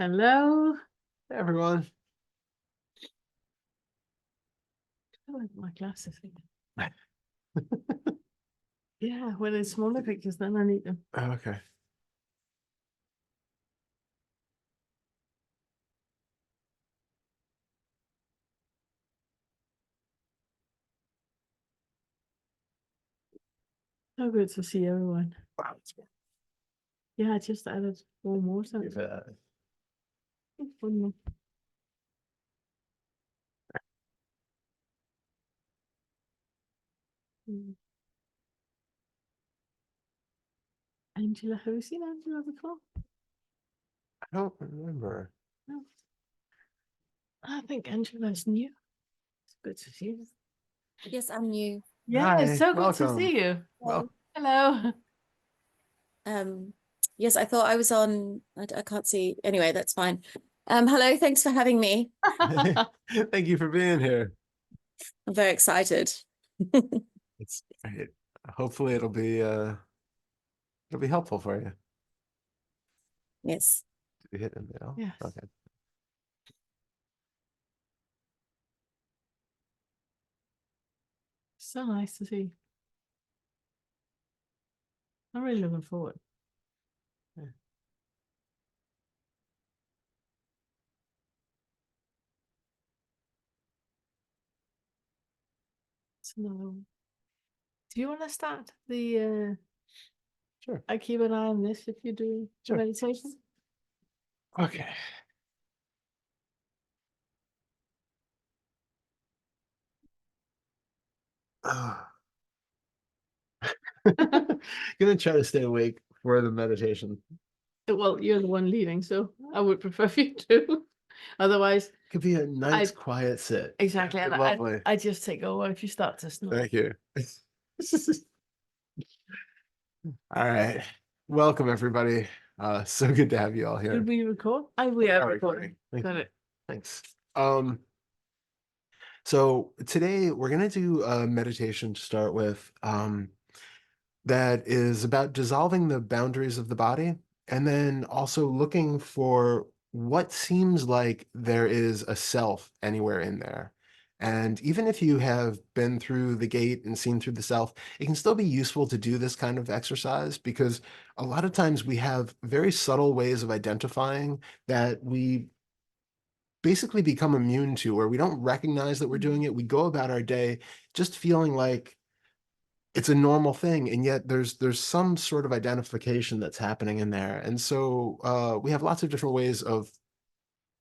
Hello. Hey everyone. I like my glasses again. Yeah, when it's smaller pictures, then I need them. Oh, okay. So good to see everyone. Wow, it's Yeah, I just added one more good time. for that. One more. Mm. Angela, have you seen Angela before? I don't remember. No. I think Angela's new. It's good to see you. Yes, I'm new. Yeah, it's Hi, so good to welcome. see you. Well, Hello. Yes, I thought I was on. I can't see. Anyway, that's fine. Hello, thanks for having me. thank you for being here. I'm very excited. It's great. Hopefully it'll be helpful for you. Yes. Did we hit in there? Yes. Okay. So nice to see. I'm really looking forward. Yeah. It's another one. Do you want to start the Sure. I keep an eye on this if you do Sure. meditation? Okay. Gonna try to stay awake for the meditation. Well, you're the one leading, so I would prefer for you to. Otherwise, Could be a nice quiet sit. exactly. And Lovely. I just take over if you start to snore. Thank you. All right. Welcome everybody. So good to have you all here. Did we record? We are recording. Thank Got you. it. Thanks. So today we're gonna do a meditation to start with, that is about dissolving the boundaries of the body, and then also looking for what seems like there is a self anywhere in there. And even if you have been through the gate and seen through the self, it can still be useful to do this kind of exercise, because a lot of times we have very subtle ways of identifying that we basically become immune to, or we don't recognize that we're doing it. We go about our day just feeling like it's a normal thing, and yet there's some sort of identification that's happening in there. And so we have lots of different ways of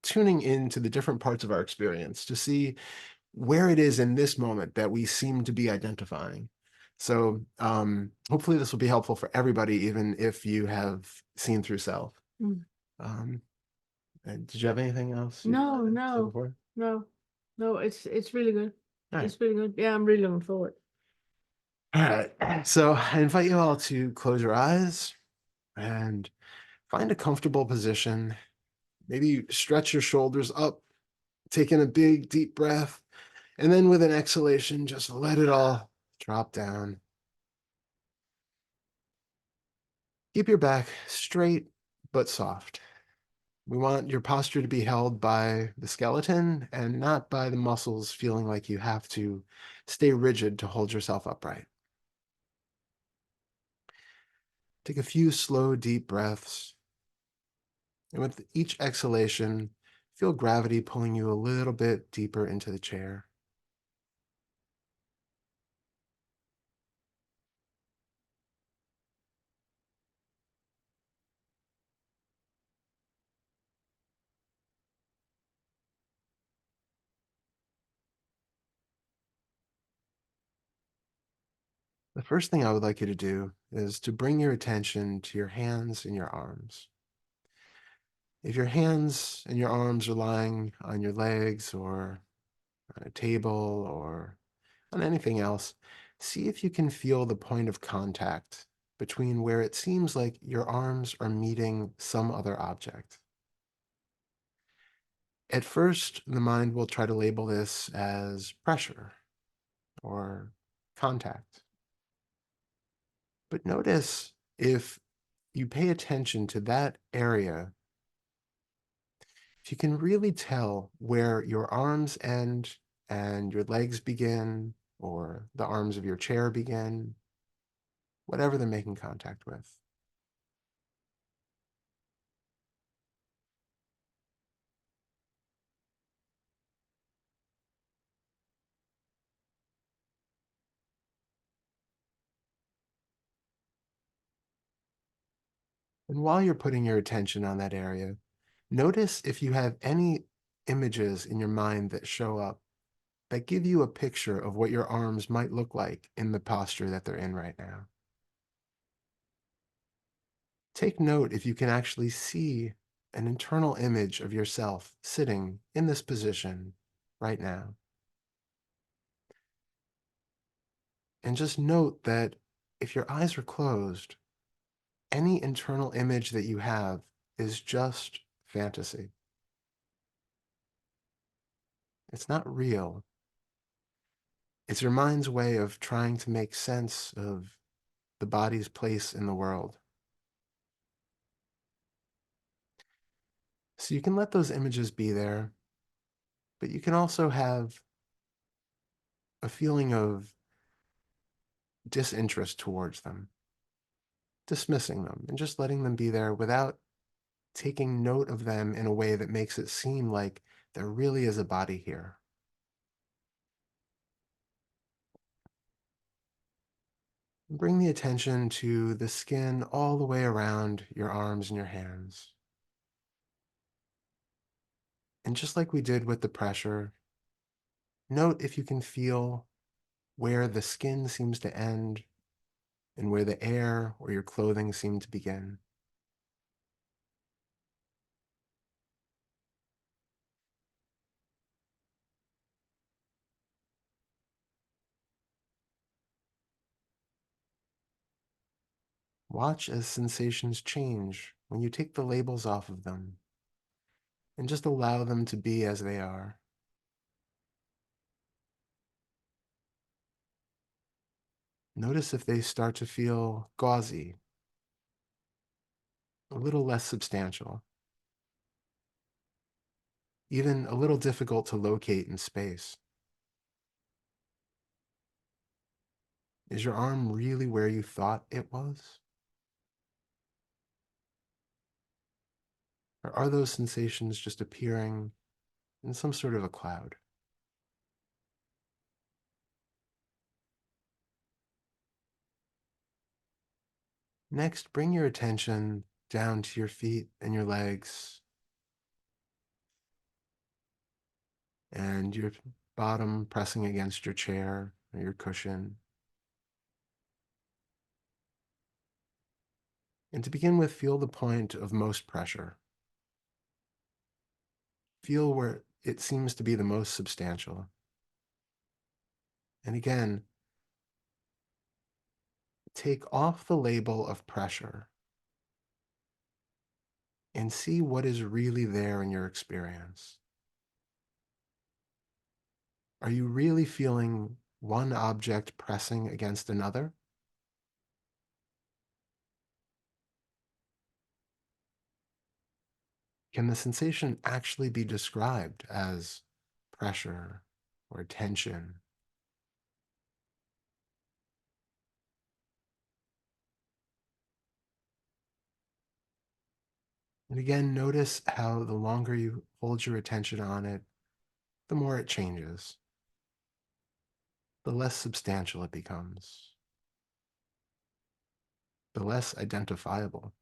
tuning into the different parts of our experience to see where it is in this moment that we seem to be identifying. So hopefully this will be helpful for everybody, even if you have seen through self. Mm. And did you have anything else? No, it's really good. All It's really good. Yeah, I'm really looking forward. right. So I invite you all to close your eyes and find a comfortable position. Maybe stretch your shoulders up, take in a big, deep breath, and then with an exhalation, just let it all drop down. Keep your back straight but soft. We want your posture to be held by the skeleton and not by the muscles feeling like you have to stay rigid to hold yourself upright. Take a few slow, deep breaths. And with each exhalation, feel gravity pulling you a little bit deeper into the chair. The first thing I would like you to do is to bring your attention to your hands and your arms. If your hands and your arms are lying on your legs or on a table or on anything else, see if you can feel the point of contact between where it seems like your arms are meeting some other object. At first, the mind will try to label this as pressure or contact. But notice if you pay attention to that area If you can really tell where your arms end and your legs begin, or the arms of your chair begin, whatever they're making contact with. And while you're putting your attention on that area, notice if you have any images in your mind that show up that give you a picture of what your arms might look like in the posture that they're in right now. Take note if you can actually see an internal image of yourself sitting in this position right now. And just note that if your eyes are closed, any internal image that you have is just fantasy. It's not real. It's your mind's way of trying to make sense of the body's place in the world. So you can let those images be there, but you can also have a feeling of disinterest towards them, dismissing them, and just letting them be there without taking note of them in a way that makes it seem like there really is a body here. Bring the attention to the skin all the way around your arms and your hands. And just like we did with the pressure, note if you can feel where the skin seems to end and where the air or your clothing seem to begin. Watch as sensations change when you take the labels off of them and just allow them to be as they are. Notice if they start to feel gauzy, a little less substantial, even a little difficult to locate in space. Is your arm really where you thought it was? Or are those sensations just appearing in some sort of a cloud? Next, bring your attention down to your feet and your legs and your bottom pressing against your chair or your cushion. And to begin with, feel the point of most pressure. Feel where it seems to be the most substantial. And again, take off the label of pressure and see what is really there in your experience. Are you really feeling one object pressing against another? Can the sensation actually be described as pressure or tension? And again, notice how the longer you hold your attention on it, the more it changes, the less substantial it becomes, the less identifiable.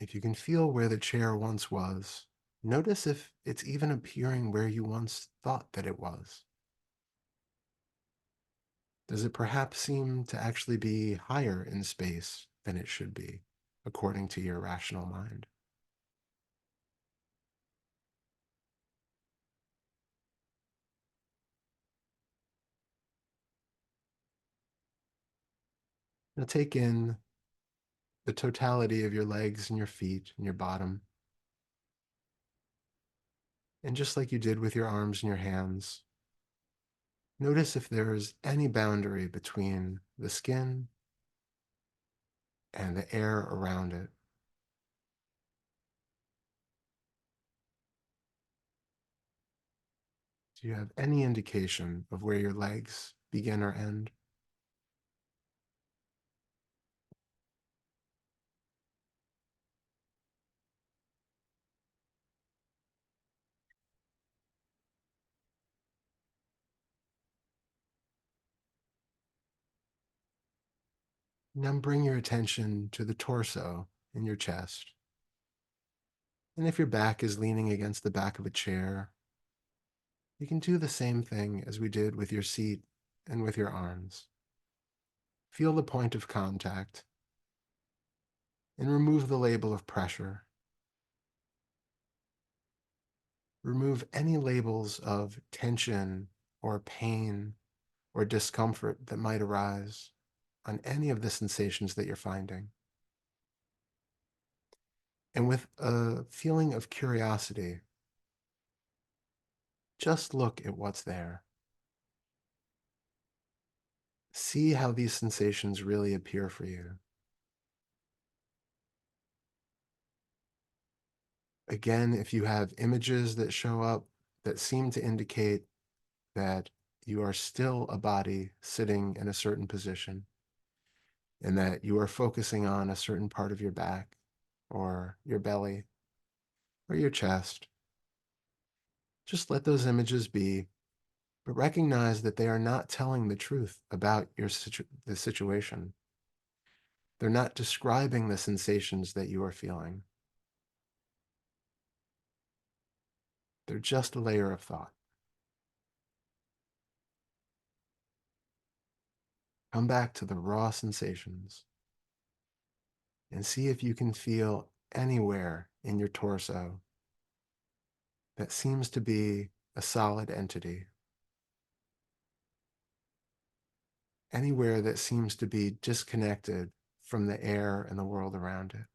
If you can feel where the chair once was, notice if it's even appearing where you once thought that it was. Does it perhaps seem to actually be higher in space than it should be, according to your rational mind? Now take in the totality of your legs and your feet and your bottom. And just like you did with your arms and your hands, Notice if there is any boundary between the skin and the air around it. Do you have any indication of where your legs begin or end? Now bring your attention to the torso in your chest. And if your back is leaning against the back of a chair, you can do the same thing as we did with your seat and with your arms. Feel the point of contact and remove the label of pressure. Remove any labels of tension or pain or discomfort that might arise on any of the sensations that you're finding. And with a feeling of curiosity, just look at what's there. See how these sensations really appear for you. Again, if you have images that show up that seem to indicate that you are still a body sitting in a certain position and that you are focusing on a certain part of your back or your belly or your chest, just let those images be, but recognize that they are not telling the truth about the situation. They're not describing the sensations that you are feeling. They're just a layer of thought. Come back to the raw sensations and see if you can feel anywhere in your torso that seems to be a solid entity. Anywhere that seems to be disconnected from the air and the world around it.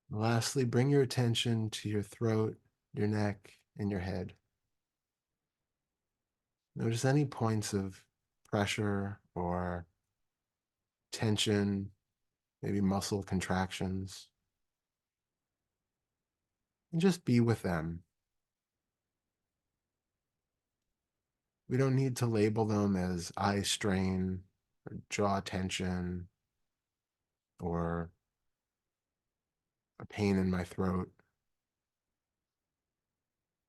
Lastly, bring your attention to your throat, your neck, and your head. Notice any points of pressure or tension, maybe muscle contractions, and just be with them. We don't need to label them as eye strain or jaw tension or a pain in my throat.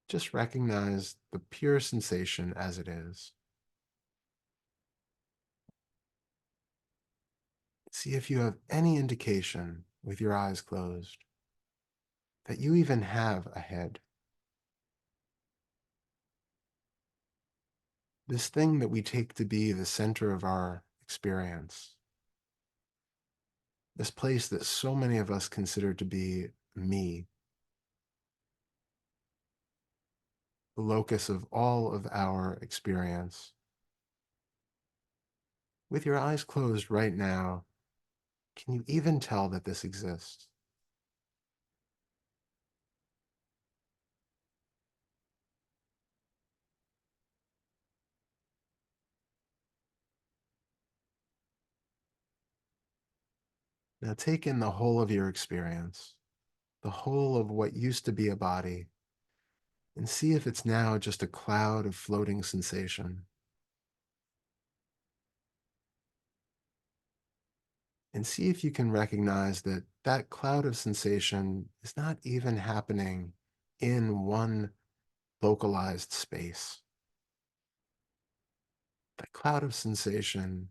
Just recognize the pure sensation as it is. See if you have any indication with your eyes closed that you even have a head. This thing that we take to be the center of our experience. This place that so many of us consider to be me. The locus of all of our experience. With your eyes closed right now, can you even tell that this exists? Now take in the whole of your experience, the whole of what used to be a body, and see if it's now just a cloud of floating sensation. And see if you can recognize that that cloud of sensation is not even happening in one localized space. That cloud of sensation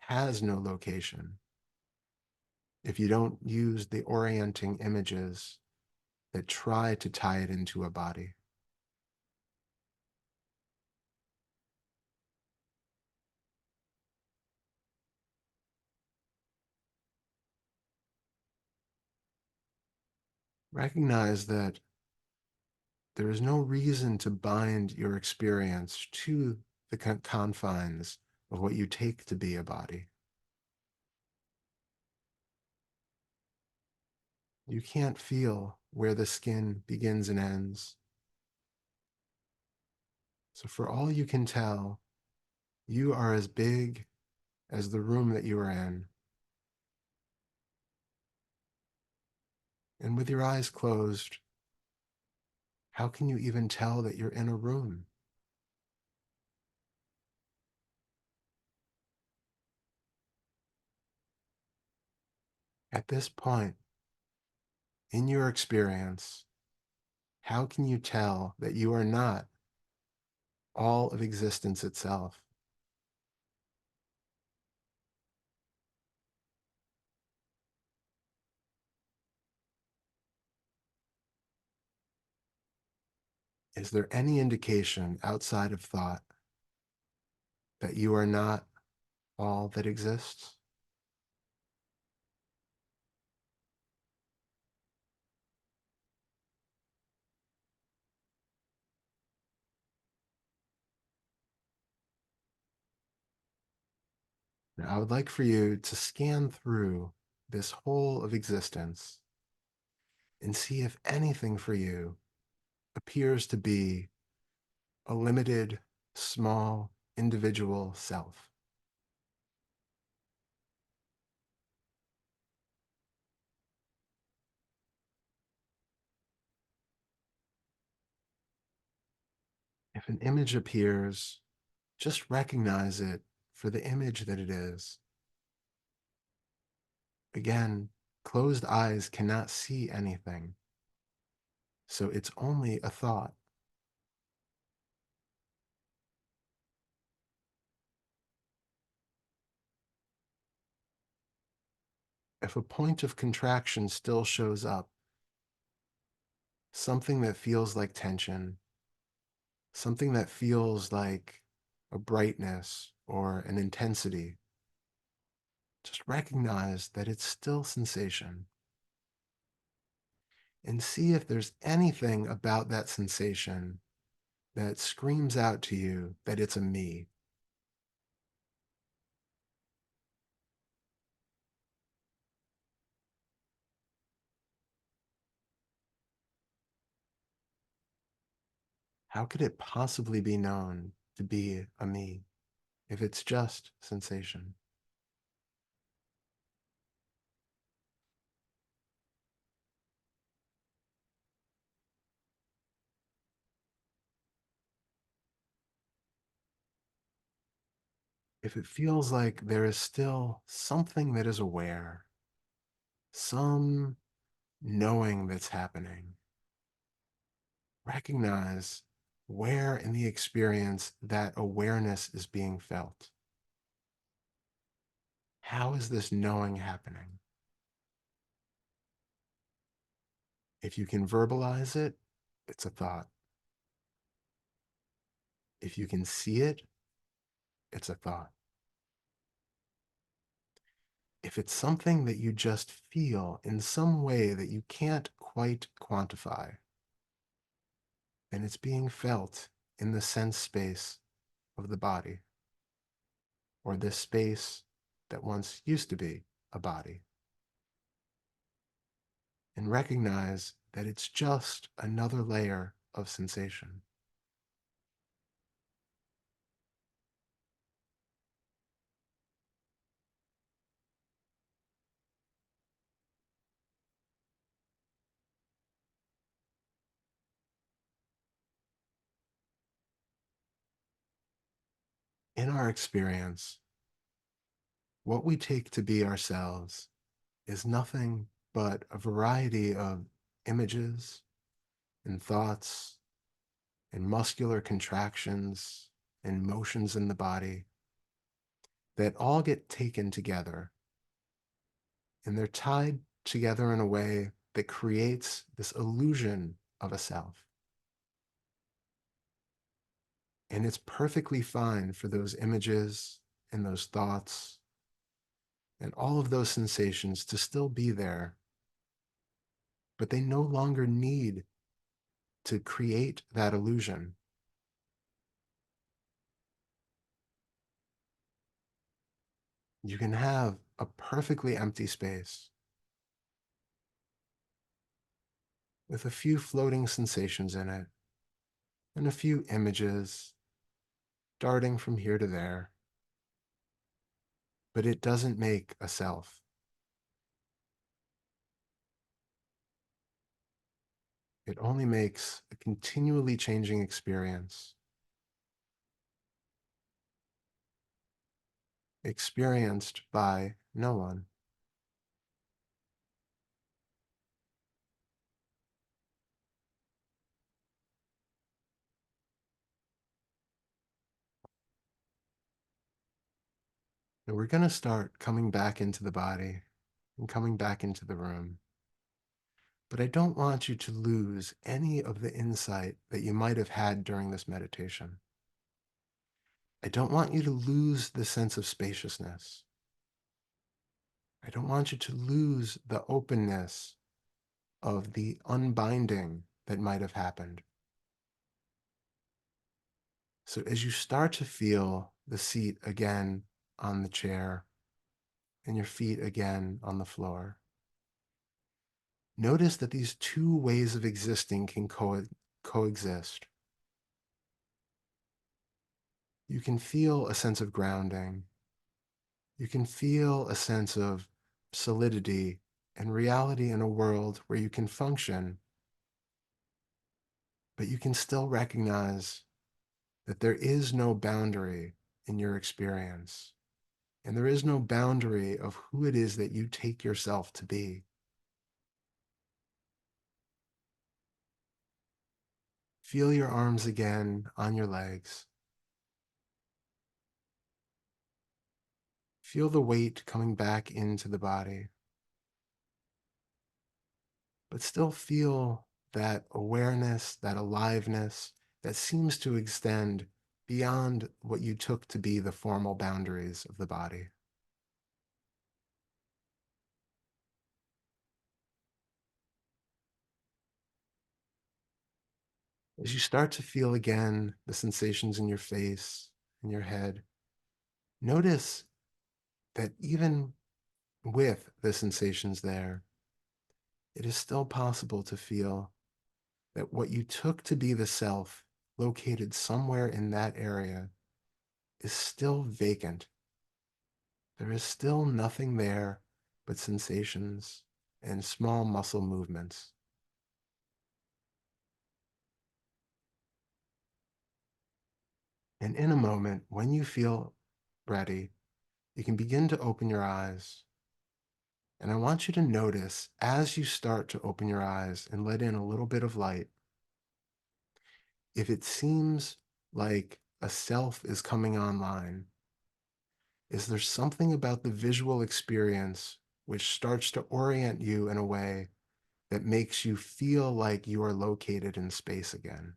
has no location if you don't use the orienting images that try to tie it into a body. Recognize that there is no reason to bind your experience to the confines of what you take to be a body. You can't feel where the skin begins and ends. So for all you can tell, you are as big as the room that you are in. And with your eyes closed, how can you even tell that you're in a room? At this point, in your experience, how can you tell that you are not all of existence itself? Is there any indication outside of thought that you are not all that exists? Now, I would like for you to scan through this whole of existence and see if anything for you appears to be a limited, small, individual self. If an image appears, just recognize it for the image that it is. Again, closed eyes cannot see anything, so it's only a thought. If a point of contraction still shows up, something that feels like tension, something that feels like a brightness or an intensity, just recognize that it's still sensation. And see if there's anything about that sensation that screams out to you that it's a me. How could it possibly be known to be a me if it's just sensation? If it feels like there is still something that is aware, some knowing that's happening, recognize where in the experience that awareness is being felt. How is this knowing happening? If you can verbalize it, it's a thought. If you can see it, it's a thought. If it's something that you just feel in some way that you can't quite quantify, then it's being felt in the sense space of the body, or this space that once used to be a body. And recognize that it's just another layer of sensation. In our experience, what we take to be ourselves is nothing but a variety of images and thoughts and muscular contractions and motions in the body that all get taken together, and they're tied together in a way that creates this illusion of a self. And it's perfectly fine for those images and those thoughts and all of those sensations to still be there, but they no longer need to create that illusion. You can have a perfectly empty space with a few floating sensations in it and a few images darting from here to there. But it doesn't make a self. It only makes a continually changing experience, experienced by no one. And we're going to start coming back into the body and coming back into the room. But I don't want you to lose any of the insight that you might have had during this meditation. I don't want you to lose the sense of spaciousness. I don't want you to lose the openness of the unbinding that might have happened. So as you start to feel the seat again on the chair and your feet again on the floor, notice that these two ways of existing can coexist. You can feel a sense of grounding. You can feel a sense of solidity and reality in a world where you can function, but you can still recognize that there is no boundary in your experience, and there is no boundary of who it is that you take yourself to be. Feel your arms again on your legs. Feel the weight coming back into the body, but still feel that awareness, that aliveness that seems to extend beyond what you took to be the formal boundaries of the body. As you start to feel again the sensations in your face and your head, notice that even with the sensations there, it is still possible to feel that what you took to be the self located somewhere in that area is still vacant. There is still nothing there but sensations and small muscle movements. And in a moment, when you feel ready, you can begin to open your eyes. And I want you to notice as you start to open your eyes and let in a little bit of light, if it seems like a self is coming online, is there something about the visual experience which starts to orient you in a way that makes you feel like you are located in space again?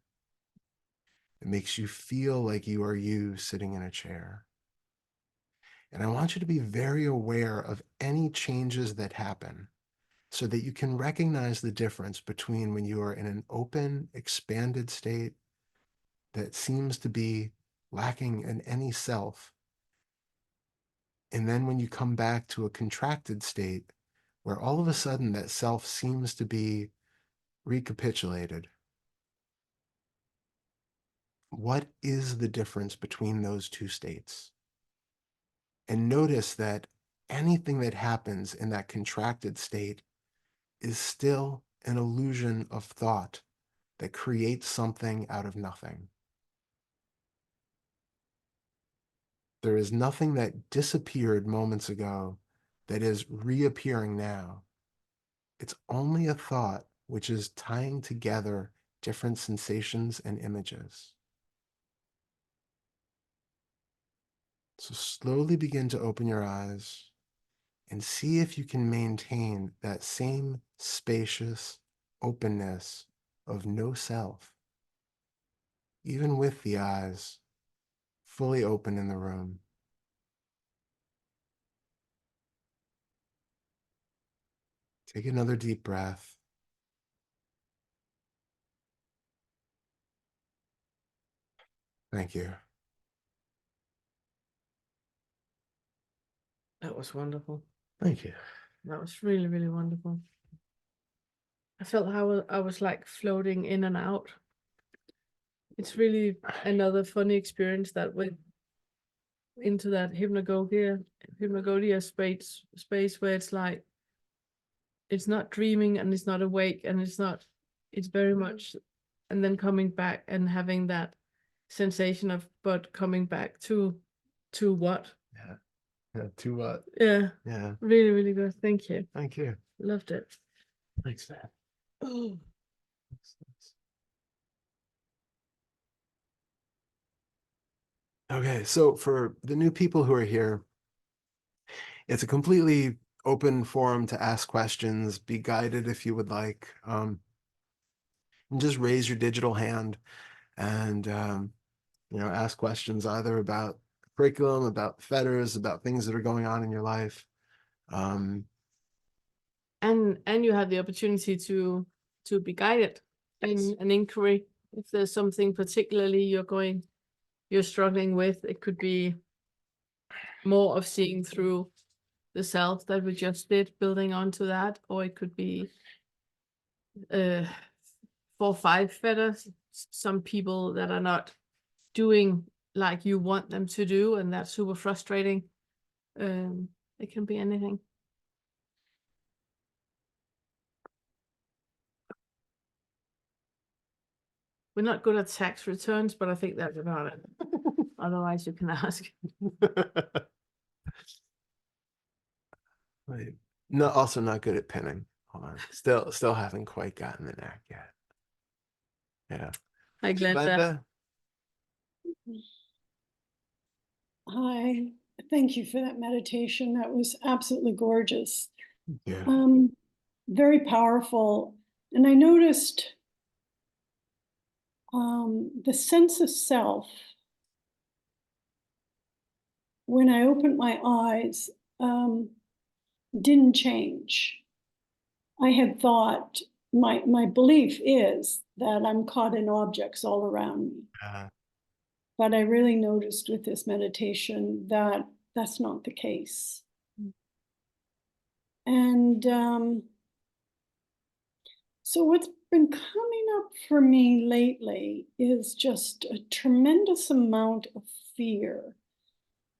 It makes you feel like you are you sitting in a chair. And I want you to be very aware of any changes that happen so that you can recognize the difference between when you are in an open, expanded state that seems to be lacking in any self, and then when you come back to a contracted state where all of a sudden that self seems to be recapitulated. What is the difference between those two states? And notice that anything that happens in that contracted state is still an illusion of thought that creates something out of nothing. There is nothing that disappeared moments ago that is reappearing now. It's only a thought which is tying together different sensations and images. So slowly begin to open your eyes and see if you can maintain that same spacious openness of no self, even with the eyes fully open in the room. Take another deep breath. Thank you. That was wonderful. Thank you. That was really, really wonderful. I felt how I was like floating in and out. It's really another funny experience that went into that hypnagogia space where it's like it's not dreaming and it's not awake and it's very much, and then coming back and having that sensation of but coming back to what? Yeah. Yeah. To what? Yeah. Yeah. Really, really good. Thank you. Thank you. Loved it. Thanks, Dad. Oh. Okay, so for the new people who are here, it's a completely open forum to ask questions, be guided if you would like. And just raise your digital hand and ask questions either about curriculum, about fetters, about things that are going on in your life. And you have the opportunity to be guided in an inquiry. If there's something particularly you're struggling with, it could be more of seeing through the self that we just did, building onto that, or it could be 4 or 5 fetters, some people that are not doing like you want them to do, and that's super frustrating. It can be anything. We're not good at tax returns, but I think that's about it. Otherwise, you can ask. Wait, no, also not good at pinning. Hold on. Still haven't quite gotten the knack yet. Yeah. Hi, Glenda. Glenda? Hi, thank you for that meditation. That was absolutely gorgeous. Yeah. Very powerful. And I noticed the sense of self when I opened my eyes didn't change. I had thought, my belief is that I'm caught in objects all around me. But I really noticed with this meditation that that's not the case. And so what's been coming up for me lately is just a tremendous amount of fear.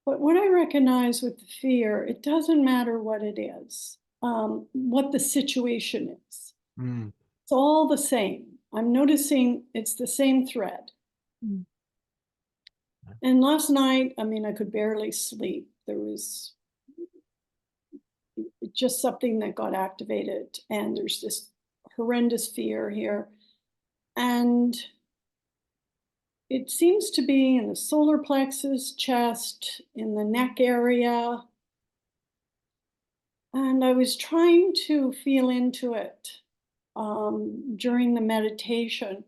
But what I recognize with the fear, it doesn't matter what it is, what the situation is. It's all the same. I'm noticing it's the same thread. And last night, I mean, I could barely sleep. There was just something that got activated, and there's this horrendous fear here. And it seems to be in the solar plexus, chest, in the neck area. And I was trying to feel into it during the meditation,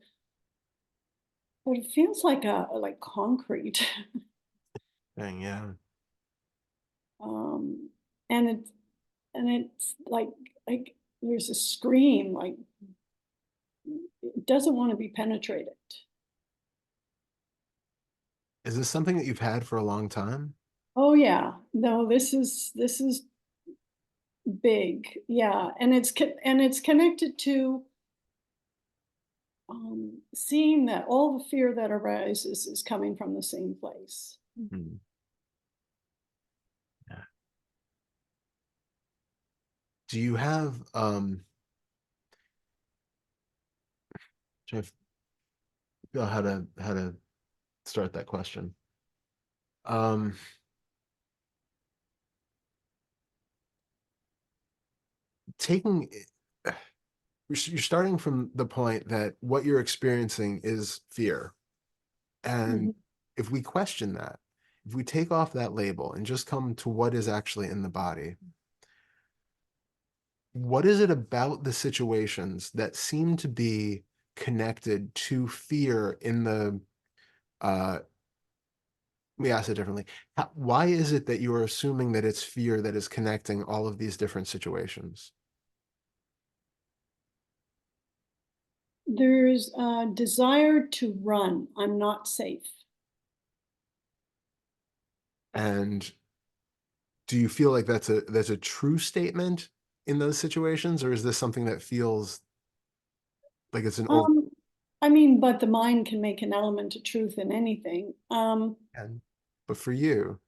but it feels like concrete. Dang, yeah. And it's like there's a scream, like it doesn't want to be penetrated. Is this something that you've had for a long time? Oh yeah, no, this is big, yeah, and it's connected to seeing that all the fear that arises is coming from the same place. Mm-hmm. Yeah. Do you have trying to figure out how to start that question? Taking you're starting from the point that what you're experiencing is fear. And if we question that, if we take off that label and just come to what is actually in the body, what is it about the situations that seem to be connected to fear in the, let me ask it differently. Why is it that you are assuming that it's fear that is connecting all of these different situations? There's a desire to run. I'm not safe. And do you feel like that's a true statement in those situations, or is this something that feels Like it's an I mean, but the mind can make an element of truth in anything. but for you,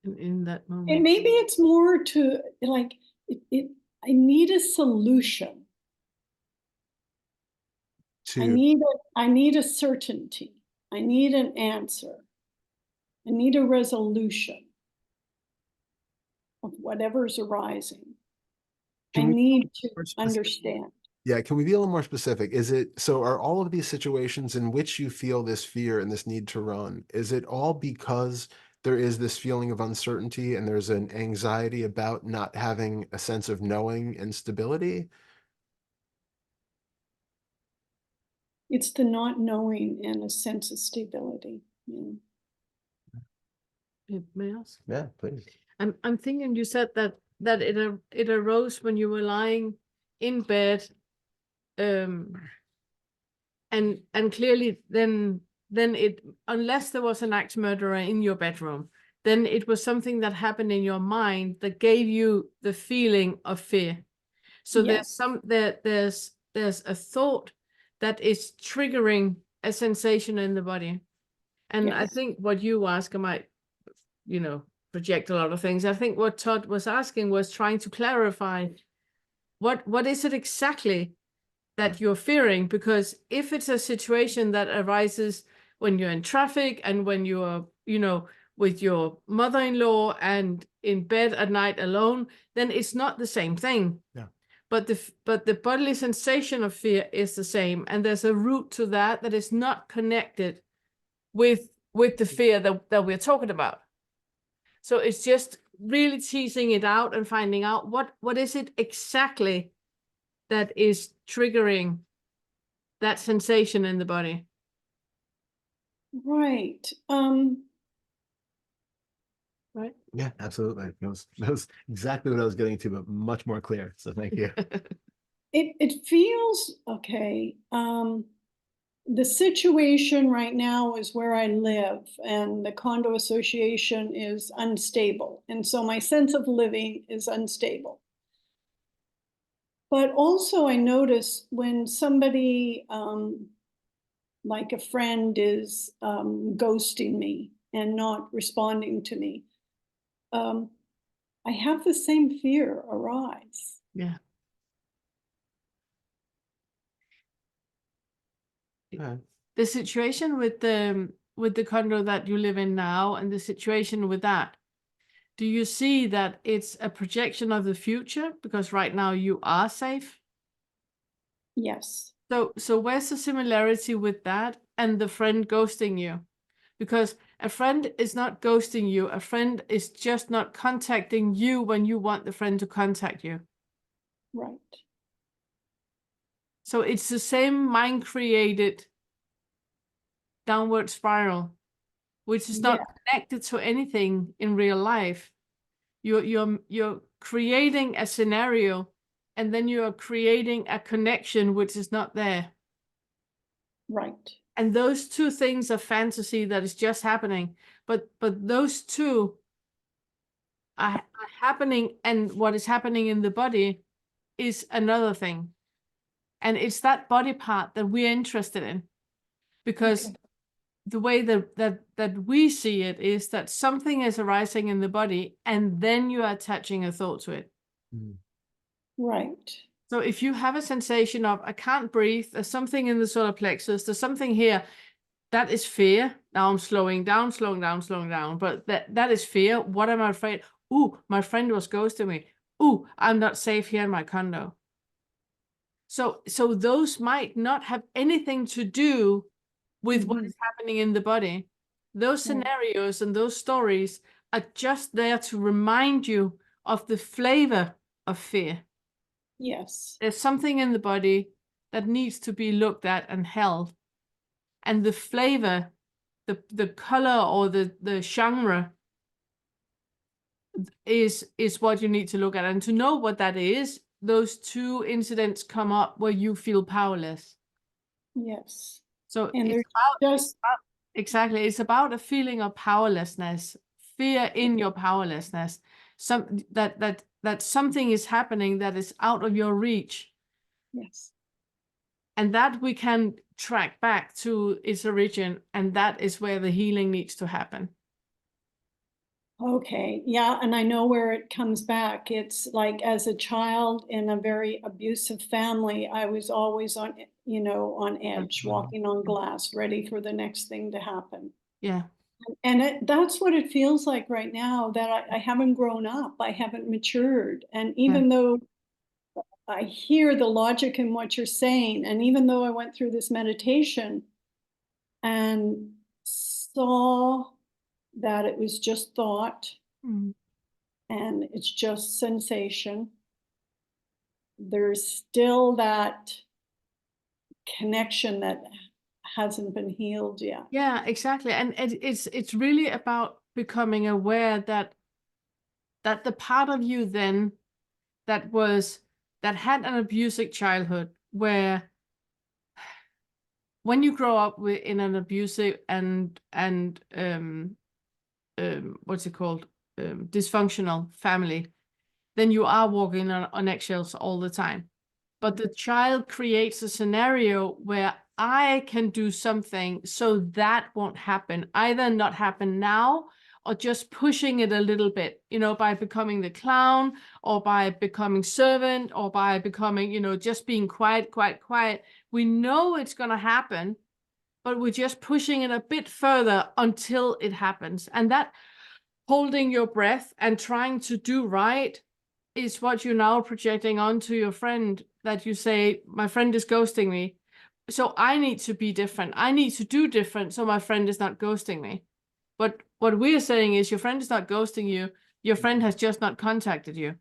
in that and moment. maybe it's more to like I need a solution. I need a certainty. I need an answer. I need a resolution of whatever's arising. I need to understand. Yeah, can we be a little more specific? So are all of these situations in which you feel this fear and this need to run, is it all because there is this feeling of uncertainty and there's an anxiety about not having a sense of knowing and stability? It's the not knowing and a sense of stability. Yeah. May I ask? Yeah, please. I'm thinking you said that it arose when you were lying in bed, and clearly then it, unless there was an axe murderer in your bedroom, then it was something that happened in your mind that gave you the feeling of fear. So Yes. there's a thought that is triggering a sensation in the body. And I Yes. think what you ask, I might, project a lot of things. I think what Todd was asking was trying to clarify what is it exactly that you're fearing? Because if it's a situation that arises when you're in traffic and when you're, with your mother-in-law and in bed at night alone, then it's not the same thing. Yeah. But the bodily sensation of fear is the same, and there's a root to that is not connected with the fear that we're talking about. So it's just really teasing it out and finding out what is it exactly that is triggering that sensation in the body. Right. Right? Yeah, absolutely. That was exactly what I was getting to, but much more clear. So thank you. It feels okay. The situation right now is where I live, and the condo association is unstable. And so my sense of living is unstable. But also I notice when somebody, like a friend, is ghosting me and not responding to me, I have the same fear arise. Yeah. The situation with the condo that you live in now and the situation with that, do you see that it's a projection of the future because right now you are safe? Yes. So where's the similarity with that and the friend ghosting you? Because a friend is not ghosting you. A friend is just not contacting you when you want the friend to contact you. Right. So it's the same mind-created downward spiral, which is not connected to anything in real life. You're creating a scenario, and then you are creating a connection which is not there. Right. And those two things are fantasy that is just happening, but those two are happening, and what is happening in the body is another thing. And it's that body part that we're interested in, because the way that we see it is that something is arising in the body, and then you are attaching a thought to it. Right. So if you have a sensation of, I can't breathe, there's something in the solar plexus, there's something here, that is fear. Now I'm slowing down. But that is fear. What am I afraid? Ooh, my friend was ghosting me. Ooh, I'm not safe here in my condo. So those might not have anything to do with what is happening in the body. Those scenarios and those stories are just there to remind you of the flavor of fear. Yes. There's something in the body that needs to be looked at and held. And the flavor, the color or the genre is what you need to look at. And to know what that is, those two incidents come up where you feel powerless. Yes. So And it's exactly. it's about a feeling of powerlessness, fear in your powerlessness, that something is happening that is out of your reach. Yes. And that we can track back to its origin, and that is where the healing needs to happen. Okay, yeah, and I know where it comes back. It's like as a child in a very abusive family, I was always on, on edge, walking on glass, ready for the next thing to happen. Yeah. And that's what it feels like right now, that I haven't grown up, I haven't matured. And even though I hear the logic in what you're saying, and even though I went through this meditation and saw that it was just thought, Mm. and it's just sensation, there's still that connection that hasn't been healed yet. Yeah, exactly. And it's really about becoming aware that the part of you then that had an abusive childhood, where when you grow up in an abusive and what's it called, dysfunctional family, then you are walking on eggshells all the time. But the child creates a scenario where I can do something so that won't happen, either not happen now or just pushing it a little bit, by becoming the clown, or by becoming servant, or by becoming, just being quiet. We know it's going to happen, but we're just pushing it a bit further until it happens. And that holding your breath and trying to do right is what you're now projecting onto your friend, that you say, my friend is ghosting me, so I need to be different. I need to do different so my friend is not ghosting me. But what we're saying is, your friend is not ghosting you. Your friend has just not contacted you.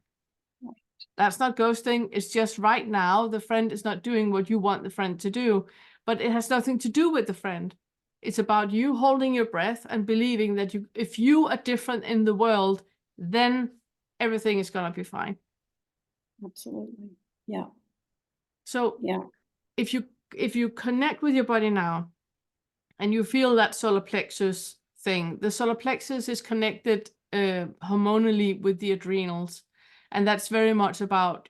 That's not ghosting. It's just right now the friend is not doing what you want the friend to do, but it has nothing to do with the friend. It's about you holding your breath and believing that if you are different in the world, then everything is going to be fine. Absolutely. Yeah. So Yeah. if you connect with your body now and you feel that solar plexus thing, the solar plexus is connected hormonally with the adrenals, and that's very much about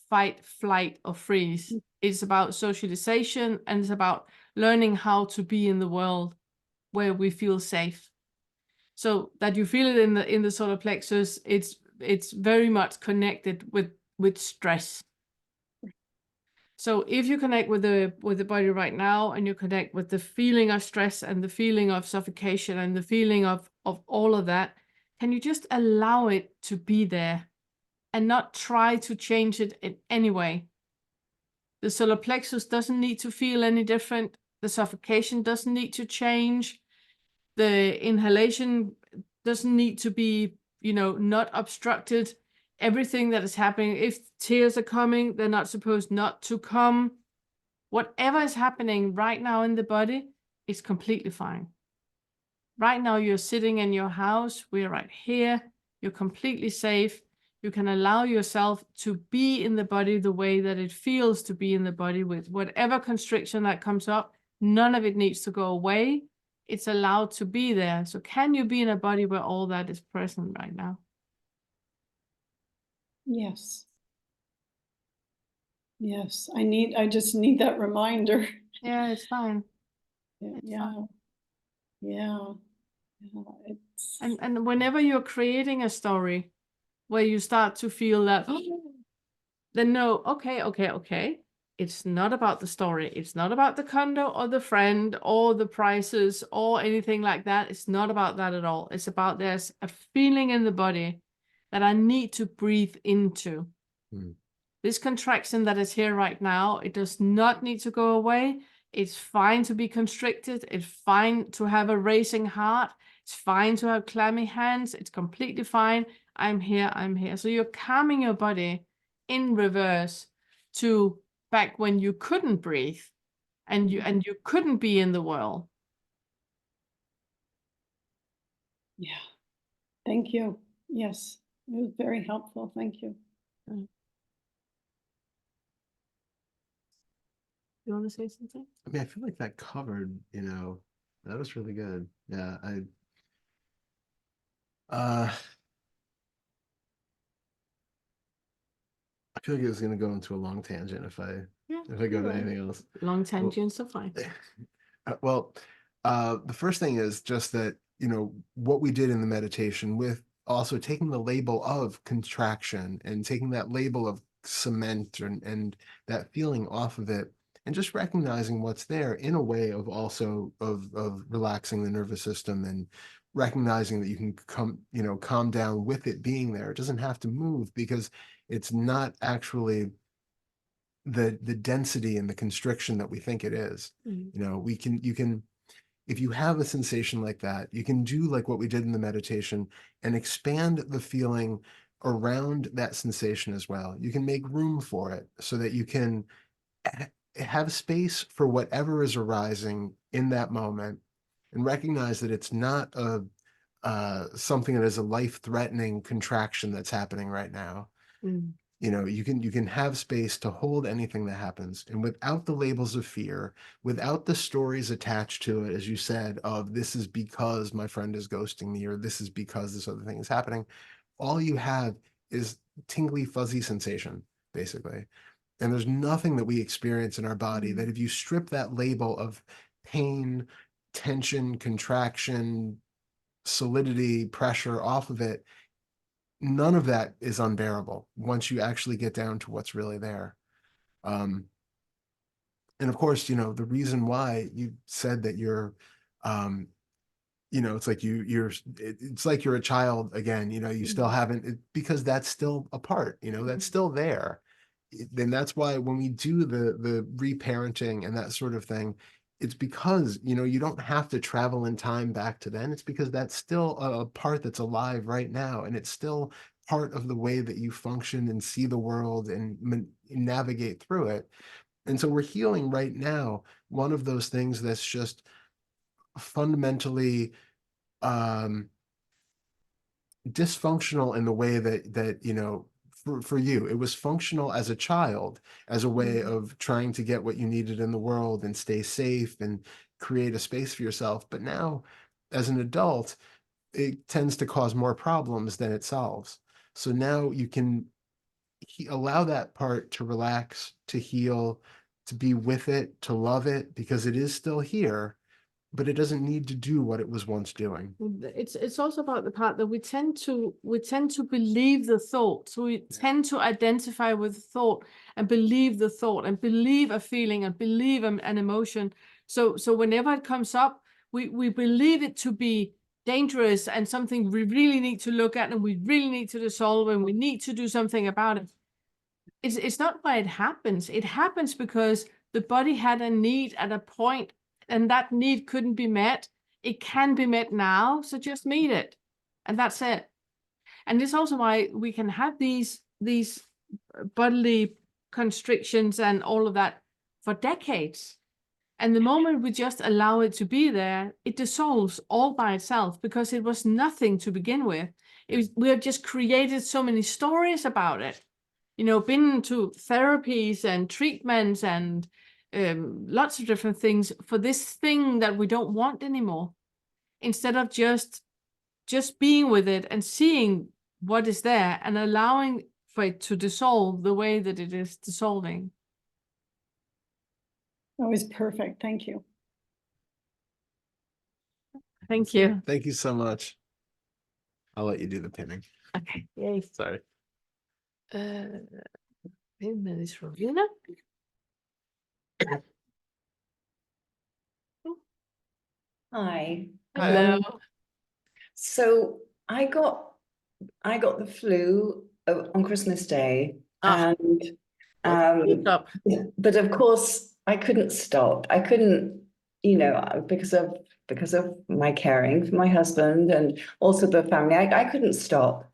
fight, flight, or freeze. It's about socialization, and it's about learning how to be in the world where we feel safe. So that you feel it in the solar plexus, it's very much connected with stress. So if you connect with the body right now, and you connect with the feeling of stress and the feeling of suffocation and the feeling of all of that, can you just allow it to be there and not try to change it in any way? The solar plexus doesn't need to feel any different. The suffocation doesn't need to change. The inhalation doesn't need to be, not obstructed. Everything that is happening, if tears are coming, they're not supposed not to come. Whatever is happening right now in the body is completely fine. Right now, you're sitting in your house. We're right here. You're completely safe. You can allow yourself to be in the body the way that it feels to be in the body, with whatever constriction that comes up. None of it needs to go away. It's allowed to be there. So can you be in a body where all that is present right now? Yes. Yes. I just need that reminder. Yeah, it's fine. Yeah. Yeah. It's And whenever you're creating a story where you start to feel that, then no, okay. It's not about the story. It's not about the condo or the friend or the prices or anything like that. It's not about that at all. It's about, there's a feeling in the body that I need to breathe into. This contraction that is here right now, it does not need to go away. It's fine to be constricted. It's fine to have a racing heart. It's fine to have clammy hands. It's completely fine. I'm here. So you're calming your body in reverse to back when you couldn't breathe and you couldn't be in the world. Yeah. Thank you. Yes. It was very helpful. Thank you. You want to say something? I mean, I feel like that covered, that was really good. Yeah, I feel like it was going to go into a long tangent if I Yeah, go to you're right. anything else. Long tangents are fine. Well, the first thing is just that, you know, what we did in the meditation with also taking the label of contraction and taking that label of cement and that feeling off of it and just recognizing what's there in a way of also of relaxing the nervous system and recognizing that you can calm down with it being there. It doesn't have to move because it's not actually the density and the constriction that we think it is. Mm. You know, you can if you have a sensation like that, you can do like what we did in the meditation and expand the feeling around that sensation as well. You can make room for it so that you can have space for whatever is arising in that moment and recognize that it's not a something that is a life-threatening contraction that's happening right now. Mm. You know, you can have space to hold anything that happens, and without the labels of fear, without the stories attached to it, as you said, of this is because my friend is ghosting me, or this is because this other thing is happening. All you have is tingly, fuzzy sensation, basically. And there's nothing that we experience in our body that if you strip that label of pain, tension, contraction, solidity, pressure off of it, none of that is unbearable once you actually get down to what's really there. And of course, you know, the reason why you said that you're, you know, it's like it's like you're a child again, you know, you still haven't, because that's still a part, you know, that's still there. Then that's why when we do the reparenting and that sort of thing, it's because, you know, you don't have to travel in time back to then. It's because that's still a part that's alive right now. And it's still part of the way that you function and see the world and navigate through it. And so we're healing right now one of those things that's just fundamentally dysfunctional in the way that you know, for you it was functional as a child, as a way of trying to get what you needed in the world and stay safe and create a space for yourself. But now as an adult, it tends to cause more problems than it solves. So now you can allow that part to relax, to heal, to be with it, to love it, because it is still here, but it doesn't need to do what it was once doing. It's also about the part that we tend to believe the thought. So we tend to identify with thought and believe the thought and believe a feeling and believe an emotion. So whenever it comes up, we believe it to be dangerous and something we really need to look at and we really need to dissolve and we need to do something about it. It's not why it happens. It happens because the body had a need at a point and that need couldn't be met. It can be met now, so just meet it. And that's it. And it's also why we can have these bodily constrictions and all of that for decades. And the moment we just allow it to be there, it dissolves all by itself because it was nothing to begin with. We have just created so many stories about it. You know, been to therapies and treatments and lots of different things for this thing that we don't want anymore, instead of just being with it and seeing what is there and allowing for it to dissolve the way that it is dissolving. That was perfect. Thank you. Thank you. Thank you so much. I'll let you do the pinning. Okay. Yay. Sorry. Pin is Rowena. Hi. Hello. So I got the flu on Christmas Day, Ah. and Stop. but of course I couldn't stop. I couldn't, you know, because of my caring for my husband and also the family. I couldn't stop.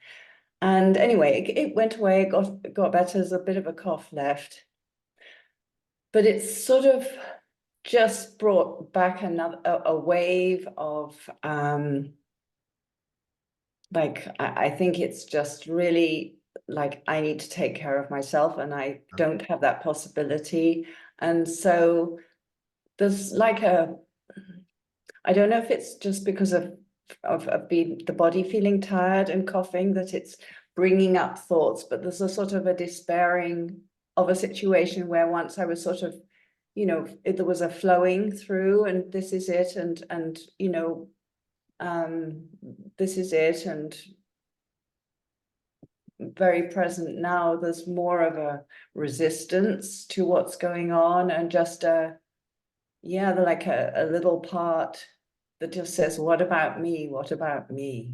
And anyway, it went away. Got better. There's a bit of a cough left, but it's sort of just brought back a wave of like I think it's just really like I need to take care of myself and I don't have that possibility. And so there's like I don't know if it's just because of the body feeling tired and coughing, that it's bringing up thoughts, but there's a sort of a despairing of a situation where once I was sort of, you know, there was a flowing through, and this is it, and you know, this is it, and very present now. There's more of a resistance to what's going on, and just like a little part that just says, what about me? What about me?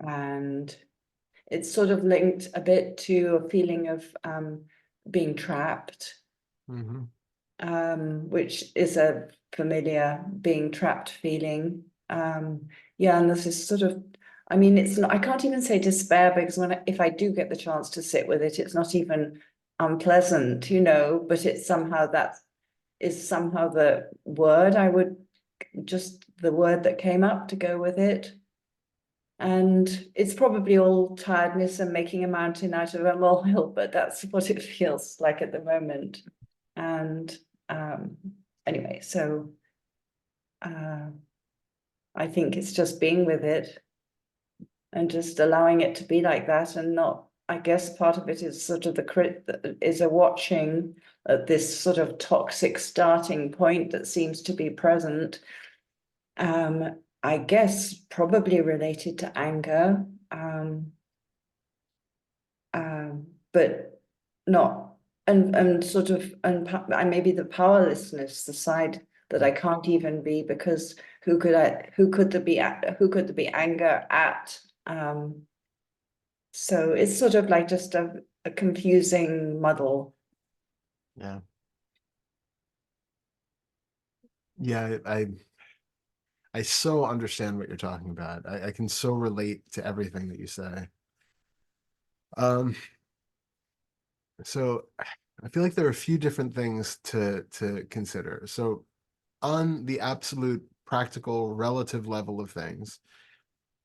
And it's sort of linked a bit to a feeling of being trapped, which is a familiar being trapped feeling. And this is sort of, I mean, it's not, I can't even say despair, because if I do get the chance to sit with it, it's not even unpleasant, you know, but it's somehow, that is somehow the word the word that came up to go with it. And it's probably all tiredness and making a mountain out of a molehill, but that's what it feels like at the moment. And anyway, so I think it's just being with it and just allowing it to be like that, and not, I guess part of it is sort of is a watching at this sort of toxic starting point that seems to be present. I guess probably related to anger, but not, and sort of, and maybe the powerlessness, the side that I can't even be, because who could there be anger at? So it's sort of like just a confusing muddle. Yeah. Yeah, I so understand what you're talking about. I can so relate to everything that you say. So I feel like there are a few different things to consider. So on the absolute practical relative level of things,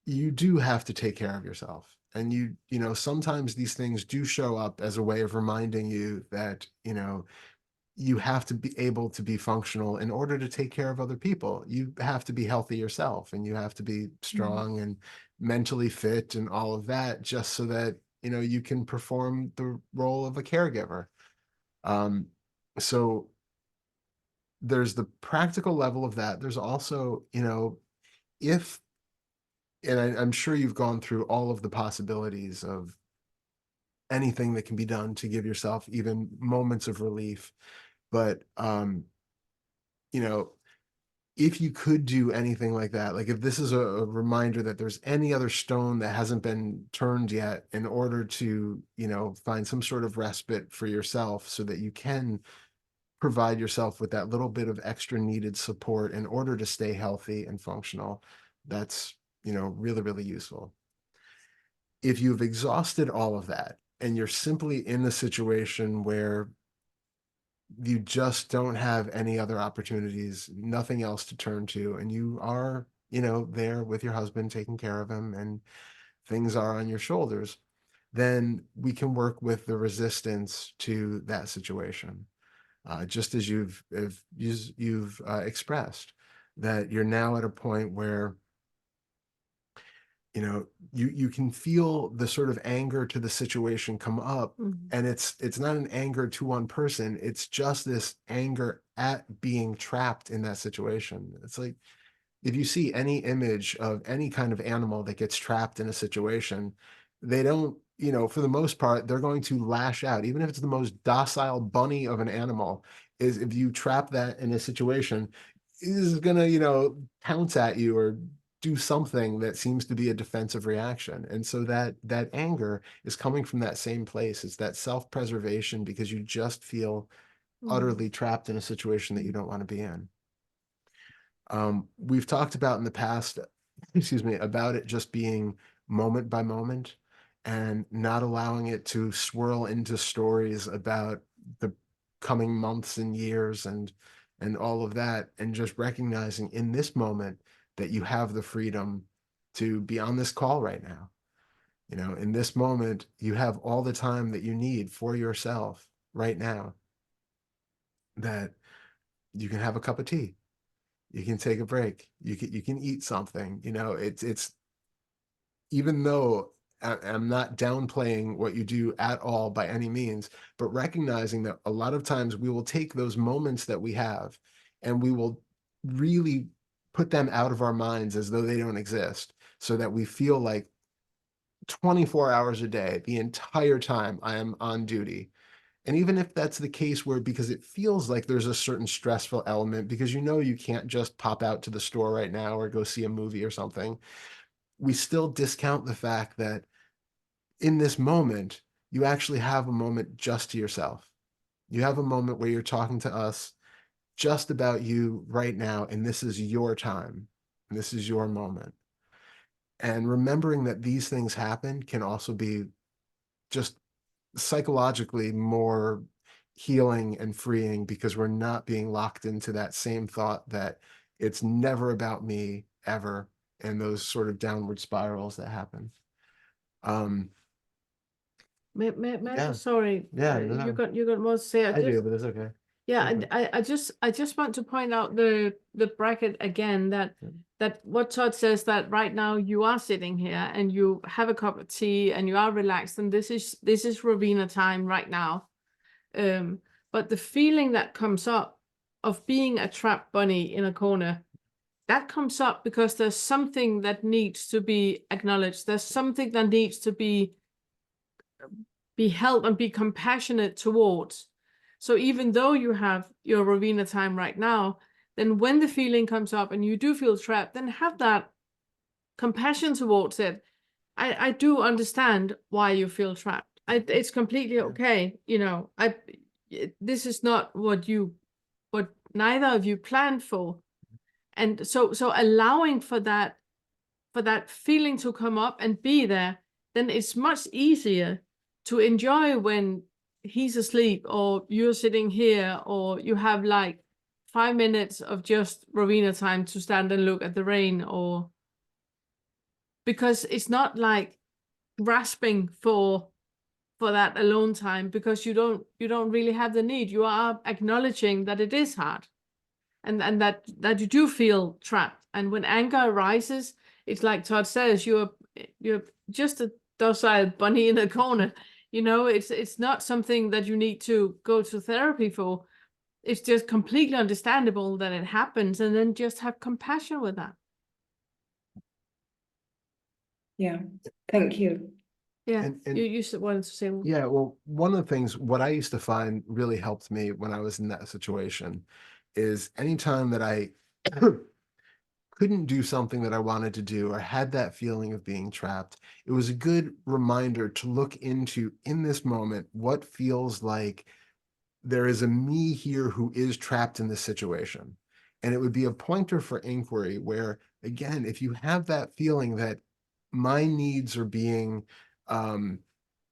you do have to take care of yourself. And you know, sometimes these things do show up as a way of reminding you that, you know, you have to be able to be functional in order to take care of other people. You have to be healthy yourself, and you have to be strong and mentally fit and all of that, just so that, you know, you can perform the role of a caregiver. So there's the practical level of that. There's also, you know, I'm sure you've gone through all of the possibilities of anything that can be done to give yourself even moments of relief. But, you know, if you could do anything like that, like if this is a reminder that there's any other stone that hasn't been turned yet, in order to, you know, find some sort of respite for yourself so that you can provide yourself with that little bit of extra needed support in order to stay healthy and functional, that's, you know, really, really useful. If you've exhausted all of that and you're simply in a situation where you just don't have any other opportunities, nothing else to turn to, and you are, you know, there with your husband taking care of him, and things are on your shoulders, then we can work with the resistance to that situation. Just as you've expressed that you're now at a point where, you know, you can feel the sort of anger to the situation come up, and it's not an anger to one person, it's just this anger at being trapped in that situation. It's like, if you see any image of any kind of animal that gets trapped in a situation, they don't, you know, for the most part, they're going to lash out, even if it's the most docile bunny of an animal. Is if you trap that in a situation, is gonna, you know, pounce at you or do something that seems to be a defensive reaction. And so that anger is coming from that same place. It's that self-preservation, because you just feel utterly trapped in a situation that you don't want to be in. We've talked about in the past, excuse me, about it just being moment by moment, and not allowing it to swirl into stories about the coming months and years and all of that, and just recognizing in this moment that you have the freedom to be on this call right now. You know, in this moment, you have all the time that you need for yourself right now, that you can have a cup of tea, You can take a break. You can eat something. You know, it's even though I'm not downplaying what you do at all by any means, but recognizing that a lot of times we will take those moments that we have and we will really put them out of our minds as though they don't exist, so that we feel like 24 hours a day, the entire time I am on duty. And even if that's the case where, because it feels like there's a certain stressful element, because you know you can't just pop out to the store right now or go see a movie or something, we still discount the fact that in this moment, you actually have a moment just to yourself. You have a moment where you're talking to us just about you right now, and this is your time, and this is your moment. And remembering that these things happen can also be just psychologically more healing and freeing, because we're not being locked into that same thought that it's never about me ever, and those sort of downward spirals that happen. May Yeah. sorry, Yeah, you no. got more to say. I do, but it's okay. Yeah, Okay. and I just want to point out the bracket again, that what Todd says, that right now you are sitting here and you have a cup of tea and you are relaxed, and this is Rowena time right now. But the feeling that comes up of being a trapped bunny in a corner, that comes up because there's something that needs to be acknowledged. There's something that needs to be held and be compassionate towards. So even though you have your Rowena time right now, then when the feeling comes up and you do feel trapped, then have that compassion towards it. I do understand why you feel trapped. It's completely okay. You know, this is not what neither of you planned for. And so allowing for that feeling to come up and be there, then it's much easier to enjoy when he's asleep or you're sitting here, or you have like 5 minutes of just Rowena time to stand and look at the rain, or because it's not like grasping for that alone time, because you don't really have the need. You are acknowledging that it is hard, and that you do feel trapped. And when anger arises, it's like Todd says, you're just a docile bunny in a corner. You know, it's not something that you need to go to therapy for. It's just completely understandable that it happens, and then just have compassion with that. Yeah, thank you. Yeah, And you wanted to say. yeah, well, one of the things, what I used to find really helped me when I was in that situation is anytime that I couldn't do something that I wanted to do or had that feeling of being trapped, it was a good reminder to look into, in this moment, what feels like there is a me here who is trapped in this situation. And it would be a pointer for inquiry where, again, if you have that feeling that my needs are being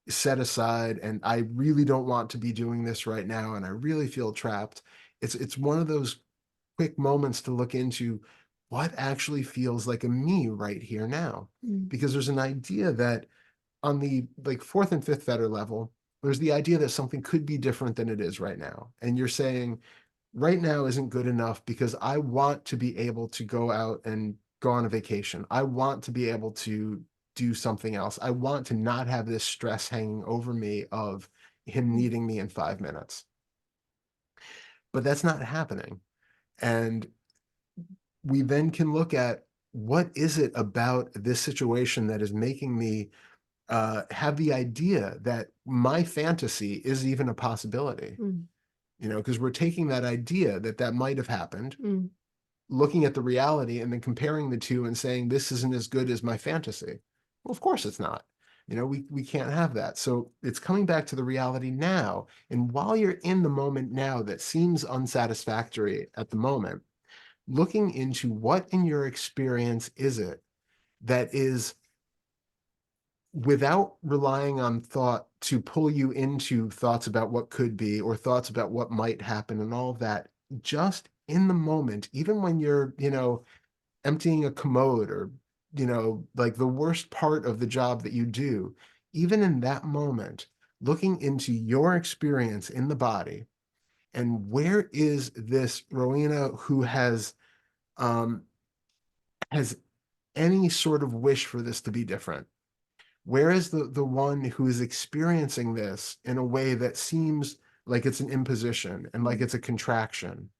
set aside and I really don't want to be doing this right now and I really feel trapped, it's one of those quick moments to look into what actually feels like a me right here now. Because there's an idea that on the like fourth and fifth Fetter level, there's the idea that something could be different than it is right now. And you're saying right now isn't good enough because I want to be able to go out and go on a vacation. I want to be able to do something else. I want to not have this stress hanging over me of him needing me in 5 minutes. But that's not happening. And we then can look at, what is it about this situation that is making me have the idea that my fantasy is even a possibility? You know, because we're taking that idea that might have happened, looking at the reality, and then comparing the two and saying, this isn't as good as my fantasy. Well, of course it's not. You know, we can't have that. So it's coming back to the reality now. And while you're in the moment now that seems unsatisfactory at the moment, looking into what in your experience is it that is, without relying on thought to pull you into thoughts about what could be or thoughts about what might happen and all of that, just in the moment, even when you're, you know, emptying a commode or, you know, like the worst part of the job that you do, even in that moment, looking into your experience in the body and where is this Rowena who has has any sort of wish for this to be different. Where is the one who is experiencing this in a way that seems like it's an imposition and like it's a contraction?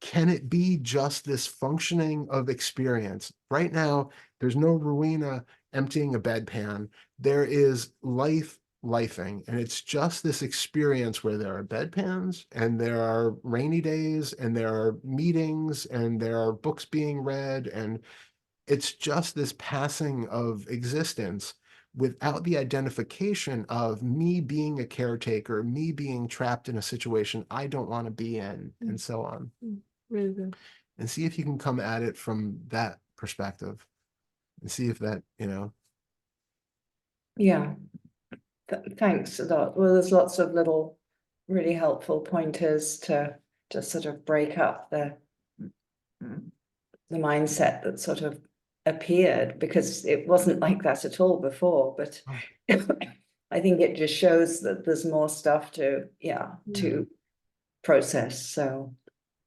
Can it be just this functioning of experience? Right now, there's no Rowena emptying a bedpan. There is life lifing, and it's just this experience where there are bedpans and there are rainy days and there are meetings and there are books being read, and it's just this passing of existence without the identification of me being a caretaker, me being trapped in a situation I don't want to be in, and so on. Really good. And see if you can come at it from that perspective and see if that, Yeah. Thanks a lot. Well, there's lots of little really helpful pointers to just sort of break up the mindset that sort of appeared, because it wasn't like that at all before. But I think it just shows that there's more stuff to process. So,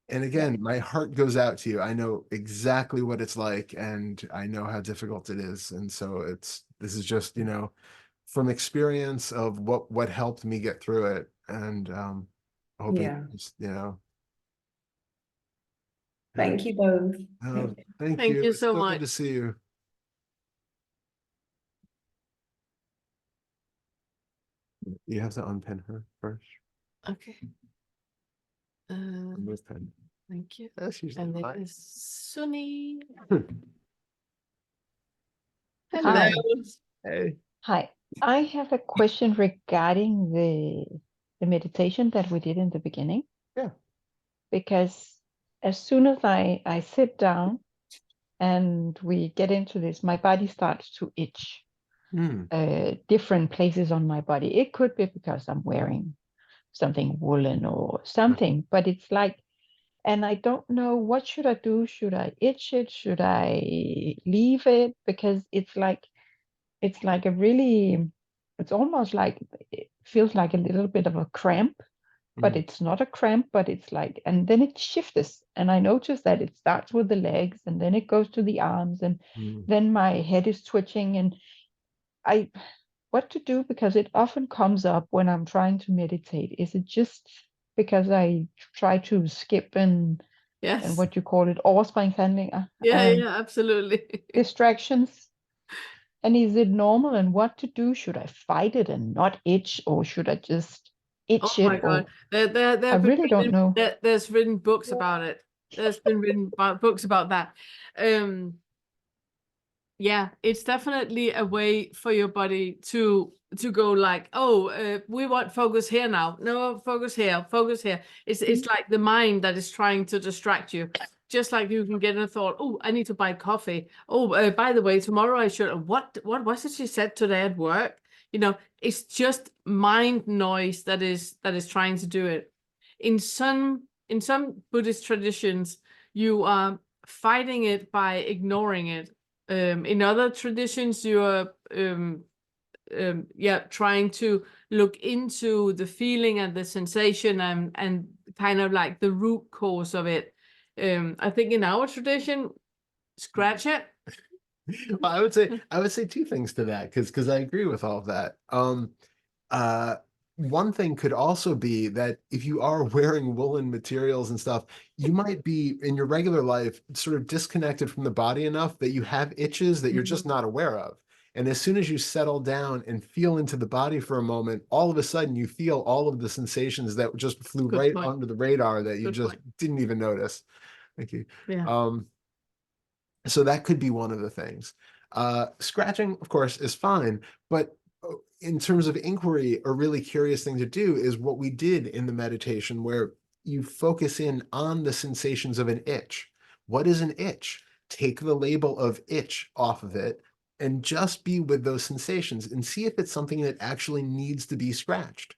and again, my heart goes out to you. I know exactly what it's like, and I know how difficult it is. And so this is just, from experience of what helped me get through it. And hoping, thank you both. Thank you It's so good much. to see you. You have to unpin her first. Okay. Remove pen. Thank you. That's usually And fine. it is Sunny. Hi. Hello. Hey. Hi, I have a question regarding the meditation that we did in the beginning. Yeah. Because as soon as I sit down and we get into this, my body starts to itch different places on my body. It could be because I'm wearing something woolen or something, but it's like, and I don't know, what should I do? Should I itch it? Should I leave it? Because it's like a really, it's almost like, it feels like a little bit of a cramp, but it's not a cramp, but it's like, and then it shifts. And I notice that it starts with the legs and then it goes to the arms, and then my head is twitching, and what to do, because it often comes up when I'm trying to meditate. Is it just because I try to skip and Yes. what you call it, overspringshandling, Yeah, absolutely. distractions? And is it normal, and what to do? Should I fight it and not itch, or should I just itch Oh my it? God. There I really don't know. There's written books about it. There's been written books about that. Yeah, it's definitely a way for your body to go like, oh, we want focus here now. No, focus here, focus here. It's like the mind that is trying to distract you. Just like you can get in a thought, oh, I need to buy coffee. Oh, by the way, tomorrow I should. What was it she said today at work? It's just mind noise that is trying to do it. In some Buddhist traditions, you are fighting it by ignoring it. In other traditions, you are trying to look into the feeling and the sensation and kind of like the root cause of it. I think in our tradition, scratch it. Well, I would say two things to that, because I agree with all of that. One thing could also be that if you are wearing woolen materials and stuff, you might be in your regular life sort of disconnected from the body enough that you have itches that you're just not aware of. And as soon as you settle down and feel into the body for a moment, all of a sudden you feel all of the sensations that just flew right under the radar that you just didn't even notice. Thank you. Yeah. So that could be one of the things. Scratching, of course, is fine, but in terms of inquiry, a really curious thing to do is what we did in the meditation, where you focus in on the sensations of an itch. What is an itch? Take the label of itch off of it and just be with those sensations and see if it's something that actually needs to be scratched.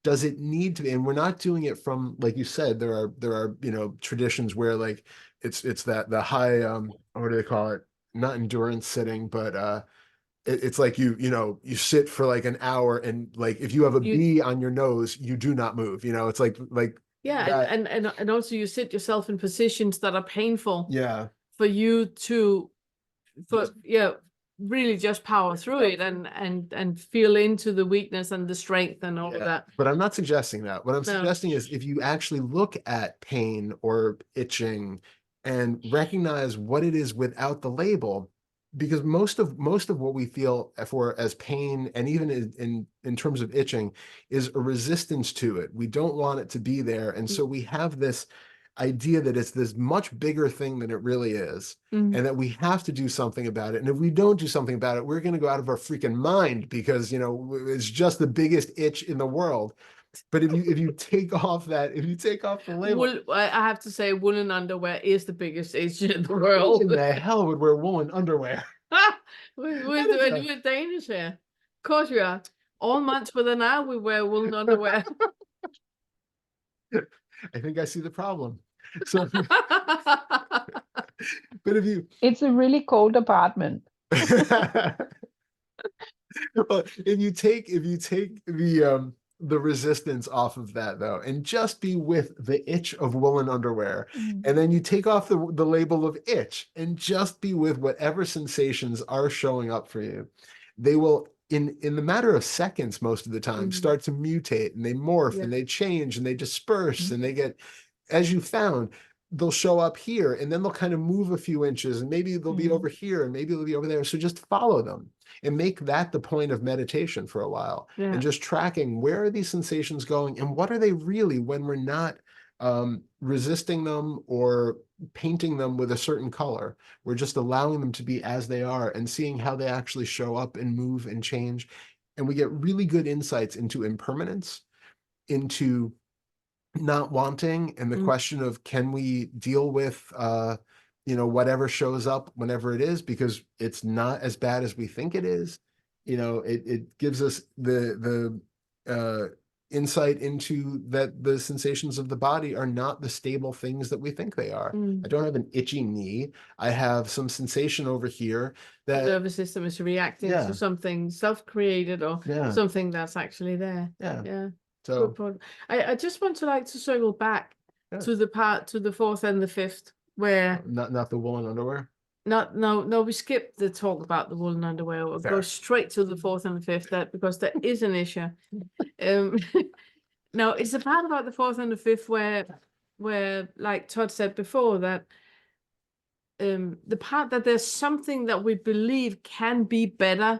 Does it need to be? And we're not doing it from, like you said, there are traditions where like it's that the high what do they call it? Not endurance sitting, but it's like you sit for like an hour, and like if you have a bee on your nose, you do not move. It's like Yeah, that- and also you sit yourself in positions that are painful yeah. for you to, really just power through it and feel into the weakness and the strength and all of that. But I'm not suggesting that. What I'm No. suggesting is if you actually look at pain or itching and recognize what it is without the label, because most of what we feel for as pain and even in terms of itching is a resistance to it. We don't want it to be there. And so we have this idea that it's this much bigger thing than it really is, and that we have to do something about it. And if we don't do something about it, we're going to go out of our freaking mind because, you know, it's just the biggest itch in the world. But if you take off the label, I have to say, woolen underwear is the biggest itch in the who world. in the hell would wear woolen underwear? We're Danish here. Of course we are. All months with an hour we wear woolen underwear. I think I see the problem. So, but if you It's a really cold apartment. well, if you take the resistance off of that though, and just be with the itch of woolen underwear, and then you take off the label of itch and just be with whatever sensations are showing up for you, they will in the matter of seconds most of the time start to mutate, and they morph and they change and they disperse and they get, as you found, they'll show up here and then they'll kind of move a few inches and maybe they'll be over here and maybe they'll be over there. So just follow them and make that the point of meditation for a while, and just tracking where are these sensations going and what are they really when we're not resisting them or painting them with a certain color. We're just allowing them to be as they are and seeing how they actually show up and move and change. And we get really good insights into impermanence, into not wanting, and the question of can we deal with you know, whatever shows up whenever it is, because it's not as bad as we think it is. You know, it gives us the insight into that the sensations of the body are not the stable things that we think they are. I don't have an itchy knee. I have some sensation over here that the nervous system is reacting to something self-created or something that's actually there. Yeah. So I just want to circle back to the fourth and the fifth, where not the woolen underwear. No, we skipped the talk about the woolen underwear. We'll go straight to the fourth and the fifth, because there is an issue. No, it's the part about the fourth and the fifth where like Todd said before, that the part that there's something that we believe can be better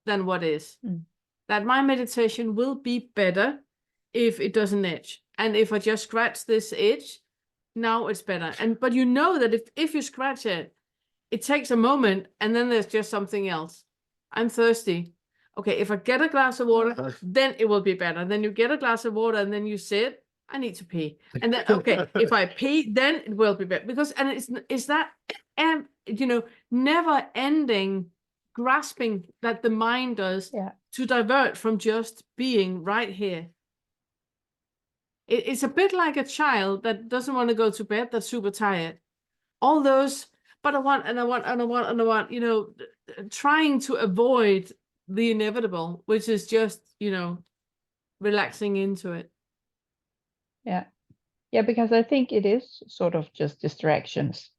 than what is. That my meditation will be better if it doesn't itch. And if I just scratch this itch, now it's better. But you know that if you scratch it, it takes a moment and then there's just something else. I'm thirsty. Okay, if I get a glass of water, then it will be better. Then you get a glass of water and then you sit, I need to pee. And then, okay, if I pee, then it will be better. Because, and it's that, you know, never ending grasping that the mind does to divert from just being right here. It's a bit like a child that doesn't want to go to bed, that's super tired. All those, but I want, and I want, and I want, and I want, you know, trying to avoid the inevitable, which is just, you know, relaxing into it. Yeah, because I think it is sort of just distractions,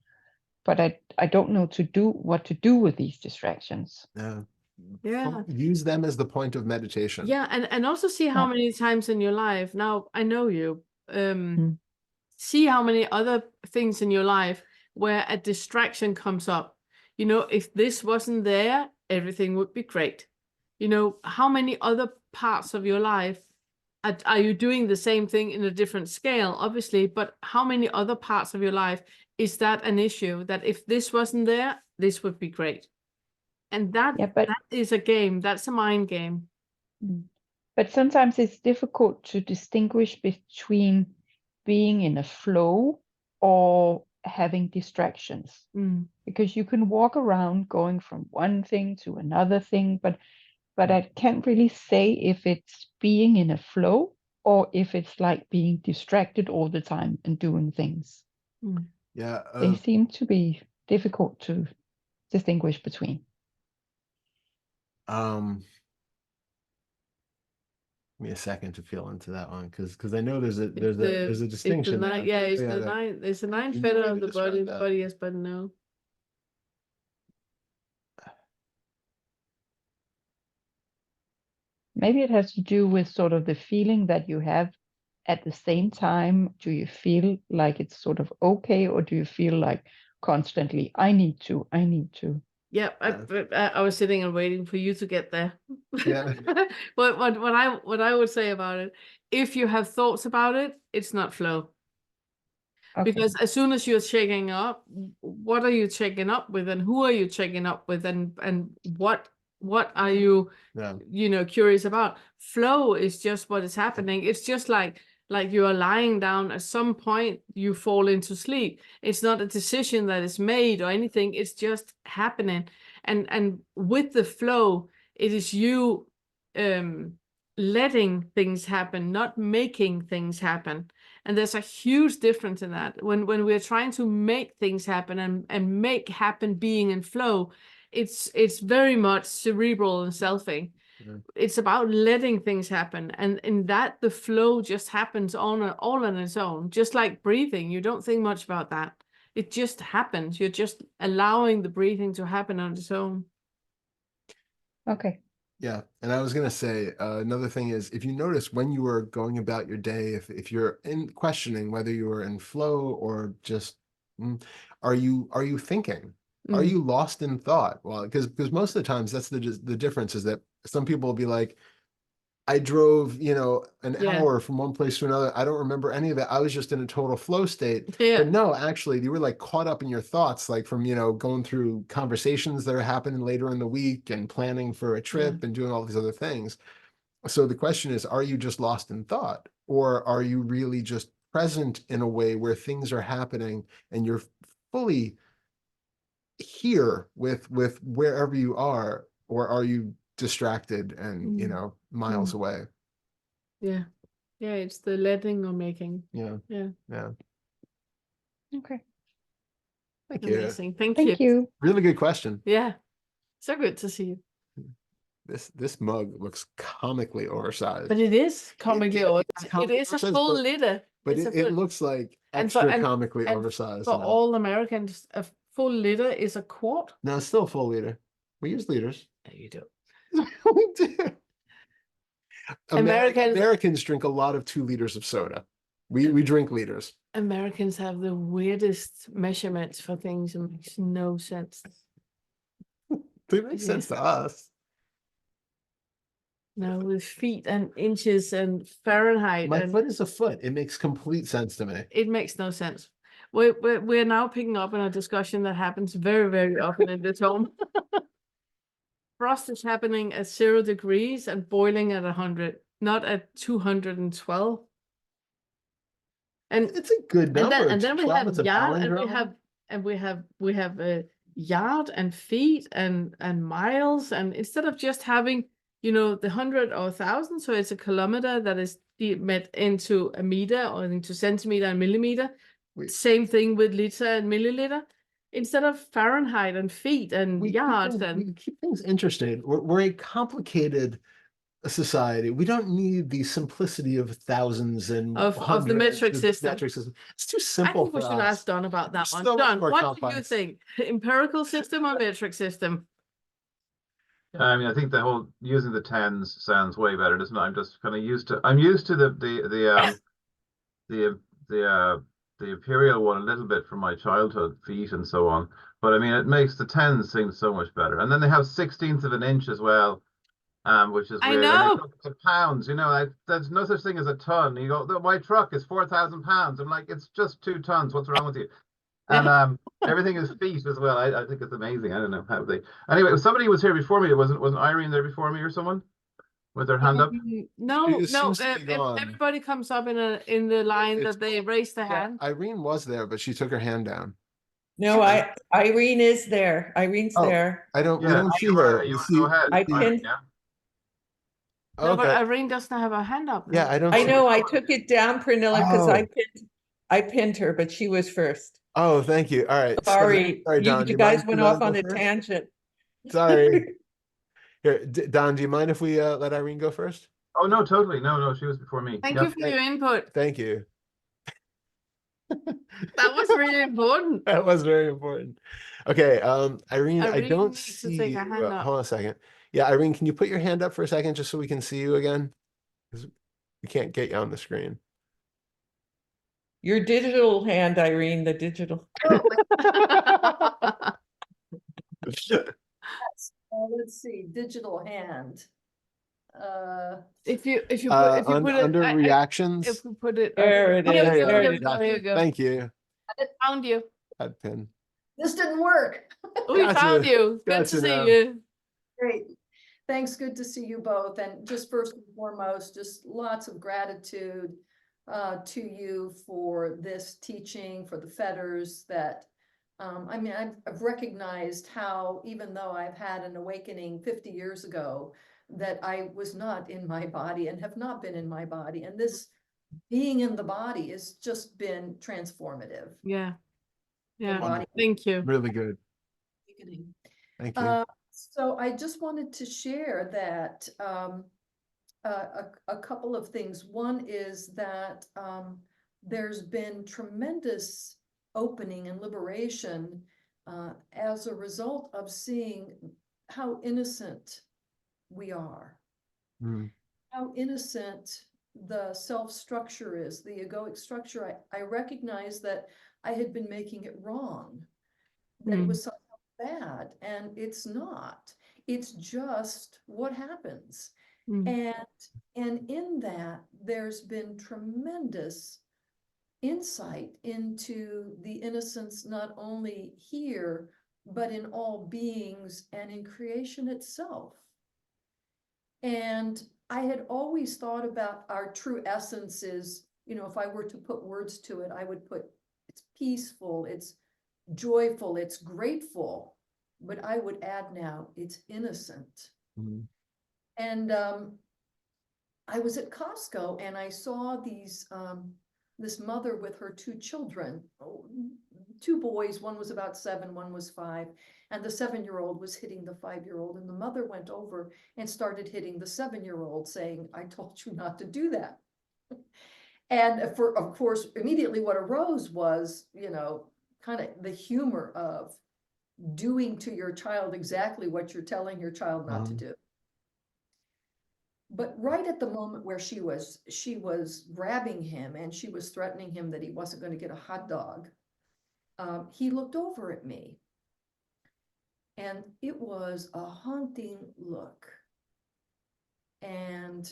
but I don't know what to do with these distractions. Use them as the point of meditation. And also see how many times in your life, now I know you, see how many other things in your life where a distraction comes up. You know, if this wasn't there, everything would be great. You know, how many other parts of your life are you doing the same thing in a different scale, obviously, but how many other parts of your life is that an issue, that if this wasn't there, this would be great? And that is a game, that's a mind game. But sometimes it's difficult to distinguish between being in a flow or having distractions, because you can walk around going from one thing to another thing, but I can't really say if it's being in a flow or if it's like being distracted all the time and doing things. They seem to be difficult to distinguish between. me a second to feel into that one because I know there's a It's distinction. the there. nine, yeah, it's Yeah, the that- nine. It's the nine Can you fetter maybe of the describe body. that? Body, yes, but no. Maybe it has to do with sort of the feeling that you have at the same time. Do you feel like it's sort of okay, or do you feel like constantly, I need to? Yeah, I was sitting and waiting for you to get there. Yeah. But what I would say about it, if you have thoughts about it, it's not flow. Okay. Because as soon as you're checking up, what are you checking up with, and who are you checking up with, and what are you curious about? Flow is just what is happening. It's just like you are lying down. At some point you fall into sleep. It's not a decision that is made or anything. It's just happening. And with the flow, it is you letting things happen, not making things happen. And there's a huge difference in that. When we're trying to make things happen and make happen being in flow, it's very much cerebral and selfing. Yeah. It's about letting things happen. And in that, the flow just happens all on its own. Just like breathing, you don't think much about that. It just happens. You're just allowing the breathing to happen on its own. Okay. Yeah, and I was gonna say another thing is if you notice when you are going about your day, if you're in questioning whether you are in flow or just are you thinking? Are you lost in thought? Well, because most of the times that's the difference is that some people will be like, I drove, an hour from one place to another. I don't remember any of it. I was just in a total flow state. Yeah. But no, actually, you were like caught up in your thoughts, like from, going through conversations that are happening later in the week and planning for a trip and doing all these other things. So the question is, are you just lost in thought, or are you really just present in a way where things are happening and you're fully here with wherever you are, or are you distracted and miles away? Yeah it's the letting or making. Yeah Okay. Thank you. Amazing. Thank Thank you. Really good question. Yeah, so good to see you. This mug looks comically oversized, But it is comically oversized. It comically is a oversized, full but- liter. but It's a it full- looks like and for- extra and- comically and oversized. For all Americans, a full liter is a quart. No, it's still a full liter. We use liters. No, you do. We do. Americans- Americans drink a lot of 2 liters of soda. We drink liters. Americans have the weirdest measurements for things. It makes no sense. It makes sense to us. No, with feet and inches and Fahrenheit. My and foot is a foot. It makes complete sense to me. It makes no sense. We're now picking up on a discussion that happens very, very often in this home. Frost is happening at 0 degrees and boiling at 100, not at 212. And It's a good number. and then we 12, have it's a yard, palindrome. and we have a yard and feet and miles, and instead of just having the 100 or 1,000, so it's a kilometer that is met into a meter or into centimeter and millimeter. Same thing with liter and milliliter. Instead of Fahrenheit and feet and yards, we keep things interesting. We're a complicated society. We don't need the simplicity of thousands and of the hundreds metric of system. Metric system. It's too I simple think we for should us. ask Don about that one. So much Don, more what do you complex. think? Empirical system or metric system? I mean, I think the whole using the tens sounds way better, doesn't it? I'm just kind of used to. I'm used to the imperial one a little bit from my childhood, feet and so on. But I mean, it makes the tens seem so much better. And then they have 1/16 of an inch as well, which is I weird. know. And they talk to pounds, there's no such thing as a ton. You go, my truck is 4,000 pounds. I'm like, it's just 2 tons. What's wrong with you? And everything is feet as well. I think it's amazing. I don't know how they. Anyway, somebody was here before me. Wasn't Irene there before me or someone with their hand up? No, It seems to be gone. everybody comes up in the line It's- that they raise their hand. Irene was there, but she took her hand down. No, Irene is there. Irene's Oh. there. We don't see you her. are. We You see- go ahead. I Irene, pinned- yeah. No, but Okay. Irene doesn't have her hand up. Yeah, I don't. I see- know, I took it down, Pernille, because Oh. I pinned her, but she was first. Oh, thank you. All right. Sorry, Sorry, Don. do you you guys mind went if off I on go a first? tangent. Sorry. Here, Don, do you mind if we let Irene go first? Oh no, totally. No, she was before me. Thank Yep. you for your input. Thank you. That was really important. That was very important. Okay, Irene, I Irene don't needs to see take you. her hand up. Hold on a second. Yeah, Irene, can you put your hand up for a second just so we can see you again? Because we can't get you on the screen. Your digital hand, Irene, the digital. Let's see, digital hand. If you Under reactions. if we put it There it Here is. we go, There here it we is. go, here we go. Thank you. Found you. That pin. This didn't work. We Gotcha. found you. Good Gotcha to see now. you. Great. Thanks. Good to see you both. And just first and foremost, just lots of gratitude to you for this teaching, for the Fetters that, I mean, I've recognized how, even though I've had an awakening 50 years ago, that I was not in my body and have not been in my body. And this being in the body has just been transformative. Yeah. Yeah. body. Thank you. Really good. Awakening. Thank you. So I just wanted to share that a couple of things. One is that there's been tremendous opening and liberation as a result of seeing how innocent we are, how innocent the self-structure is, the egoic structure. I recognize that I had been making it wrong, that it was somehow bad, and it's not. It's just what happens. And in that, there's been tremendous insight into the innocence, not only here, but in all beings and in creation itself. And I had always thought about our true essence is, you know, if I were to put words to it, I would put it's peaceful, it's joyful, it's grateful, but I would add now it's innocent. And I was at Costco and I saw these this mother with her two children, two boys, one was about 7, one was 5, and the 7-year-old was hitting the 5-year-old, and the mother went over and started hitting the 7-year-old, saying, "I told you not to do that." And of course, immediately what arose was, you know, kind of the humor of doing to your child exactly what you're telling your child not to do. But right at the moment where she was grabbing him and she was threatening him that he wasn't going to get a hot dog, he looked over at me, and it was a haunting look. And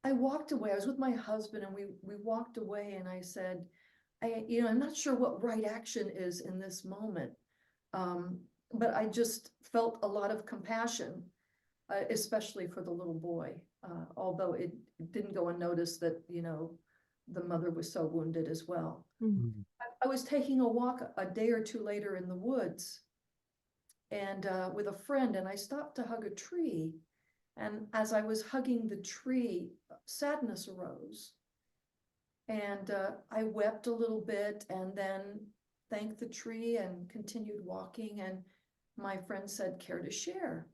I walked away. I was with my husband, and we walked away, and I said, I'm not sure what right action is in this moment, but I just felt a lot of compassion, especially for the little boy, although it didn't go unnoticed that, you know, the mother was so wounded as well. I was taking a walk a day or two later in the woods and with a friend, and I stopped to hug a tree. And as I was hugging the tree, sadness arose. And I wept a little bit and then thanked the tree and continued walking. And my friend said, "Care to share?"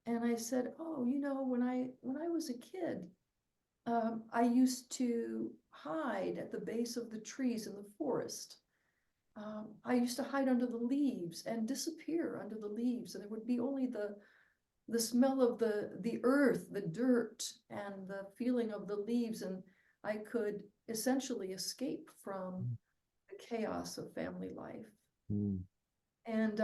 And I said, "Oh, you know, when I was a kid, I used to hide at the base of the trees in the forest. I used to hide under the leaves and disappear under the leaves, and there would be only the smell of the earth, the dirt, and the feeling of the leaves, and I could essentially escape from the chaos of family life." And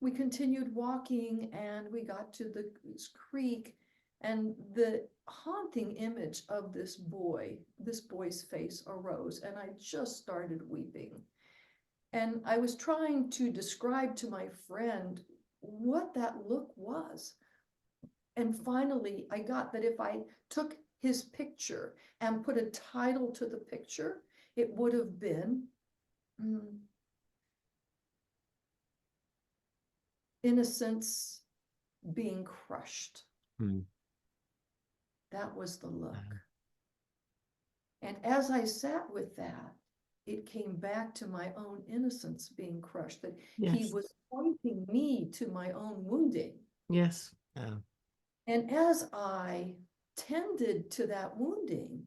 we continued walking, and we got to this creek, and the haunting image of this boy's face arose, and I just started weeping. And I was trying to describe to my friend what that look was. And finally, I got that if I took his picture and put a title to the picture, it would have been Innocence Being Crushed. That was the look. And as I sat with that, it came back to my own innocence being crushed, that he was pointing me to my own wounding. Yes. Yeah. And as I tended to that wounding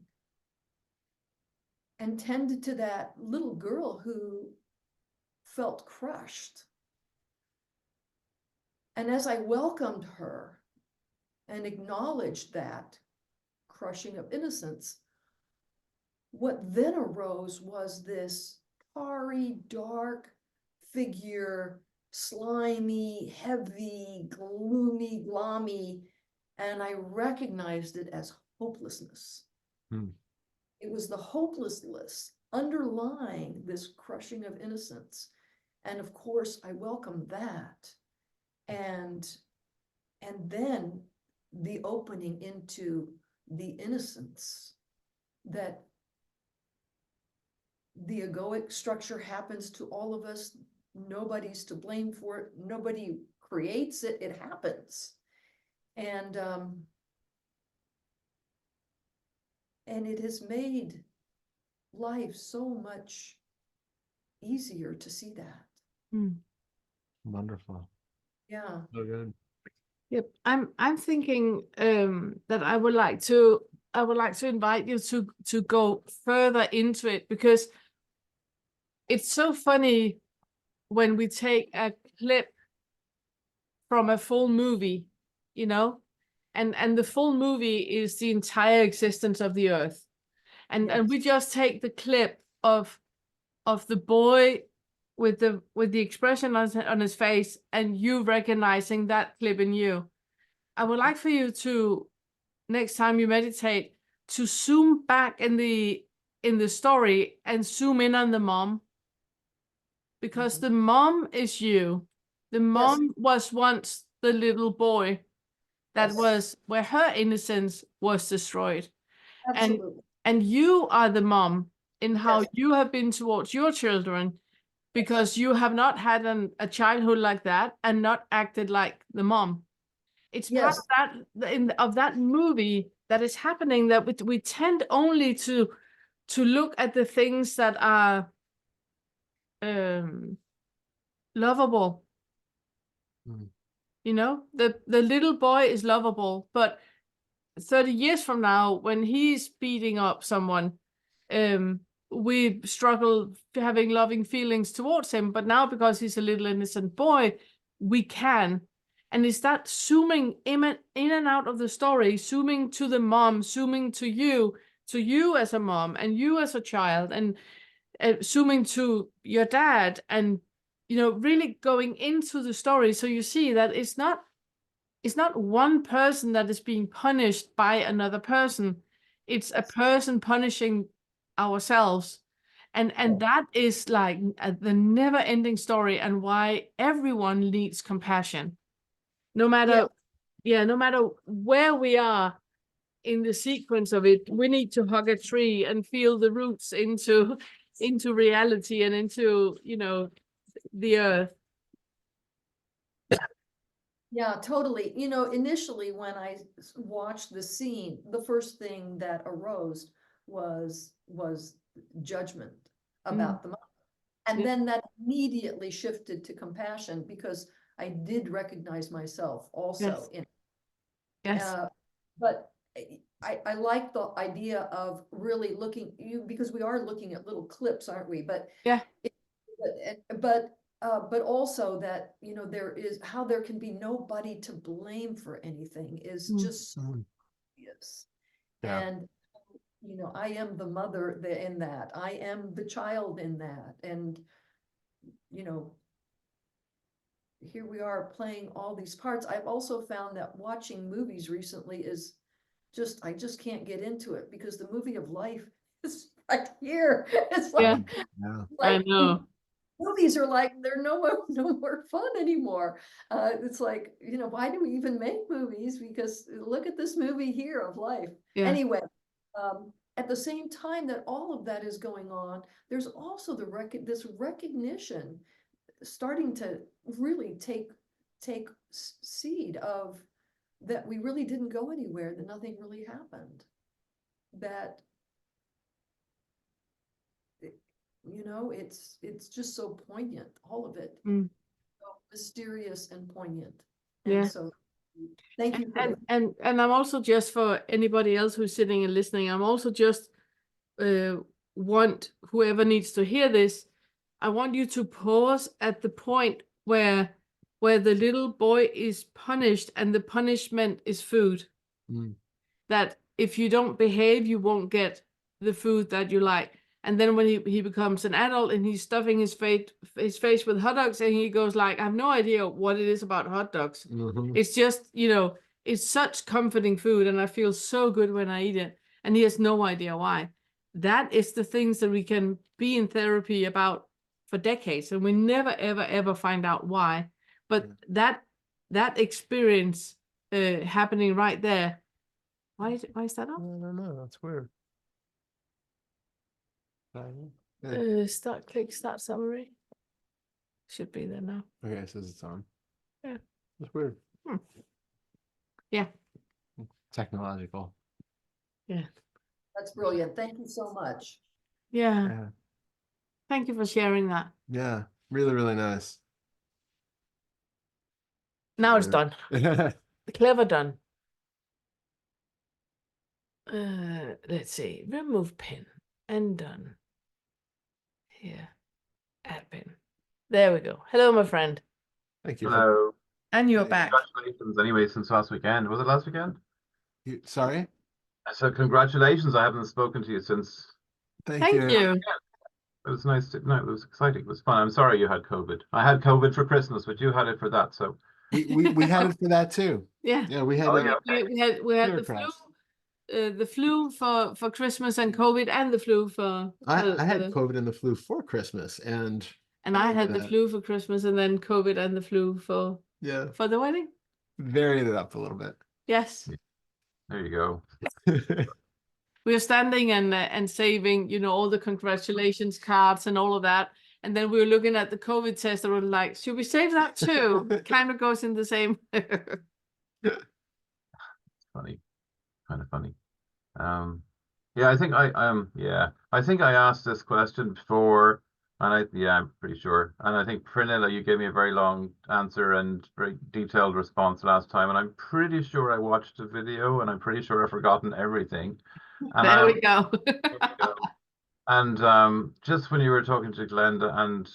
and tended to that little girl who felt crushed, and as I welcomed her and acknowledged that crushing of innocence, what then arose was this tarry, dark figure, slimy, heavy, gloomy, gloomy, and I recognized it as hopelessness. It was the hopelessness underlying this crushing of innocence. And of course, I welcomed that. And then the opening into the innocence that the egoic structure happens to all of us. Nobody's to blame for it. Nobody creates it. It happens. And it has made life so much easier to see that. Wonderful. Yeah. So good. Yep, I'm thinking that I would like to invite you to go further into it, because it's so funny when we take a clip from a full movie, you know, and the full movie is the entire existence of the earth, and we just take the clip of the boy with the expression on his face, and you recognizing that clip in you. I would like for you to, next time you meditate, to zoom back in the story and zoom in on the mom, because the mom is you. The mom was once the little boy that was where her innocence was destroyed. Absolutely. And you are the mom in how you have been towards your children, because you have not had a childhood like that and not acted like the mom. It's part of that of that movie that is happening, that we tend only to look at the things that are lovable. You know, the little boy is lovable, but 30 years from now, when he's beating up someone, we struggle having loving feelings towards him. But now, because he's a little innocent boy, we can. And it's that zooming in and out of the story, zooming to the mom, zooming to you as a mom and you as a child, and zooming to your dad, and, you know, really going into the story. So you see that it's not one person that is being punished by another person. It's a person punishing ourselves. And that is like the never ending story, and why everyone needs compassion. No matter, no matter where we are in the sequence of it, we need to hug a tree and feel the roots into reality and into, you know, the earth. Yeah, totally. You know, initially when I watched the scene, the first thing that arose was judgment about the mom. And then that immediately shifted to compassion, because I did recognize myself also in but I like the idea of really looking because we are looking at little clips, aren't we? But but also that, you know, there is how there can be nobody to blame for anything is just so obvious. And you know, I am the mother in that, I am the child in that, and you know, here we are playing all these parts. I've also found that watching movies recently is just, I just can't get into it, because the movie of life is right here. It's like, I know. Movies are like, they're no more fun anymore. It's like, you know, why do we even make movies? Because look at this movie here of life. Anyway, at the same time that all of that is going on, there's also this recognition starting to really take seed of that we really didn't go anywhere, that nothing really happened, that you know, it's just so poignant, all of it, so mysterious and poignant, and so Thank you. For And I'm also, just for anybody else who's sitting and listening, I'm also just want whoever needs to hear this, I want you to pause at the point where the little boy is punished and the punishment is food. That if you don't behave, you won't get the food that you like. And then when he becomes an adult and he's stuffing his face with hot dogs, and he goes like, I have no idea what it is about hot dogs. It's just, it's such comforting food, and I feel so good when I eat it. And he has no idea why. That is the things that we can be in therapy about for decades, and we never, ever, ever find out why. But that experience happening right there. Why is that up? I don't know. That's weird. Click start summary. Should be there now. Okay, it says it's on. Yeah. That's weird. Yeah. Technological. Yeah. That's brilliant. Thank you so much. Yeah. Thank you for sharing that. Yeah. Really, really nice. Now it's done. Clever done. Let's see. Remove pin and done. Here. Add pin. There we go. Hello, my friend. Thank you. Hello. And you're back. Congratulations anyway, since last weekend. Was it last weekend? Sorry? I said congratulations. I haven't spoken to you since. Thank you. It was nice to, no, it was exciting. It was fun. I'm sorry you had COVID. I had COVID for Christmas, but you had it for that. So we had it for that too. Yeah. Yeah, we had we had the flu. The flu for Christmas, and COVID, and the flu for. I had COVID and the flu for Christmas, and I had the flu for Christmas, and then COVID and the flu for the wedding. Varied it up a little bit. Yes. There you go. We were standing and saving, all the congratulations cards and all of that. And then we were looking at the COVID test and we were like, should we save that too? It kind of goes in the same. Funny. Kind of funny. Yeah, I think I think I asked this question before, and I'm pretty sure. And I think Pernille, you gave me a very long answer and very detailed response last time, and I'm pretty sure I watched the video, and I'm pretty sure I've forgotten everything. And there we go. And just when you were talking to Glenda, and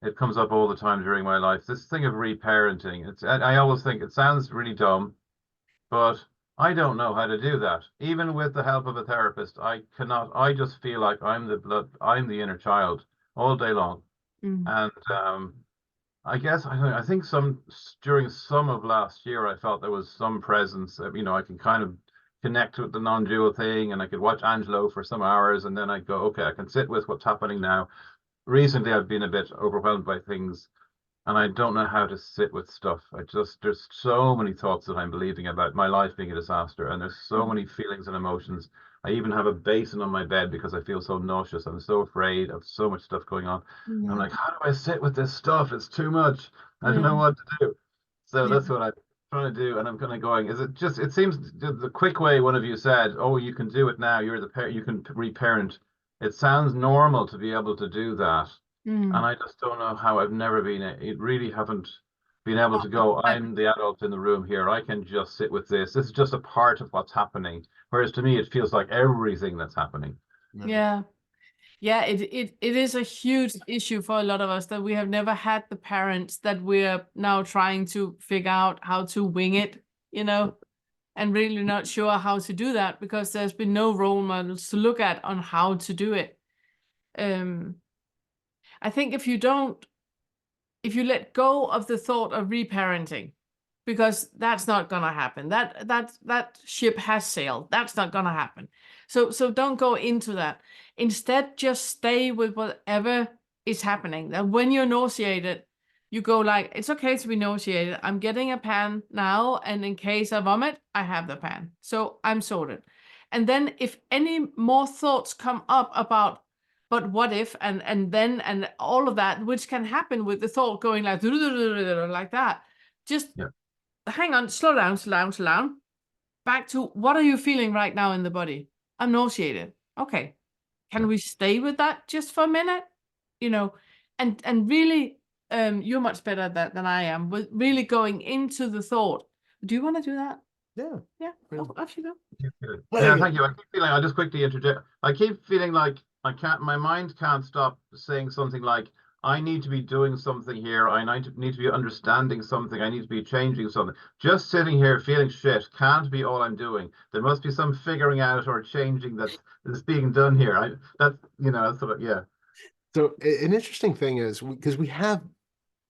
it comes up all the time during my life, this thing of reparenting. I always think it sounds really dumb, but I don't know how to do that. Even with the help of a therapist, I cannot. I just feel like I'm the inner child all day long. And I guess I think during some of last year, I felt there was some presence. I can kind of connect with the non-dual thing, and I could watch Angelo for some hours, and then I'd go, okay, I can sit with what's happening now. Recently, I've been a bit overwhelmed by things, and I don't know how to sit with stuff. There's so many thoughts that I'm believing about my life being a disaster, and there's so many feelings and emotions. I even have a basin on my bed because I feel so nauseous. I'm so afraid of so much stuff going on. I'm like, how do I sit with this stuff? It's too much. I don't know what to do. So that's what I'm trying to do, and I'm kind of going, it seems the quick way one of you said, oh, you can do it now, you're the parent, you can reparent. It sounds normal to be able to do that, and I just don't know how. I've never haven't been able to go, I'm the adult in the room here, I can just sit with this is just a part of what's happening, whereas to me it feels like everything that's happening. It is a huge issue for a lot of us that we have never had the parents that we're now trying to figure out how to wing it, and really not sure how to do that because there's been no role models to look at on how to do it. I think if you let go of the thought of reparenting, because that's not gonna happen. That ship has sailed. That's not gonna happen. So don't go into that. Instead, just stay with whatever is happening. That when you're nauseated, you go like, it's okay to be nauseated. I'm getting a pan now, and in case I vomit, I have the pan. So I'm sorted. And then if any more thoughts come up about, but what if, and then, and all of that, which can happen with the thought going like that, just hang on, slow down. Back to what are you feeling right now in the body? I'm nauseated. Okay. Can we stay with that just for a minute? And really, you're much better at that than I am, but really going into the thought Do you want to do that? Yeah. Yeah, off you go. Yeah, thank you. I keep feeling, I'll just quickly interject. I keep feeling like my mind can't stop saying something like, I need to be doing something here. I need to be understanding something. I need to be changing something. Just sitting here feeling shit can't be all I'm doing. There must be some figuring out or changing that's being done here. That's what, yeah. So an interesting thing is, because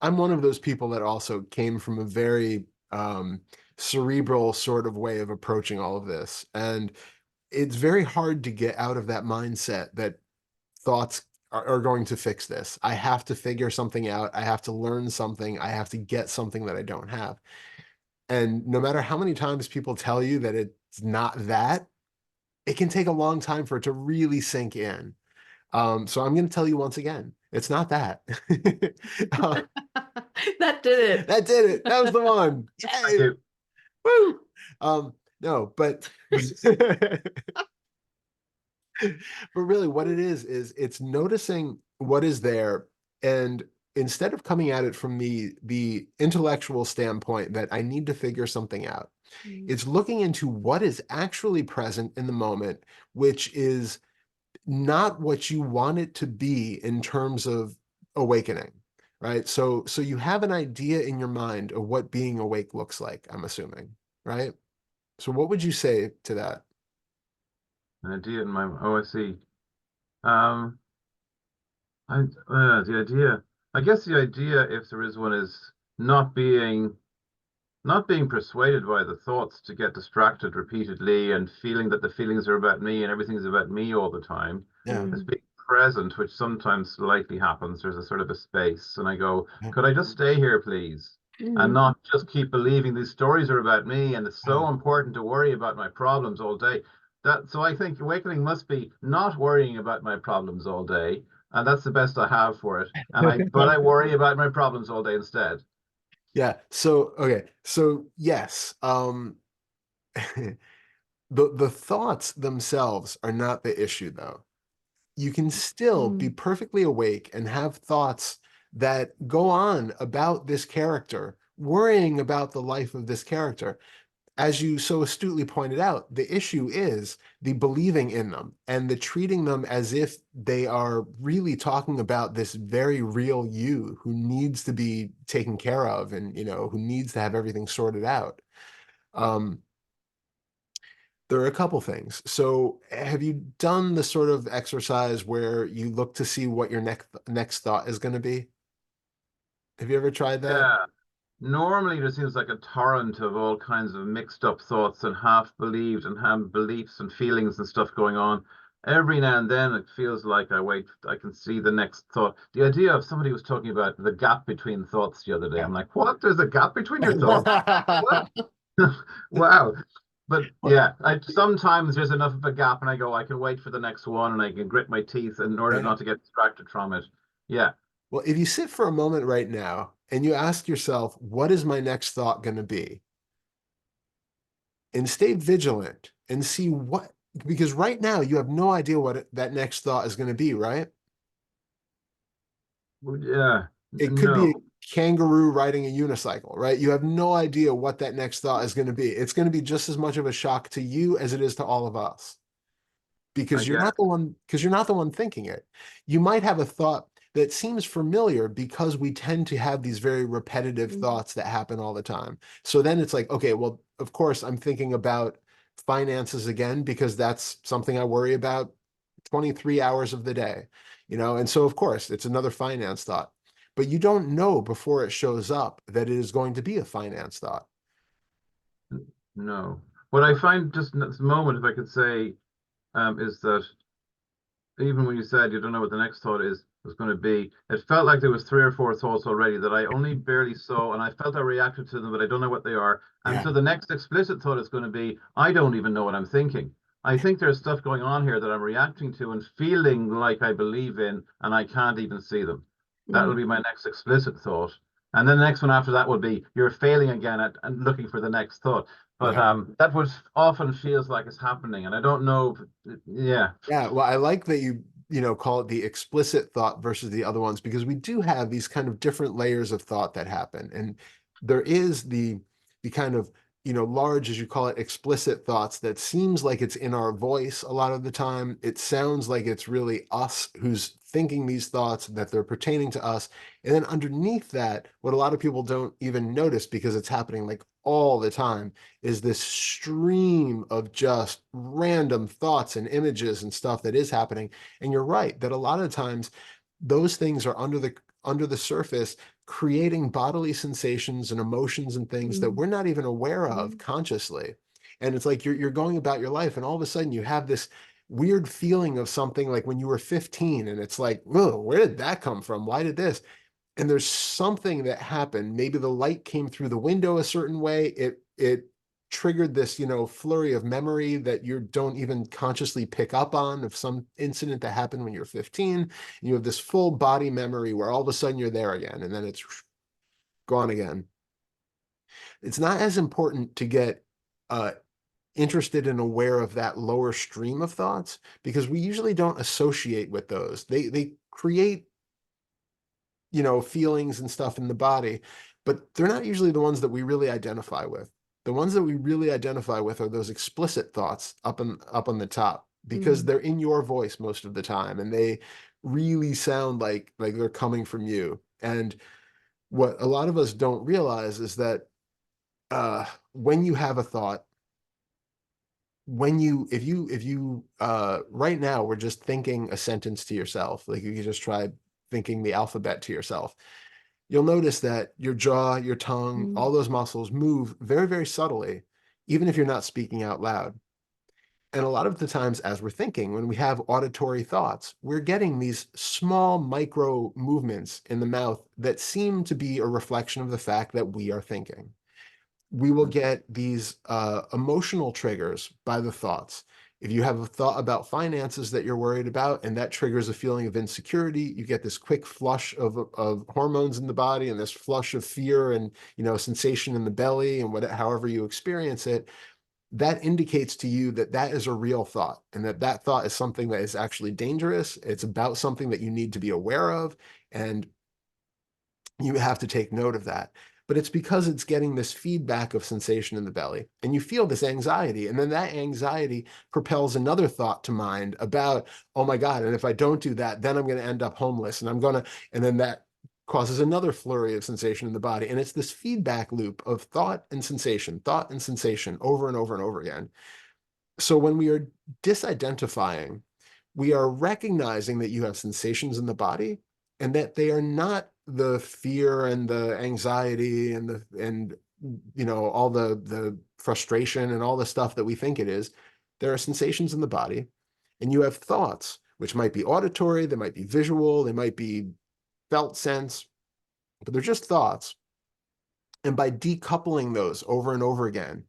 I'm one of those people that also came from a very cerebral sort of way of approaching all of this. And it's very hard to get out of that mindset that thoughts are going to fix this. I have to figure something out. I have to learn something. I have to get something that I don't have. And no matter how many times people tell you that it's not that, it can take a long time for it to really sink in. So I'm going to tell you once again, it's not that. That did it. That did it. That was the one. Thank Yay. you. Woo. No, but but really what it is it's noticing what is there, and instead of coming at it from the intellectual standpoint that I need to figure something out, it's looking into what is actually present in the moment, which is not what you want it to be in terms of awakening, right? So you have an idea in your mind of what being awake looks like, I'm assuming, right? So what would you say to that? An idea in my, oh, I see. The idea, I guess the idea, if there is one, is not being persuaded by the thoughts to get distracted repeatedly and feeling that the feelings are about me and everything's about me all the time. Yeah. It's being present, which sometimes slightly happens. There's a sort of a space, and I go, could I just stay here, please? And not just keep believing these stories are about me, and it's so important to worry about my problems all day. So I think awakening must be not worrying about my problems all day, and that's the best I have for it. But I worry about my problems all day instead. Yeah. So, okay. So yes, the thoughts themselves are not the issue though. You can still be perfectly awake and have thoughts that go on about this character, worrying about the life of this character. As you so astutely pointed out, the issue is the believing in them and the treating them as if they are really talking about this very real you who needs to be taken care of and, who needs to have everything sorted out. There are a couple things. So have you done the sort of exercise where you look to see what your next thought is going to be? Have you ever tried that? Yeah. Normally, there seems like a torrent of all kinds of mixed up thoughts and half believed and half beliefs and feelings and stuff going on. Every now and then, it feels like I can see the next thought. The idea of somebody was talking about the gap between thoughts the other day. I'm like, what? There's a gap between your thoughts? What? Wow. But yeah, sometimes there's enough of a gap, and I go, I can wait for the next one, and I can grit my teeth in order not to get distracted from it. Yeah. Well, if you sit for a moment right now and you ask yourself, what is my next thought going to be? And stay vigilant and see because right now you have no idea what that next thought is going to be, right? Yeah. It could be a kangaroo riding a unicycle, right? You have no idea what that next thought is going to be. It's going to be just as much of a shock to you as it is to all of us. Because you're not the one thinking it. You might have a thought that seems familiar because we tend to have these very repetitive thoughts that happen all the time. So then it's like, okay, well, of course I'm thinking about finances again because that's something I worry about 23 hours of the day, and so of course it's another finance thought, but you don't know before it shows up that it is going to be a finance thought. No. What I find just in this moment, if I could say, is that even when you said you don't know what the next thought was going to be, it felt like there was 3 or 4 thoughts already that I only barely saw, and I felt I reacted to them, but I don't know what they are. And so the next explicit thought is going to be, I don't even know what I'm thinking. I think there's stuff going on here that I'm reacting to and feeling like I believe in, and I can't even see them. That will be my next explicit thought. And then the next one after that will be, you're failing again at and looking for the next thought. But that would often feels like it's happening, and I don't know. Yeah. Well, I like that you call it the explicit thought versus the other ones, because we do have these kind of different layers of thought that happen, and there is the kind of large, as you call it, explicit thoughts that seems like it's in our voice a lot of the time. It sounds like it's really us who's thinking these thoughts, that they're pertaining to us. And then underneath that, what a lot of people don't even notice because it's happening like all the time, is this stream of just random thoughts and images and stuff that is happening. And you're right that a lot of times those things are under the surface, creating bodily sensations and emotions and things that we're not even aware of consciously. And it's like you're going about your life, and all of a sudden you have this weird feeling of something like when you were 15, and it's like, whoa, where did that come from? Why did this? And there's something that happened. Maybe the light came through the window a certain way. It triggered this, flurry of memory that you don't even consciously pick up on, of some incident that happened when you're 15. And you have this full body memory where all of a sudden you're there again, and then it's gone again. It's not as important to get interested and aware of that lower stream of thoughts, because we usually don't associate with those. They create, feelings and stuff in the body, but they're not usually the ones that we really identify with. The ones that we really identify with are those explicit thoughts up on the top, because they're in your voice most of the time, and they really sound like they're coming from you. And what a lot of us don't realize is that when you have a thought, if you right now we're just thinking a sentence to yourself, like you can just try thinking the alphabet to yourself, you'll notice that your jaw, your tongue, all those muscles move very, very subtly, even if you're not speaking out loud. And a lot of the times as we're thinking, when we have auditory thoughts, we're getting these small micro movements in the mouth that seem to be a reflection of the fact that we are thinking. We will get these emotional triggers by the thoughts. If you have a thought about finances that you're worried about, and that triggers a feeling of insecurity, you get this quick flush of hormones in the body, and this flush of fear and sensation in the belly, and however you experience it. That indicates to you that that is a real thought, and that thought is something that is actually dangerous. It's about something that you need to be aware of, and you have to take note of that. But it's because it's getting this feedback of sensation in the belly, and you feel this anxiety, and then that anxiety propels another thought to mind about, oh my God, and if I don't do that, then I'm going to end up homeless, and then that causes another flurry of sensation in the body. And it's this feedback loop of thought and sensation over and over and over again. So when we are disidentifying, we are recognizing that you have sensations in the body, and that they are not the fear and the anxiety and all the frustration and all the stuff that we think it is. There are sensations in the body, and you have thoughts, which might be auditory, they might be visual, they might be felt sense, but they're just thoughts. And by decoupling those over and over again,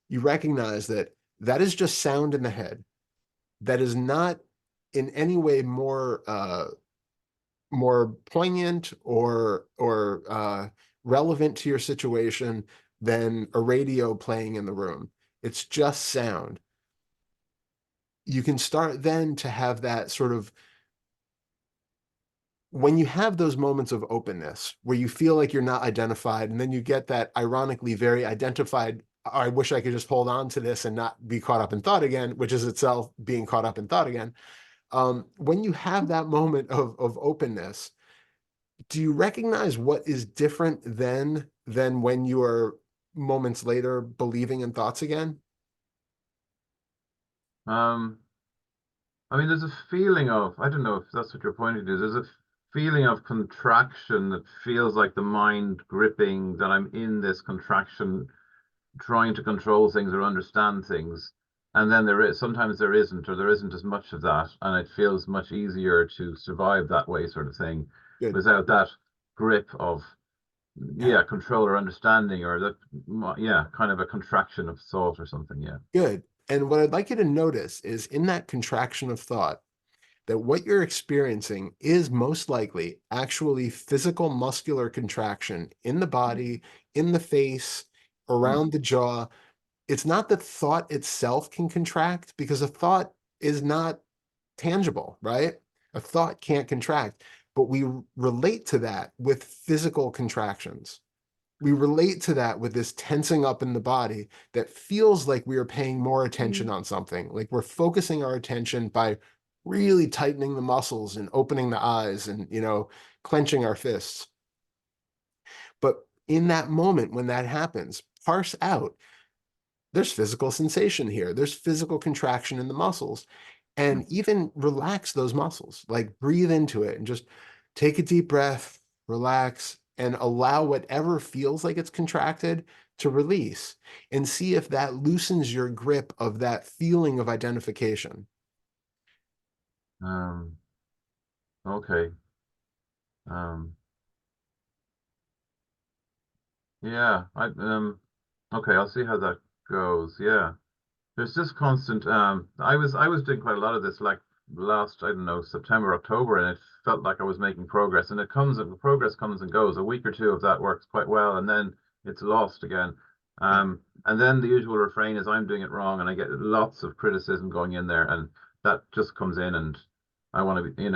you recognize that that is just sound in the head. That is not in any way more poignant or relevant to your situation than a radio playing in the room. It's just sound. You can start then to have that sort of, when you have those moments of openness where you feel like you're not identified, and then you get that ironically very identified, I wish I could just hold on to this and not be caught up in thought again, which is itself being caught up in thought again. When you have that moment of openness, do you recognize what is different then than when you are moments later believing in thoughts again? I mean, there's a feeling of, I don't know if that's what your point is, there's a feeling of contraction that feels like the mind gripping, that I'm in this contraction, trying to control things or understand things. And then sometimes there isn't as much of that. And it feels much easier to survive that way, sort of thing, without that grip of, control or understanding, or that, kind of a contraction of thought or something. Yeah. Good. And what I'd like you to notice is in that contraction of thought, that what you're experiencing is most likely actually physical muscular contraction in the body, in the face, around the jaw. It's not that thought itself can contract, because a thought is not tangible, right? A thought can't contract, but we relate to that with physical contractions. we relate to that with this tensing up in the body that feels like we are paying more attention on something. Like we're focusing our attention by really tightening the muscles and opening the eyes and, clenching our fists. But in that moment when that happens, parse out, there's physical sensation here. There's physical contraction in the muscles. And even relax those muscles, like breathe into it and just take a deep breath, relax, and allow whatever feels like it's contracted to release, and see if that loosens your grip of that feeling of identification. Okay. Yeah, okay, I'll see how that goes. Yeah. There's just constant, I was doing quite a lot of this like last, I don't know, September, October, and it felt like I was making progress, and the progress comes and goes. A week or two of that works quite well, and then it's lost again. And then the usual refrain is I'm doing it wrong, and I get lots of criticism going in there, and that just comes in, and I want to be,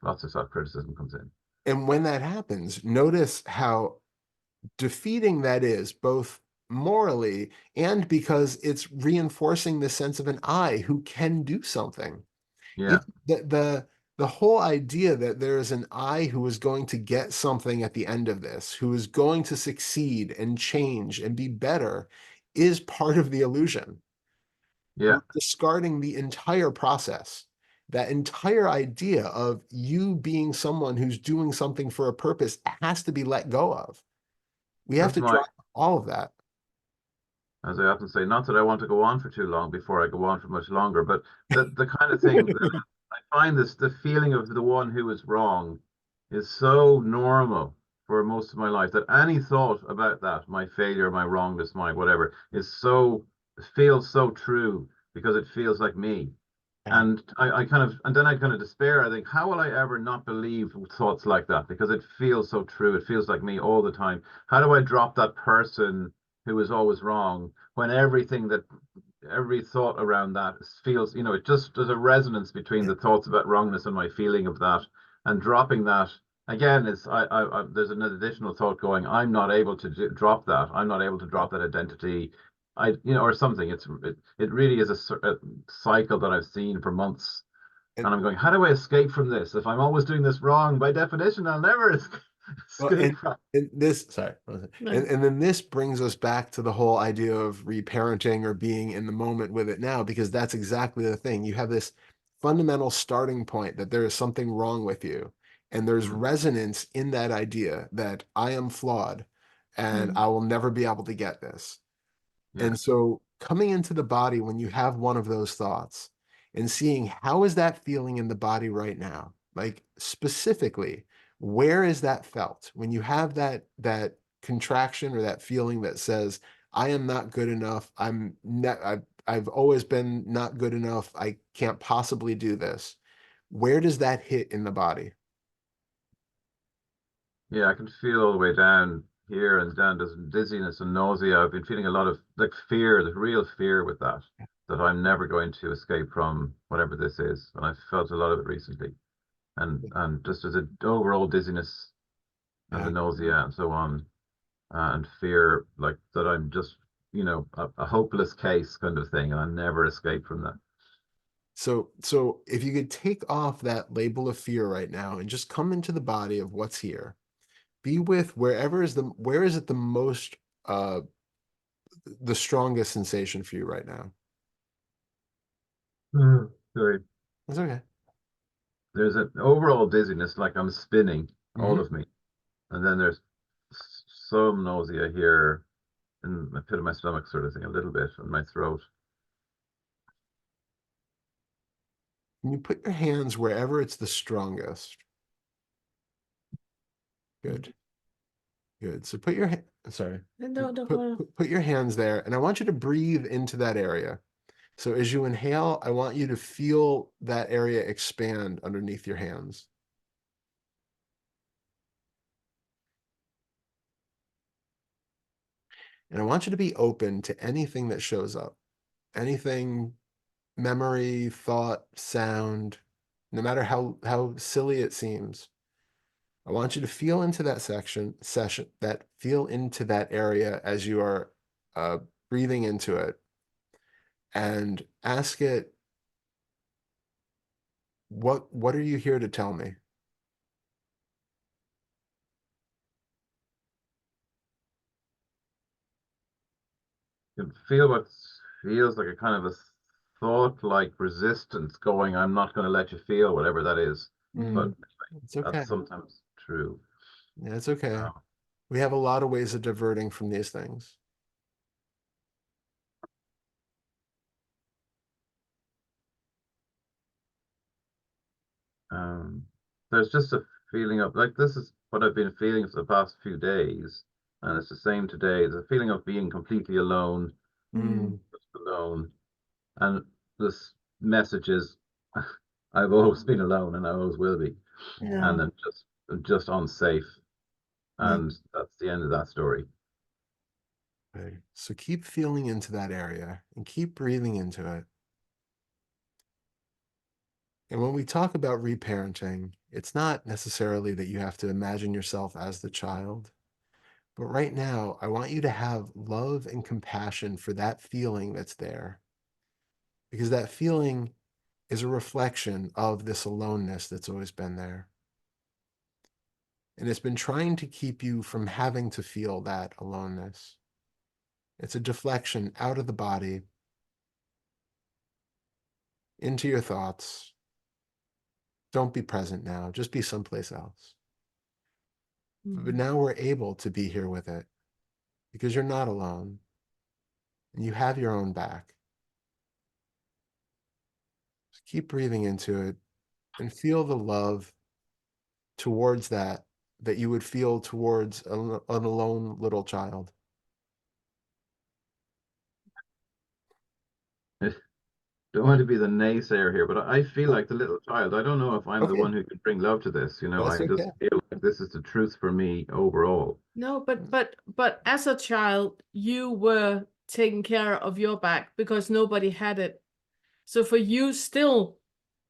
lots of self-criticism comes in. And when that happens, notice how defeating that is, both morally and because it's reinforcing the sense of an I who can do something. Yeah. The whole idea that there is an I who is going to get something at the end of this, who is going to succeed and change and be better, is part of the illusion. Yeah. We're discarding the entire process. That entire idea of you being someone who's doing something for a purpose has to be let go of. We have to drop all of that. As I often say, not that I want to go on for too long before I go on for much longer, but the kind of thing that I find the feeling of the one who is wrong is so normal for most of my life that any thought about that, my failure, my wrongness, my whatever, feels so true because it feels like me. And then I kind of despair. I think, how will I ever not believe thoughts like that? Because it feels so true. It feels like me all the time. How do I drop that person who is always wrong when every thought around that feels, it just, there's a resonance between the thoughts about wrongness and my feeling of that, and dropping that again is, there's an additional thought going, I'm not able to drop that. I'm not able to drop that identity. Or something. It really is a cycle that I've seen for months, and I'm going, how do I escape from this? If I'm always doing this wrong, by definition, I'll never escape from. And then this brings us back to the whole idea of reparenting or being in the moment with it now, because that's exactly the thing. You have this fundamental starting point that there is something wrong with you, and there's resonance in that idea that I am flawed and I will never be able to get this. Yeah. And so coming into the body when you have one of those thoughts and seeing how is that feeling in the body right now? Like specifically, where is that felt? When you have that contraction or that feeling that says, I am not good enough. I've always been not good enough. I can't possibly do this. Where does that hit in the body? Yeah, I can feel all the way down here and down. There's dizziness and nausea. I've been feeling a lot of like fear, the real fear with that I'm never going to escape from whatever this is. And I've felt a lot of it recently. And just as an overall dizziness and the nausea and so on, and fear like that I'm just, a hopeless case kind of thing, and I never escape from that. So if you could take off that label of fear right now and just come into the body of what's here. Be with where is it the most the strongest sensation for you right now? Sorry. That's okay. There's an overall dizziness, like I'm spinning, all of me. And then there's some nausea here in the pit of my stomach, sort of thing, a little bit in my throat. Can you put your hands wherever it's the strongest? Good. Good. So put your put your hands there, and I want you to breathe into that area. So as you inhale, I want you to feel that area expand underneath your hands. And I want you to be open to anything that shows up. Anything, memory, thought, sound, no matter how silly it seems. I want you to feel into that feel into that area as you are breathing into it, and ask it, what are you here to tell me? You can feel what feels like a kind of a thought-like resistance going, I'm not going to let you feel whatever that is. But It's okay. that's sometimes true. Yeah, it's okay. We have a lot of ways of diverting from these things. There's just a feeling of, like, this is what I've been feeling for the past few days, and it's the same today. There's a feeling of being completely alone, just alone, and this message is, I've always been alone, and I always will be, and then just unsafe, and that's the end of that story. Okay. So keep feeling into that area and keep breathing into it. And when we talk about reparenting, it's not necessarily that you have to imagine yourself as the child. But right now, I want you to have love and compassion for that feeling that's there. Because that feeling is a reflection of this aloneness that's always been there. And it's been trying to keep you from having to feel that aloneness. It's a deflection out of the body, into your thoughts. Don't be present now, just be someplace else. But now we're able to be here with it because you're not alone and you have your own back. So keep breathing into it and feel the love towards that you would feel towards an alone little child. Don't want to be the naysayer here, but I feel like the little child. I don't know if I'm the one who can bring love to this. You know, That's I just feel like this is the truth for me overall. No, but as a child, you were taking care of your back because nobody had it. So for you still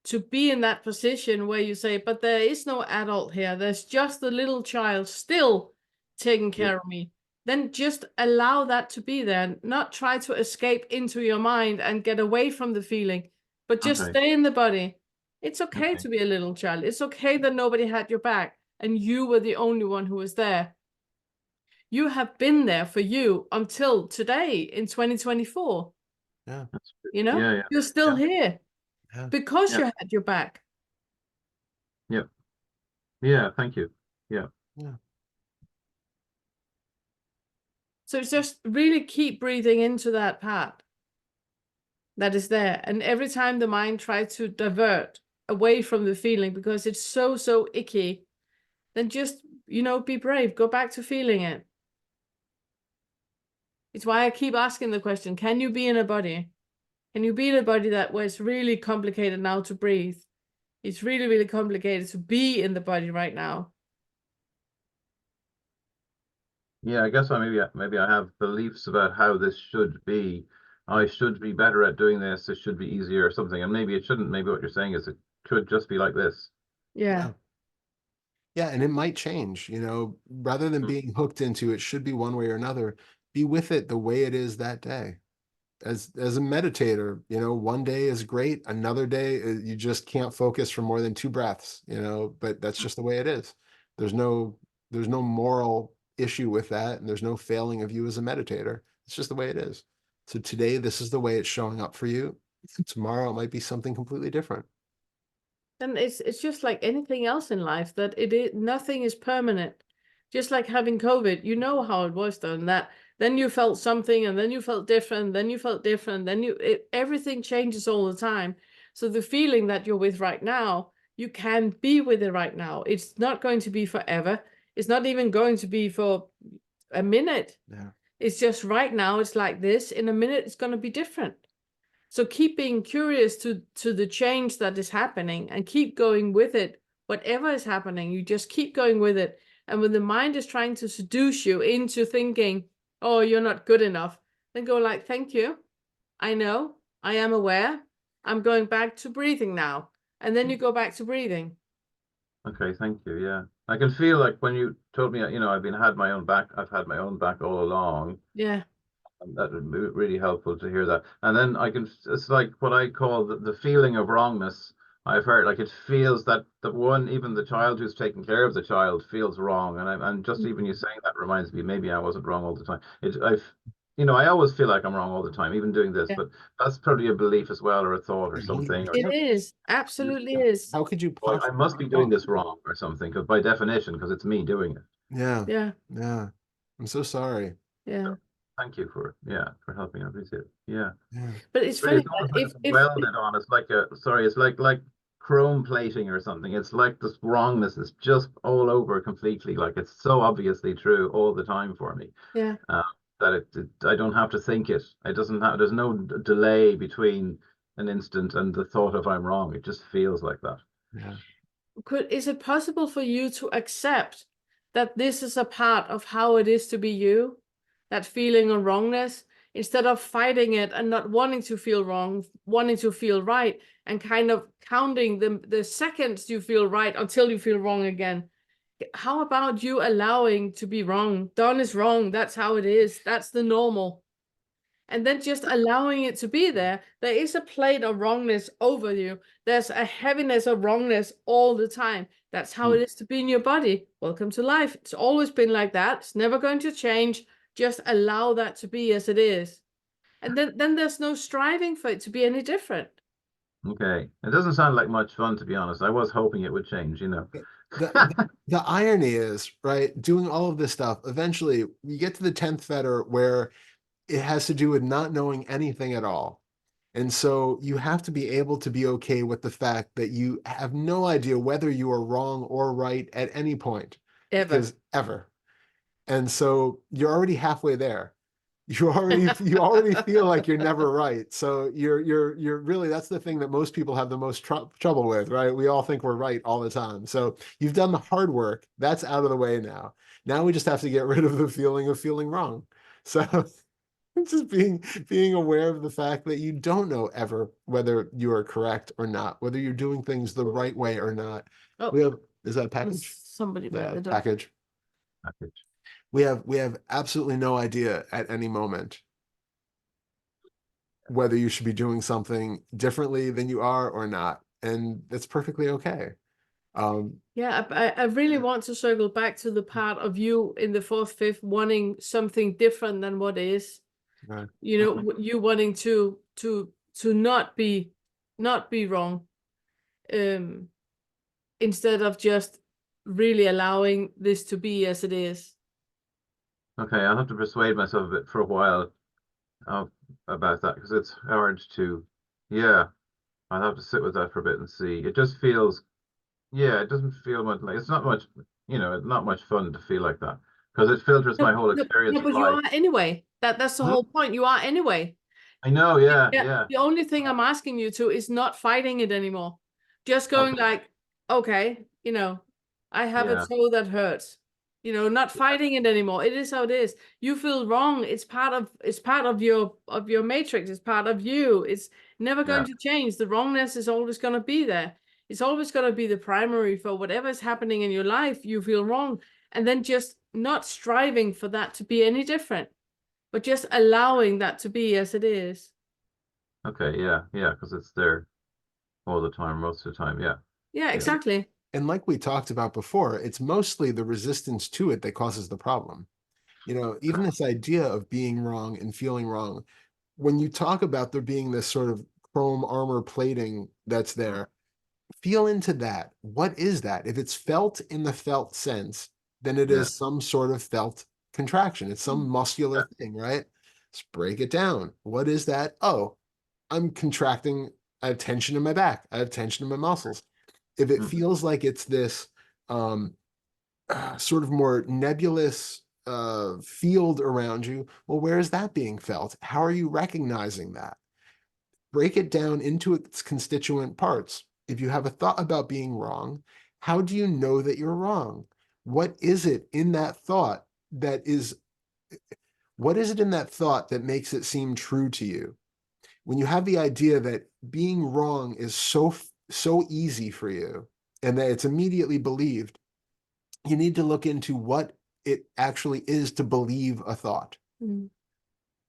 to be in that position where you say, but there is no adult here, there's just the little child still taking care of me, then just allow that to be there. Not try to escape into your mind and get away from the feeling, but just stay in the body. It's okay to be a little child. It's okay that nobody had your back and you were the only one who was there. You have been there for you until today in 2024. Yeah. You know, you're still here because you had your back. Yeah. Yeah. Thank you. Yeah. Yeah. So just really keep breathing into that part that is there. And every time the mind tries to divert away from the feeling because it's so icky, then just, you know, be brave. Go back to feeling it. It's why I keep asking the question, can you be in a body? Can you be in a body that where it's really complicated now to breathe? It's really complicated to be in the body right now. Yeah, I guess maybe I have beliefs about how this should be. I should be better at doing this. It should be easier or something. And maybe it shouldn't. Maybe what you're saying is it could just be like this. Yeah. Yeah, and it might change, you know, rather than being hooked into it should be one way or another, be with it the way it is that day. As a meditator, you know, one day is great, another day you just can't focus for more than 2 breaths, you know, but that's just the way it is. There's no moral issue with that, and there's no failing of you as a meditator. It's just the way it is. So today, this is the way it's showing up for you. Tomorrow, it might be something completely different. And it's just like anything else in life that nothing is permanent. Just like having COVID, you know how it was done, that then you felt something and then you felt different, then you felt different, then everything changes all the time. So the feeling that you're with right now, you can be with it right now. It's not going to be forever. It's not even going to be for a minute. Yeah. It's just right now it's like this. In a minute, it's going to be different. So keep being curious to the change that is happening and keep going with it. Whatever is happening, you just keep going with it. And when the mind is trying to seduce you into thinking, oh, you're not good enough, then go like, thank you. I know, I am aware. I'm going back to breathing now. And then you go back to breathing. Okay, thank you. Yeah. I can feel like when you told me, you know, I've had my own back, I've had my own back all along. Yeah. And that would be really helpful to hear that. And then it's like what I call the feeling of wrongness. I've heard like it feels that the one, even the child who's taking care of the child feels wrong. And just even you saying that reminds me, maybe I wasn't wrong all the time. You know, I always feel like I'm wrong all the time, even doing this, Yeah. but that's probably a belief as well, or a thought or something. Or, It is. Absolutely is. How could you I possibly? must be doing this wrong or something, because by definition, because it's me doing it. Yeah, Yeah. yeah. I'm so sorry. Yeah. Thank you for helping. I appreciate it. Yeah. Yeah. But it's Really, funny it's almost that like it's welded on. It's like it's like chrome plating or something. It's like this wrongness is just all over completely. Like it's so obviously true all the time for me. yeah. That I don't have to think it. It doesn't have. There's no delay between an instant and the thought of I'm wrong. It just feels like that. Yeah. Is it possible for you to accept that this is a part of how it is to be you? That feeling of wrongness, instead of fighting it and not wanting to feel wrong, wanting to feel right, and kind of counting the seconds you feel right until you feel wrong again. How about you allowing to be wrong? Done is wrong. That's how it is. That's the normal. And then just allowing it to be there. There is a plate of wrongness over you. There's a heaviness of wrongness all the time. That's how it is to be in your body. Welcome to life. It's always been like that. It's never going to change. Just allow that to be as it is. And then there's no striving for it to be any different. Okay, it doesn't sound like much fun, to be honest. I was hoping it would change, you know. The irony is, right, doing all of this stuff, eventually you get to the 10th fetter where it has to do with not knowing anything at all. And so you have to be able to be okay with the fact that you have no idea whether you are wrong or right at any point. Ever. And so you're already halfway there. You already feel like you're never right. So you're really, that's the thing that most people have the most trouble with, right? We all think we're right all the time. So you've done the hard work. That's out of the way now. Now we just have to get rid of the feeling of feeling wrong. So just being aware of the fact that you don't know ever whether you are correct or not, whether you're doing things the right way or not. Oh, is that a package? Somebody by the door. Package. We have absolutely no idea at any moment whether you should be doing something differently than you are or not, and it's perfectly okay. Yeah, I really want to circle back to the part of you in the 4th, 5th wanting something different than what is. Right. You know, you wanting to not be wrong, instead of just really allowing this to be as it is. Okay, I'll have to persuade myself a bit for a while about that, because it's hard to, I'll have to sit with that for a bit and see. It just feels, it doesn't feel much like, it's not much, it's not much fun to feel like that, because it filters my whole experience of But you life. are anyway. That's the whole point. You are anyway. I know, yeah. The only thing I'm asking you to is not fighting it anymore. Just going like, okay, I have a toe that hurts. Not fighting it anymore. It is how it is. You feel wrong. It's part of your matrix. It's part of you. It's never going to change. The wrongness is always going to be there. It's always going to be the primary for whatever is happening in your life. You feel wrong, and then just not striving for that to be any different, but just allowing that to be as it is. Okay, yeah, because it's there all the time, most of the time, Yeah, exactly. And like we talked about before, it's mostly the resistance to it that causes the problem. Even this idea of being wrong and feeling wrong, when you talk about there being this sort of chrome armor plating that's there, feel into that. What is that? If it's felt in the felt sense, then it is some sort of felt contraction. It's some muscular thing, right? Let's break it down. What is that? Oh, I'm contracting. I have tension in my back. I have tension in my muscles. If it feels like it's this sort of more nebulous field around you, well, where is that being felt? How are you recognizing that? Break it down into its constituent parts. If you have a thought about being wrong, how do you know that you're wrong? What is it in that thought that makes it seem true to you? When you have the idea that being wrong is so easy for you, and that it's immediately believed, you need to look into what it actually is to believe a thought. Mm.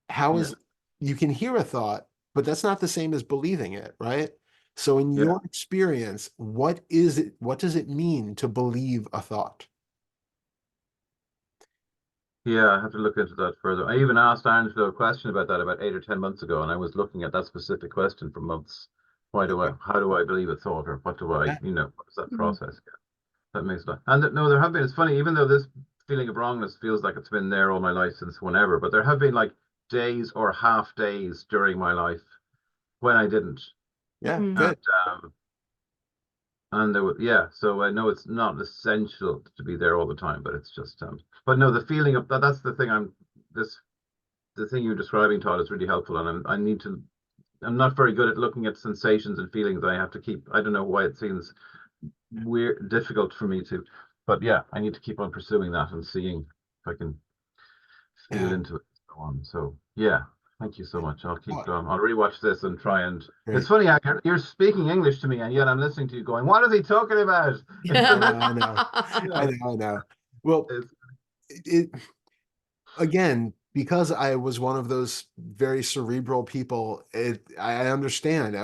How is you can hear a thought, but that's not the same as believing it, right? So in Yeah. your experience, what is it? What does it mean to believe a thought? Yeah, I have to look into that further. I even asked Angelo a question about that about 8 or 10 months ago, and I was looking at that specific question for months. How do I believe a thought, or what do I, Yeah. what is that Mhm. process? Yeah, that makes sense. And no, there have been, it's funny, even though this feeling of wrongness feels like it's been there all my life since whenever, but there have been like days or half days during my life when I didn't. Yeah, Mm. good. And there was, so I know it's not essential to be there all the time, but it's just, but no, the feeling of that's the thing the thing you're describing, Todd, is really helpful. And I'm not very good at looking at sensations and feelings. I have to keep, I don't know why it seems weird, difficult for me to, but yeah, I need to keep on pursuing that and seeing if I can feel Yeah. into it and so on. So yeah, thank you so much. I'll keep Oh, going. I'll rewatch this and try and, great. it's funny, you're speaking English to me and yet I'm listening to you going, what is he talking about? I know. Well, it again, because I was one of those very cerebral people, I understand.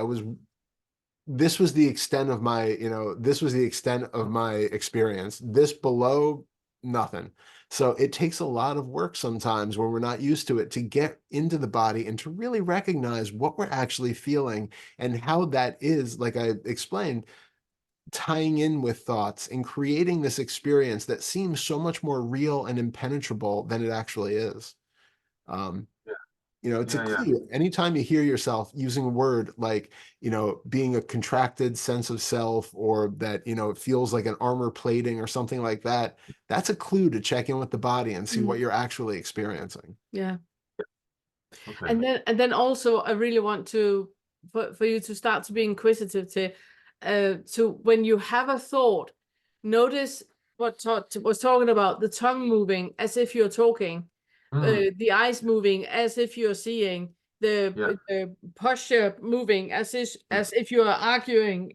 This was the extent of my, this was the extent of my experience. This below, nothing. So it takes a lot of work sometimes when we're not used to it to get into the body and to really recognize what we're actually feeling and how that is, like I explained, tying in with thoughts and creating this experience that seems so much more real and impenetrable than it actually is. It's a clue. Anytime you hear yourself using a word like, being a contracted sense of self, or that, it feels like an armor plating or something like that, that's a clue to check in with the body and see what you're actually experiencing. Yeah. Okay. And then also I really want for you to start to be inquisitive to when you have a thought, notice what Todd was talking about, the tongue moving as if you're talking, the eyes moving as if you're seeing, the posture moving as if you are arguing,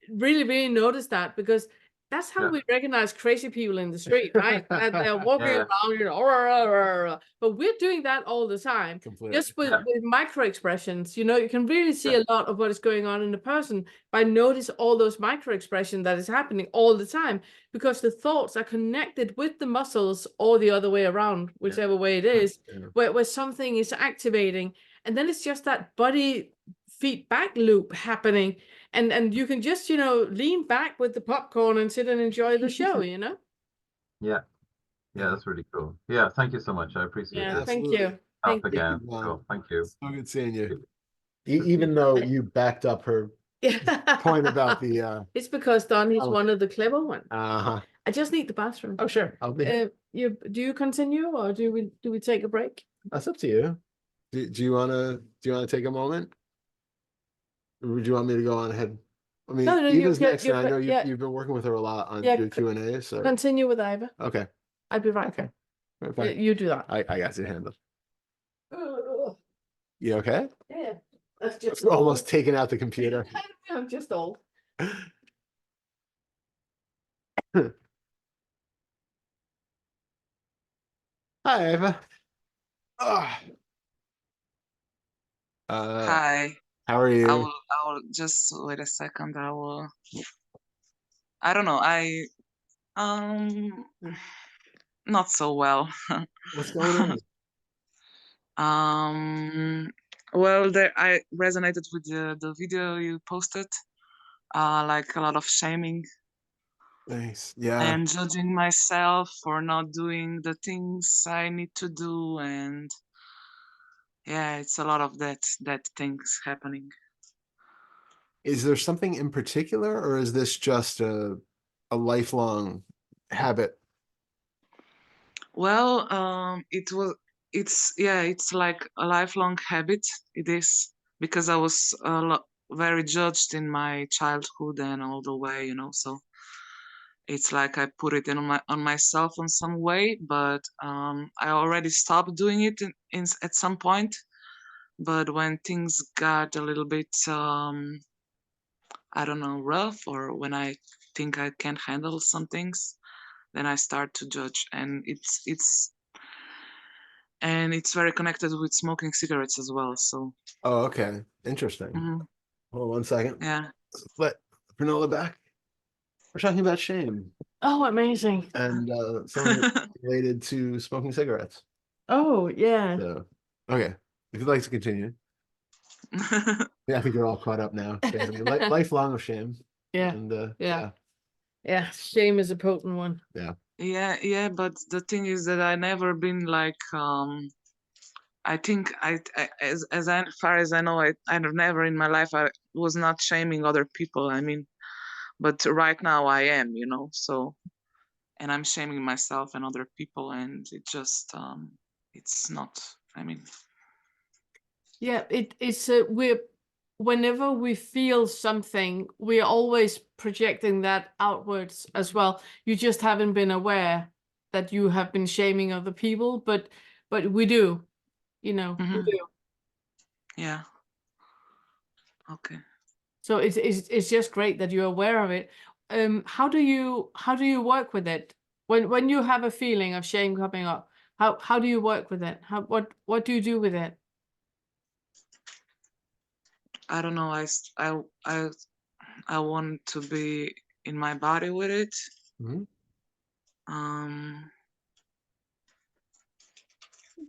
really, really notice that, because that's how we recognize crazy people in the street, right? That they're walking around, but we're doing that all the time. Completely. Just with micro expressions, you can really see a lot of what is going on in the person by notice all those micro expressions that is happening all the time, because the thoughts are connected with the muscles or the other way around, whichever way it is, where something is activating. And then it's just that body feedback loop happening. And you can just, lean back with the popcorn and sit and enjoy the show, Yeah, that's really cool. Yeah, thank you so much. I appreciate Yeah, it. thank you. Thank you. Again. Cool. Thank you. So good seeing you. Even though you backed up her point about the It's because Donnie's one of the clever ones. uh-huh. I just need the bathroom. Oh, sure. I'll be do you continue, or do we take a break? That's up to you. Do you wanna take a moment? Or would you want me to go on ahead? I mean, No, Eva's next, and I know yeah. you've been working with her a lot on Yeah, your Q&A, so Continue with Iva. okay. I'll be right Okay. back. Fine. You do that. I got you handled. You okay? Yeah, that's just Almost taking out the computer. I'm just old. Hi, Eva. Hi. How are you? I will just wait a second. I don't know. Not so well. What's going on? Well, I resonated with the video you posted. Like a lot of shaming. Thanks. Yeah. And judging myself for not doing the things I need to do, and yeah, it's a lot of that things happening. Is there something in particular, or is this just a lifelong habit? Well, it's like a lifelong habit. It is, because I was very judged in my childhood and all the way, so it's like I put it on myself in some way, but I already stopped doing it at some point. But when things got a little bit I don't know, rough, or when I think I can't handle some things, then I start to judge, and it's very connected with smoking cigarettes as well. So Oh, okay. Interesting. Hold on 1 second. yeah. Let Pernille back. We're talking about shame Oh, amazing. and some of it related to smoking cigarettes. Oh, yeah. So, okay. If you'd like to continue. Yeah, I think you're all caught up now. Shame. I mean, lifelong of shame. Yeah. And Yeah. Yeah. Shame is a potent one. yeah. Yeah, but the thing is that I never been like I think as far as I know, I've never in my life I was not shaming other people. I mean, but right now I am, so, and I'm shaming myself and other people, and it just it's not, I mean. Yeah, it's whenever we feel something, we're always projecting that outwards as well. You just haven't been aware that you have been shaming other people, but we do, we do. Yeah. Okay. So it's just great that you're aware of it. How do you work with it when you have a feeling of shame coming up? How do you work with it? What do you do with it? I don't know. I want to be in my body with it.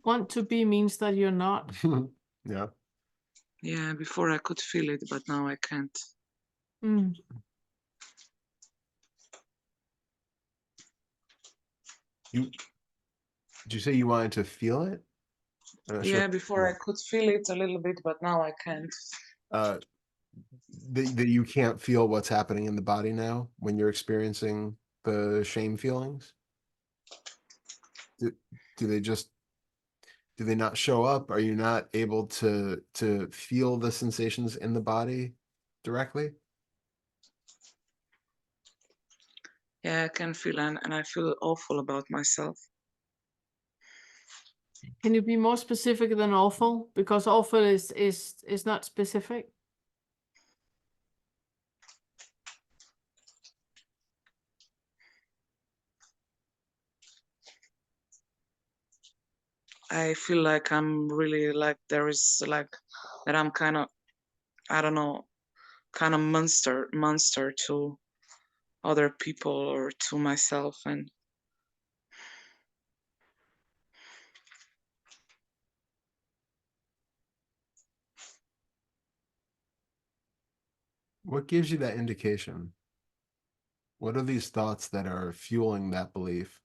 Want to be means that you're not. Yeah. Yeah, before I could feel it, but now I can't. Did you say you wanted to feel it? Yeah, before I could feel it a little bit, but now I can't. That you can't feel what's happening in the body now when you're experiencing the shame feelings? Do they not show up? Are you not able to feel the sensations in the body directly? Yeah, I can feel, and I feel awful about myself. Can you be more specific than awful? Because awful is not specific. I feel like I'm really like there is like that I'm kind of, I don't know, kind of monster to other people or to myself. And What gives you that indication? What are these thoughts that are fueling that belief?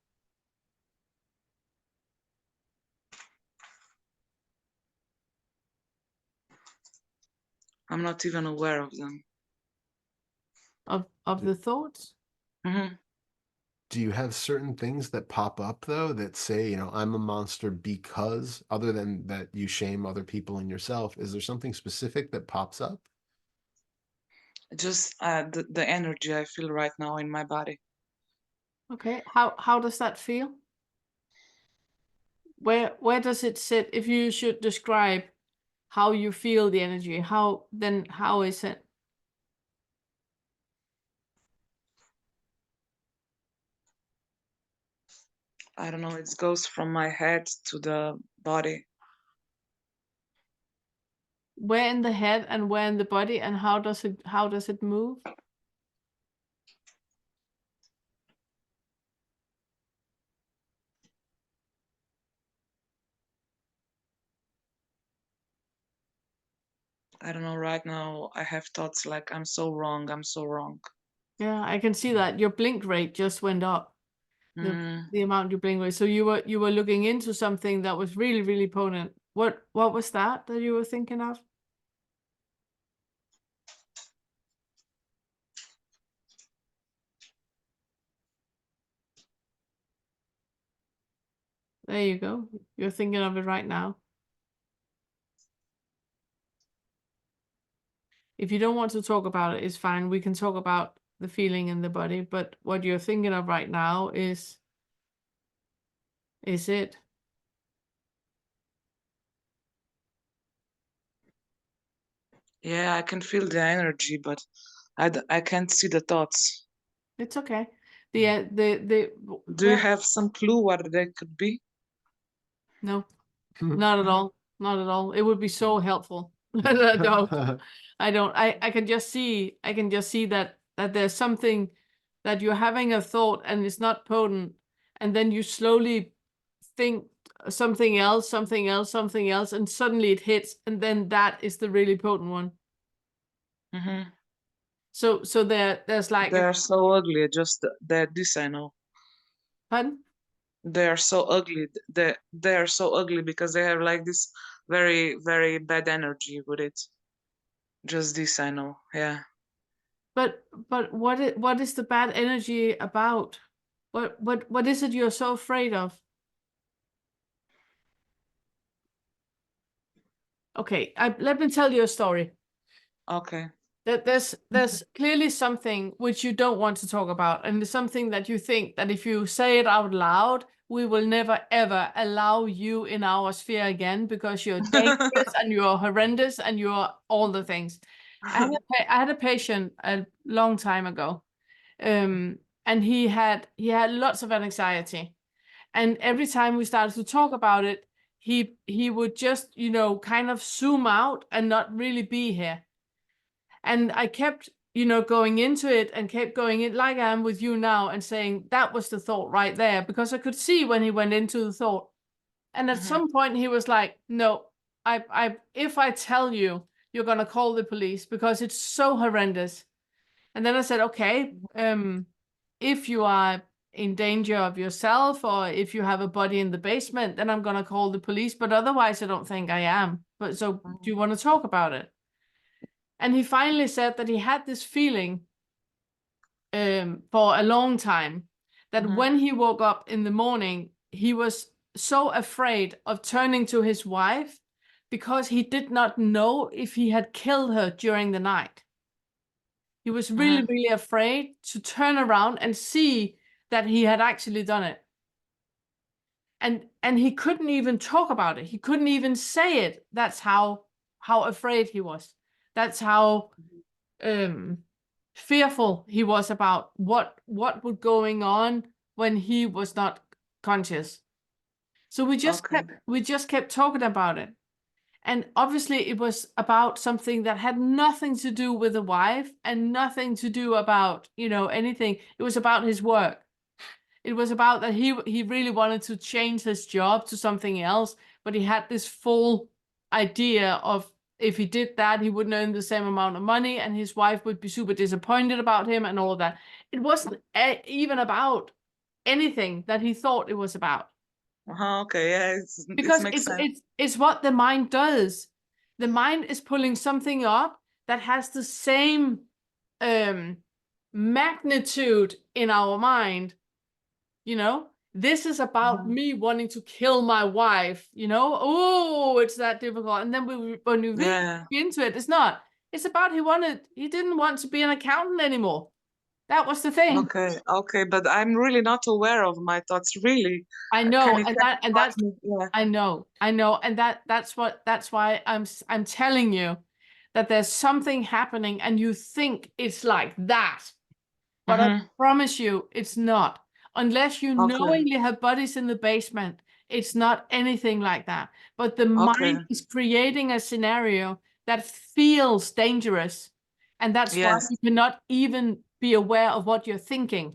I'm not even aware of them. Of the thoughts? Do you have certain things that pop up though that say, I'm a monster because, other than that you shame other people and yourself, is there something specific that pops up? Just the energy I feel right now in my body. Okay. How does that feel? Where does it sit? If you should describe how you feel the energy, how is it? I don't know, it goes from my head to the body. Where in the head and where in the body, and how does it move? I don't know, right now I have thoughts like I'm so wrong, I'm so wrong. Yeah, I can see that your blink rate just went up. The amount you blink rate. So you were looking into something that was really, really potent. What was that you were thinking of? There you go. You're thinking of it right now. If you don't want to talk about it, it's fine. We can talk about the feeling in the body, but what you're thinking of right now is it. Yeah, I can feel the energy, but I can't see the thoughts. It's okay. the Do you have some clue what they could be? No, not at all. Not at all. It would be so helpful. I don't. I can just see that there's something that you're having a thought and it's not potent, and then you slowly think something else, and suddenly it hits, and then that is the really potent one. Mm-hmm. So there's like They're so ugly. Just that this I know. pardon? They are so ugly. They are so ugly because they have like this very, very bad energy with it. Just this I know. Yeah. But what is the bad energy about? What is it you're so afraid of? Okay, let me tell you a story. Okay. That there's clearly something which you don't want to talk about, and it's something that you think that if you say it out loud, we will never ever allow you in our sphere again because you're dangerous and you're horrendous and you're all the things. I had a patient a long time ago, and he had lots of anxiety, and every time we started to talk about it, he would just kind of zoom out and not really be here. And I kept, going into it and kept going in like I am with you now and saying that was the thought right there, because I could see when he went into the thought. And at some point he was like, no, if I tell you, you're going to call the police because it's so horrendous. And then I said, okay, if you are in danger of yourself or if you have a body in the basement, then I'm going to call the police. But otherwise, I don't think I am. But so do you want to talk about it? And he finally said that he had this feeling for a long time that when he woke up in the morning, he was so afraid of turning to his wife because he did not know if he had killed her during the night. He was really, really afraid to turn around and see that he had actually done it. And he couldn't even talk about it. He couldn't even say it. That's how afraid he was. That's how fearful he was about what was going on when he was not conscious. So we just kept talking about it. And obviously it was about something that had nothing to do with the wife and nothing to do about, anything. It was about his work. It was about that he really wanted to change his job to something else, but he had this full idea of if he did that, he wouldn't earn the same amount of money and his wife would be super disappointed about him and all of that. It wasn't even about anything that he thought it was about. Okay, yeah, Because makes sense. it's what the mind does. The mind is pulling something up that has the same magnitude in our mind. This is about me wanting to kill my wife. Oh, it's that difficult. And then when we really get into it, it's not. It's about he didn't want to be an accountant anymore. That was the thing. Okay, but I'm really not aware of my thoughts, really. I know, I know, and that's why I'm telling you that there's something happening, and you think it's like that, but I promise you, it's not. Unless you knowingly have bodies in the basement, it's not anything like that. But the mind is creating a scenario that feels dangerous, and that's why you cannot even be aware of what you're thinking.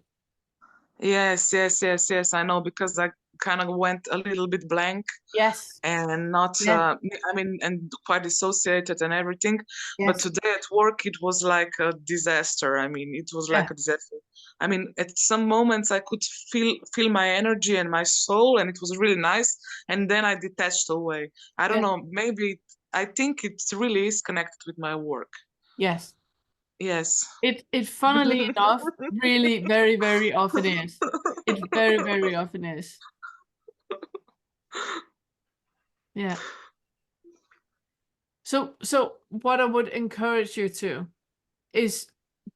Yes, I know, because I kind of went a little bit blank. Yes. And not, and quite dissociated and everything. Yes. But today at work, it was like a disaster. It was like a disaster. At some moments I could feel my energy and my soul, and it was really nice. And then I detached away. I don't know, maybe I think it really is connected with my work. Yes. Yes. It funnily enough, really very, very often is. It very, very often is. Yeah. So what I would encourage you to is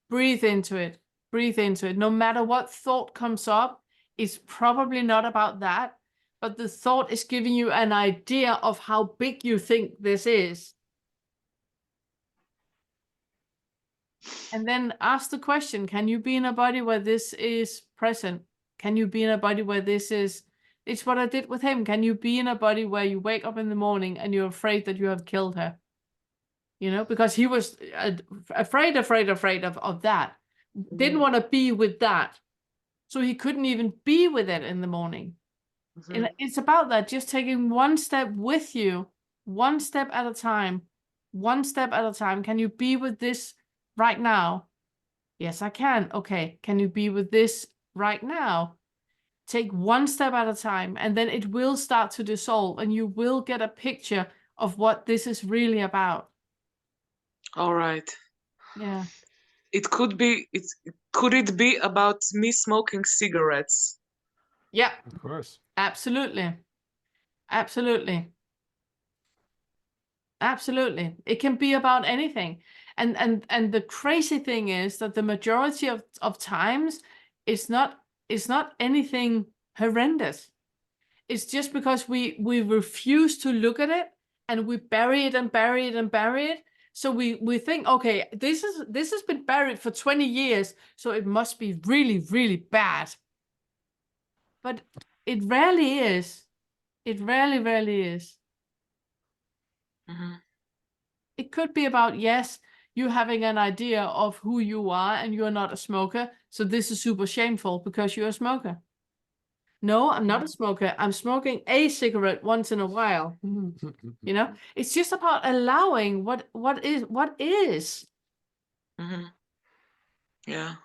breathe into it. Breathe into it. No matter what thought comes up, it's probably not about that, but the thought is giving you an idea of how big you think this is. And then ask the question, can you be in a body where this is present? Can you be in a body where this is, it's what I did with him. Can you be in a body where you wake up in the morning and you're afraid that you have killed her? You know, because he was afraid of that. Didn't want to be with that. So he couldn't even be with it in the morning. And it's about that, just taking one step with you, one step at a time, one step at a time. Can you be with this right now? Yes, I can. Okay. Can you be with this right now? Take one step at a time, and then it will start to dissolve, and you will get a picture of what this is really about. All right. Yeah. Could it be about me smoking cigarettes? Yeah. Of course. Absolutely. Absolutely. Absolutely. It can be about anything. And the crazy thing is that the majority of times it's not anything horrendous. It's just because we refuse to look at it, and we bury it and bury it and bury it. So we think, okay, this has been buried for 20 years, so it must be really, really bad. But it rarely is. It rarely is. It could be about, yes, you having an idea of who you are and you're not a smoker. So this is super shameful because you're a smoker. No, I'm not a smoker. I'm smoking a cigarette once in a while. You know, it's just about allowing what is. Yeah.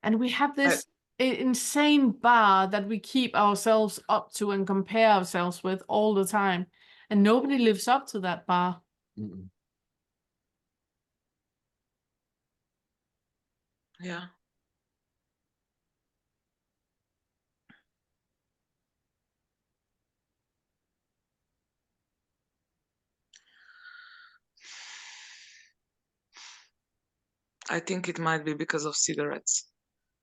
And we have this insane bar that we keep ourselves up to and compare ourselves with all the time. And nobody lives up to that bar. Yeah. I think it might be because of cigarettes.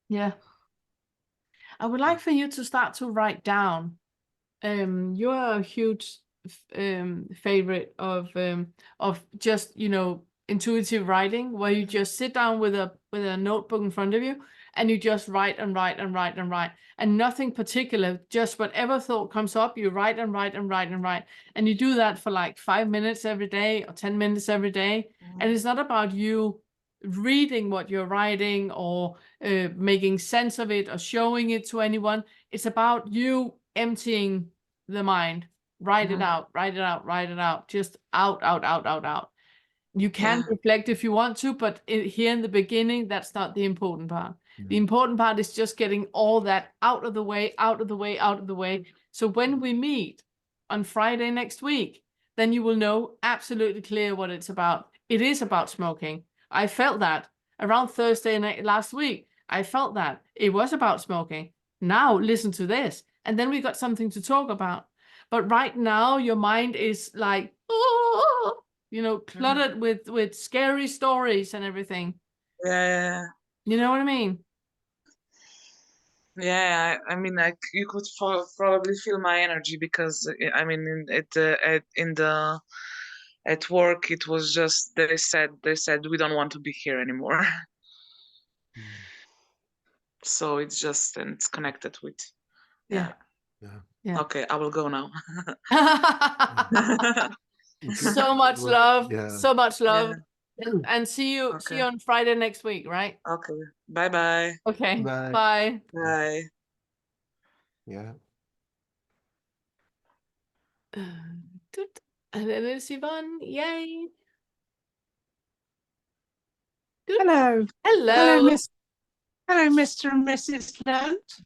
Yeah. I would like for you to start to write down. You're a huge favorite of just, you know, intuitive writing, where you just sit down with a notebook in front of you and you just write and write and write and write, and nothing particular, just whatever thought comes up, you write and write and write and write. And you do that for like 5 minutes every day or 10 minutes every day. And it's not about you reading what you're writing or making sense of it or showing it to anyone. It's about you emptying the mind. Write it out, write it out, write it out. Just out, out, out, out, out. You can reflect if you want to, but here in the beginning, that's not the important part. The important part is just getting all that out of the way, out of the way, out of the way. So when we meet on Friday next week, then you will know absolutely clear what it's about. It is about smoking. I felt that around Thursday night last week. I felt that it was about smoking. Now listen to this. And then we got something to talk about. But right now your mind is like, oh, you know, cluttered with scary stories and everything. Yeah. You know what I mean? Yeah, I mean, like you could probably feel my energy, because I mean, at work it was just they said we don't want to be here anymore. So it's just, and it's connected with Yeah. Okay, I will go now. So much love. Yeah. So much love. And see you on Friday next week, right? Okay. Bye. Okay. Bye. Bye. Bye. Yeah. And then it's Yvonne. Yay. Hello. Hello. Hello, Mr. and Mrs. Lent.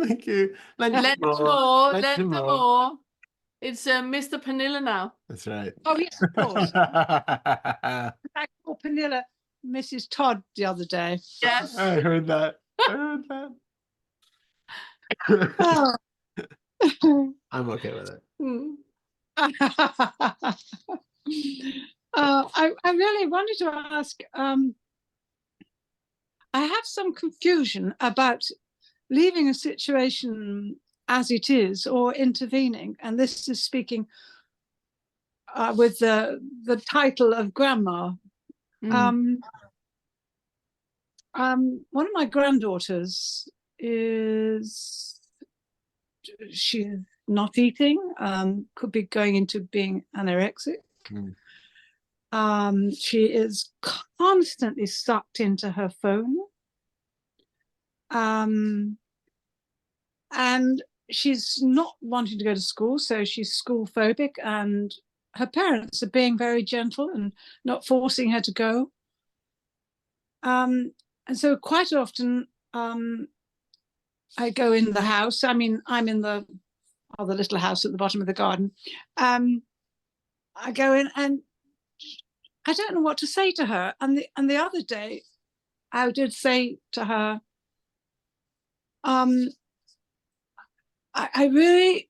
Thank you. Let them more. It's Mr. Pernille now. That's right. Oh, yes, of course. I called Pernille Mrs. Todd the other day. Yes. I heard that. Oh. I'm okay with it. I really wanted to ask, I have some confusion about leaving a situation as it is or intervening, and this is speaking with the title of grandma, One of my granddaughters is, she's not eating, could be going into being anorexic. She is constantly sucked into her phone. And she's not wanting to go to school, so she's school phobic, and her parents are being very gentle and not forcing her to go. And so quite often I go in the house. I mean, I'm in the little house at the bottom of the garden. I go in and I don't know what to say to her. And the other day I did say to her, I really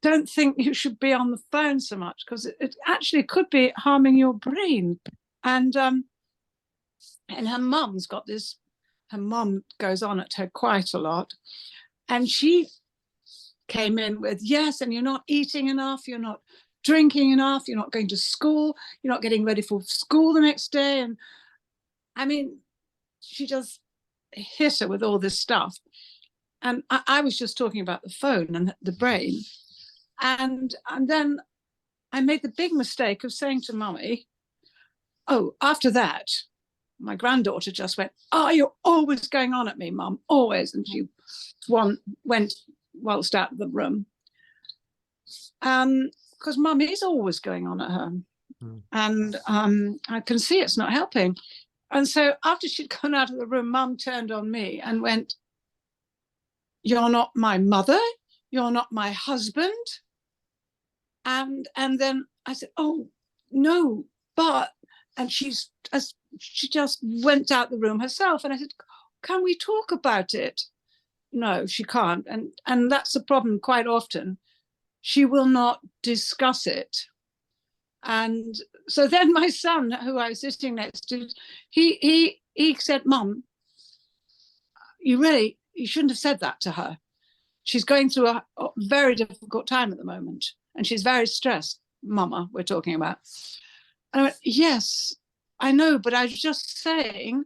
don't think you should be on the phone so much, because it actually could be harming your brain. And her mum's got this, her mum goes on at her quite a lot. And she came in with, yes, and you're not eating enough, you're not drinking enough, you're not going to school, you're not getting ready for school the next day. And I mean, she just hit her with all this stuff. And I was just talking about the phone and the brain. And then I made the big mistake of saying to Mummy, oh, after that, my granddaughter just went, oh, you're always going on at me, Mum, always. And she went whilst out of the room. Because Mum is always going on at her. And I can see it's not helping. And so after she'd gone out of the room, Mum turned on me and went, you're not my mother, you're not my husband. And then I said, oh, no, but, and she just went out the room herself. And I said, can we talk about it? No, she can't. And that's the problem quite often. She will not discuss it. And so then my son, who I was sitting next to, he said, Mum, you shouldn't have said that to her. She's going through a very difficult time at the moment, and she's very stressed, Mama, we're talking about. And I went, yes, I know, but I was just saying,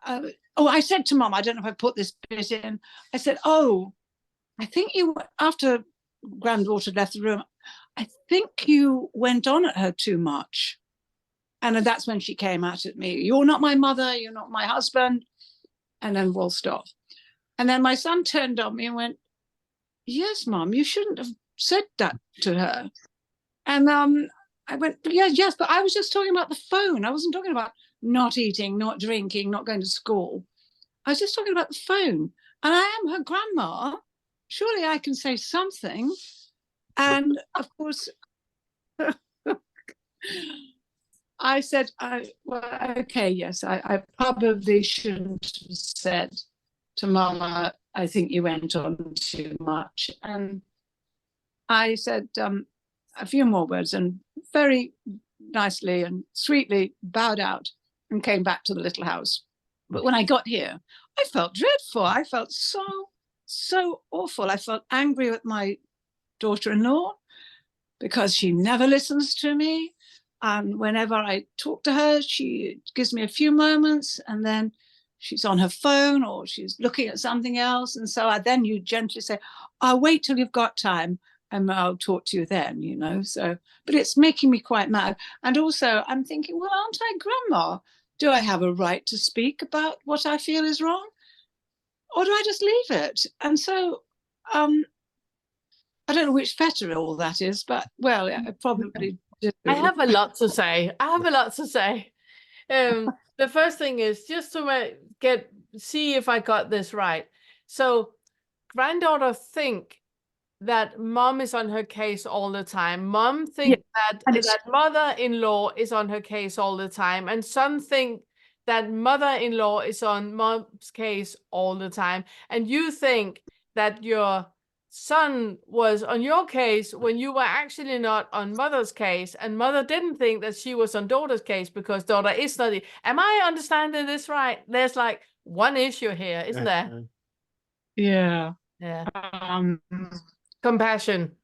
I said to Mum, I don't know if I put this bit in, I said, oh, I think you, after granddaughter left the room, I think you went on at her too much. And that's when she came out at me. You're not my mother, you're not my husband. And then we'll stop. And then my son turned on me and went, yes, Mum, you shouldn't have said that to her. And I went, yes, but I was just talking about the phone. I wasn't talking about not eating, not drinking, not going to school. I was just talking about the phone. And I am her grandma. Surely I can say something. And of course, I said, well, okay, yes, I probably shouldn't have said to Mama, I think you went on too much. And I said a few more words and very nicely and sweetly bowed out and came back to the little house. But when I got here, I felt dreadful. I felt so awful. I felt angry with my daughter-in-law because she never listens to me. And whenever I talk to her, she gives me a few moments and then she's on her phone or she's looking at something else. And so you gently say, I'll wait till you've got time and I'll talk to you then, you know. So, but it's making me quite mad. And also I'm thinking, well, aren't I grandma? Do I have a right to speak about what I feel is wrong? Or do I just leave it? And so I don't know which fetter all that is, but well, I probably do. I have a lot to say. The first thing is just to see if I got this right. So granddaughter think that Mom is on her case all the time. Mom think that mother-in-law is on her case all the time. And son think that mother-in-law is on Mom's case all the time. And you think that your son was on your case when you were actually not on mother's case, and mother didn't think that she was on daughter's case because daughter is not. Am I understanding this right? There's like one issue here, isn't there? Yeah. Compassion.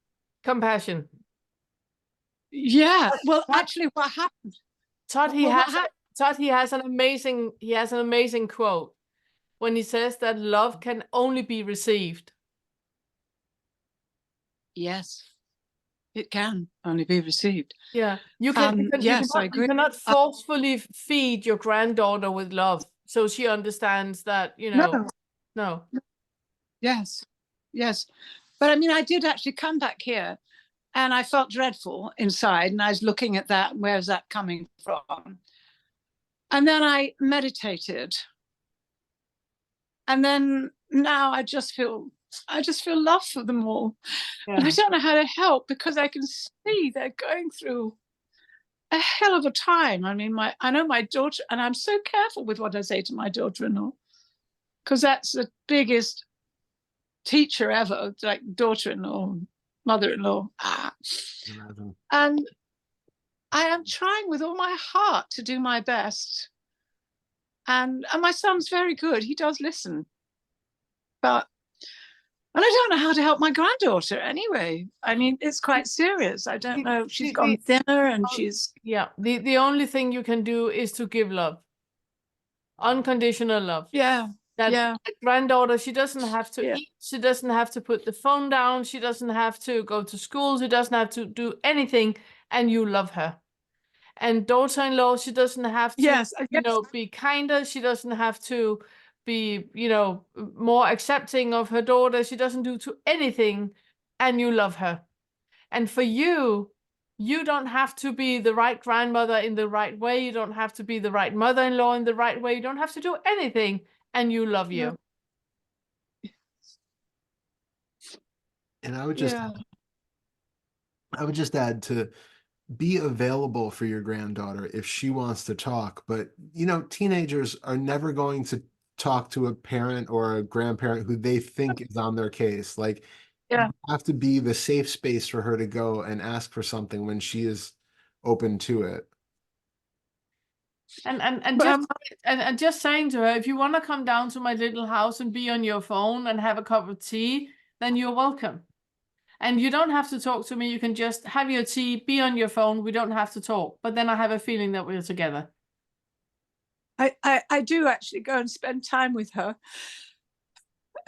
Yeah. Well, actually, what happened? Todd, Todd, he has an amazing quote when he says that love can only be received. Yes, it can only be received. Yeah, you cannot forcefully feed your granddaughter with love, so she understands that, you know. No. Yes, yes. But I mean, I did actually come back here and I felt dreadful inside, and I was looking at that, where's that coming from? And then I meditated. And then now I just feel love for them all. Yeah. And I don't know how to help, because I can see they're going through a hell of a time. I mean, I know my daughter, and I'm so careful with what I say to my daughter-in-law, because that's the biggest teacher ever, like daughter-in-law, mother-in-law. And I am trying with all my heart to do my best. And my son's very good. He does listen. And I don't know how to help my granddaughter anyway. I mean, it's quite serious. I don't know. She's gone thinner and she's... Yeah, the only thing you can do is to give love. Unconditional love. Yeah. That granddaughter, she doesn't have to eat. She doesn't have to put the phone down. She doesn't have to go to school. She doesn't have to do anything. And you love her. And daughter-in-law, she doesn't have to, be kinder. She doesn't have to be, more accepting of her daughter. She doesn't do to anything, and you love her. And for you, you don't have to be the right grandmother in the right way. You don't have to be the right mother-in-law in the right way. You don't have to do anything, and you love you. And I would just add to be available for your granddaughter if she wants to talk. But, teenagers are never going to talk to a parent or a grandparent who they think is on their case. Like, you have to be the safe space for her to go and ask for something when she is open to it. And just saying to her, if you want to come down to my little house and be on your phone and have a cup of tea, then you're welcome. And you don't have to talk to me. You can just have your tea, be on your phone. We don't have to talk. But then I have a feeling that we're together. I do actually go and spend time with her.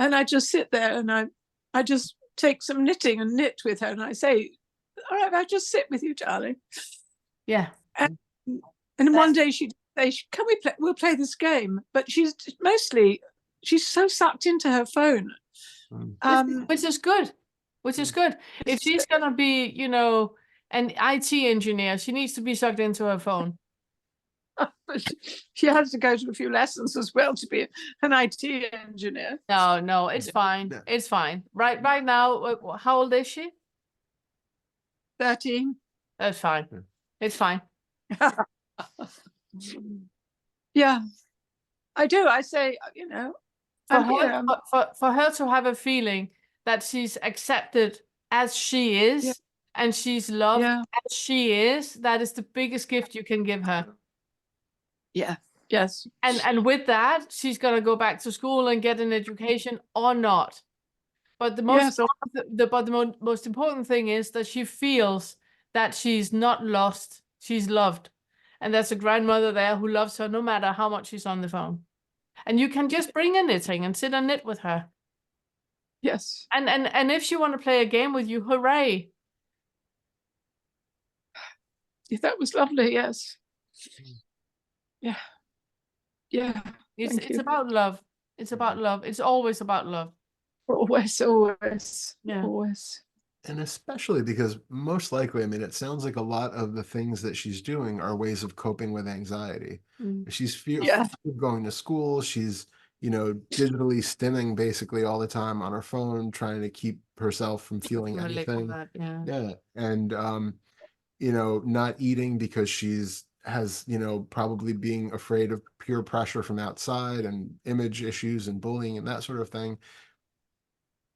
And I just sit there and I just take some knitting and knit with her. And I say, all right, I'll just sit with you, darling. Yeah. And one day she'd say, can we play? We'll play this game. But she's so sucked into her phone. Which is good. Which is good. If she's going to be, an IT engineer, she needs to be sucked into her phone. But she has to go to a few lessons as well to be an IT engineer. No, it's fine. It's fine. Right now, how old is she? 13. That's fine. It's fine. Yeah, I do. I say, for her to have a feeling that she's accepted as she is and she's loved as she is, that is the biggest gift you can give her. Yeah. Yes. And with that, she's gonna go back to school and get an education or not. But the most important thing is that she feels that she's not lost, she's loved. And there's a grandmother there who loves her no matter how much she's on the phone. And you can just bring her knitting and sit and knit with her. Yes. And if she want to play a game with you, hooray. That was lovely, yes. Yeah. Yeah. It's about love. It's about love. It's always about love. Always. Yeah. Always. And especially because most likely, I mean, it sounds like a lot of the things that she's doing are ways of coping with anxiety. She's fearful of going to school. She's, digitally stimming basically all the time on her phone, trying to keep herself from feeling anything. And, not eating because has probably being afraid of peer pressure from outside and image issues and bullying and that sort of thing.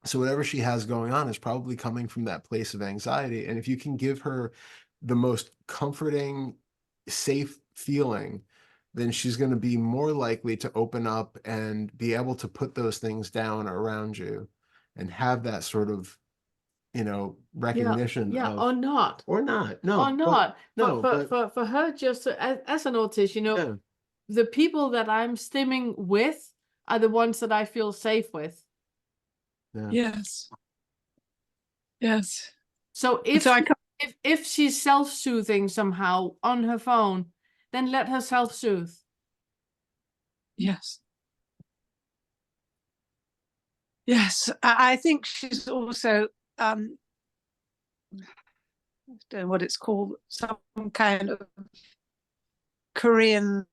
So whatever she has going on is probably coming from that place of anxiety. And if you can give her the most comforting, safe feeling, then she's going to be more likely to open up and be able to put those things down around you and have that sort of recognition yeah, of, or not. or not. No, Or not. no, For her, just as an autist, yeah. the people that I'm stimming with are the ones that I feel safe with. Yeah. Yes. Yes. So if So I if she's self-soothing somehow on her phone, then let her self-soothe. Yes. Yes. I think she's also I don't know what it's called, some kind of Korean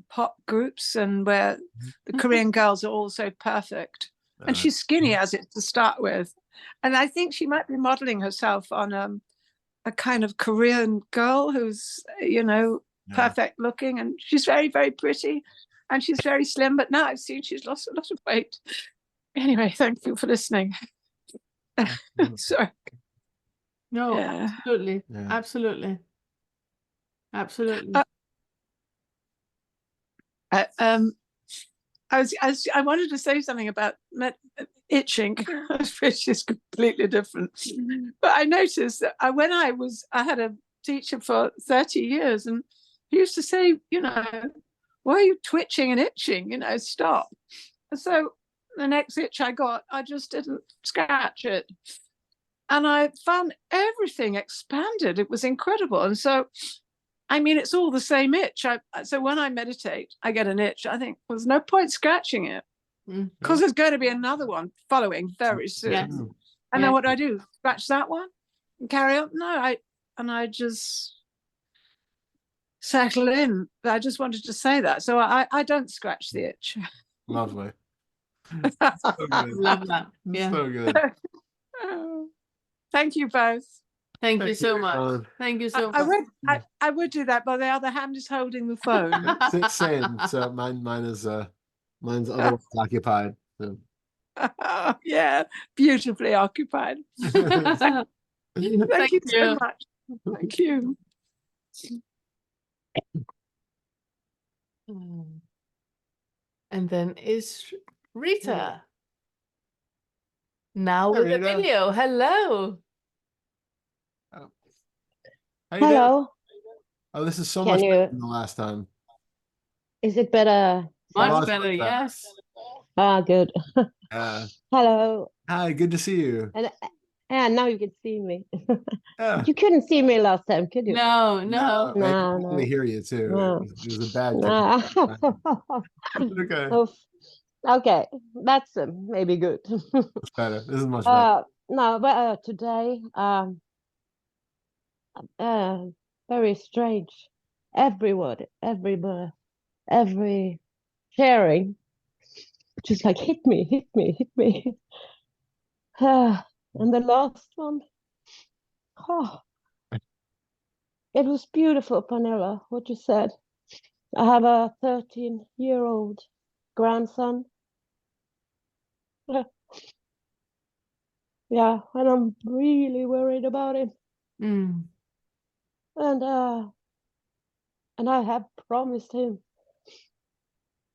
pop groups, and where the Korean girls are all so perfect. And she's skinny as it to start with. And I think she might be modeling herself on a kind of Korean girl who's, perfect looking, and she's very, very pretty, and she's very slim, but now I've seen she's lost a lot of weight. Anyway, thank you for listening. Sorry. No, Yeah. absolutely. Yeah. Absolutely. Absolutely. I wanted to say something about itching, which is completely different. But I noticed that when I had a teacher for 30 years, and he used to say, why are you twitching and itching? Stop. And so the next itch I got, I just didn't scratch it. And I found everything expanded. It was incredible. And so, I mean, it's all the same itch. So when I meditate, I get an itch. I think, well, there's no point scratching it, because there's going to be another one following very soon. Yes. And then what do? Scratch that one and carry on? No, I just settle in. I just wanted to say that. So I don't scratch the itch. Lovely. So good. Love that. Yeah. So good. Thank you both. Thank you so much. Thank you so much. I would do that, but the other hand is holding the phone. Same. So mine's otherwise occupied. So. Yeah, beautifully occupied. Thank you so much. Thank you. And then is Rita. Now with the video. Hello. Hello. Oh, this is so much better than the last time. Is it better? Much better, yes. Ah, good. Hello. Hi, good to see you. And now you can see me. Yeah. You couldn't see me last time, could you? No. I could only hear you too. No. It was a bad connection. Okay. Okay, that's maybe good. It's better. This is much better. No, but today, very strange. Everybody, every sharing, just like hit me. And the last one, it was beautiful, Pernille, what you said. I have a 13-year-old grandson. Yeah, and I'm really worried about him. And I have promised him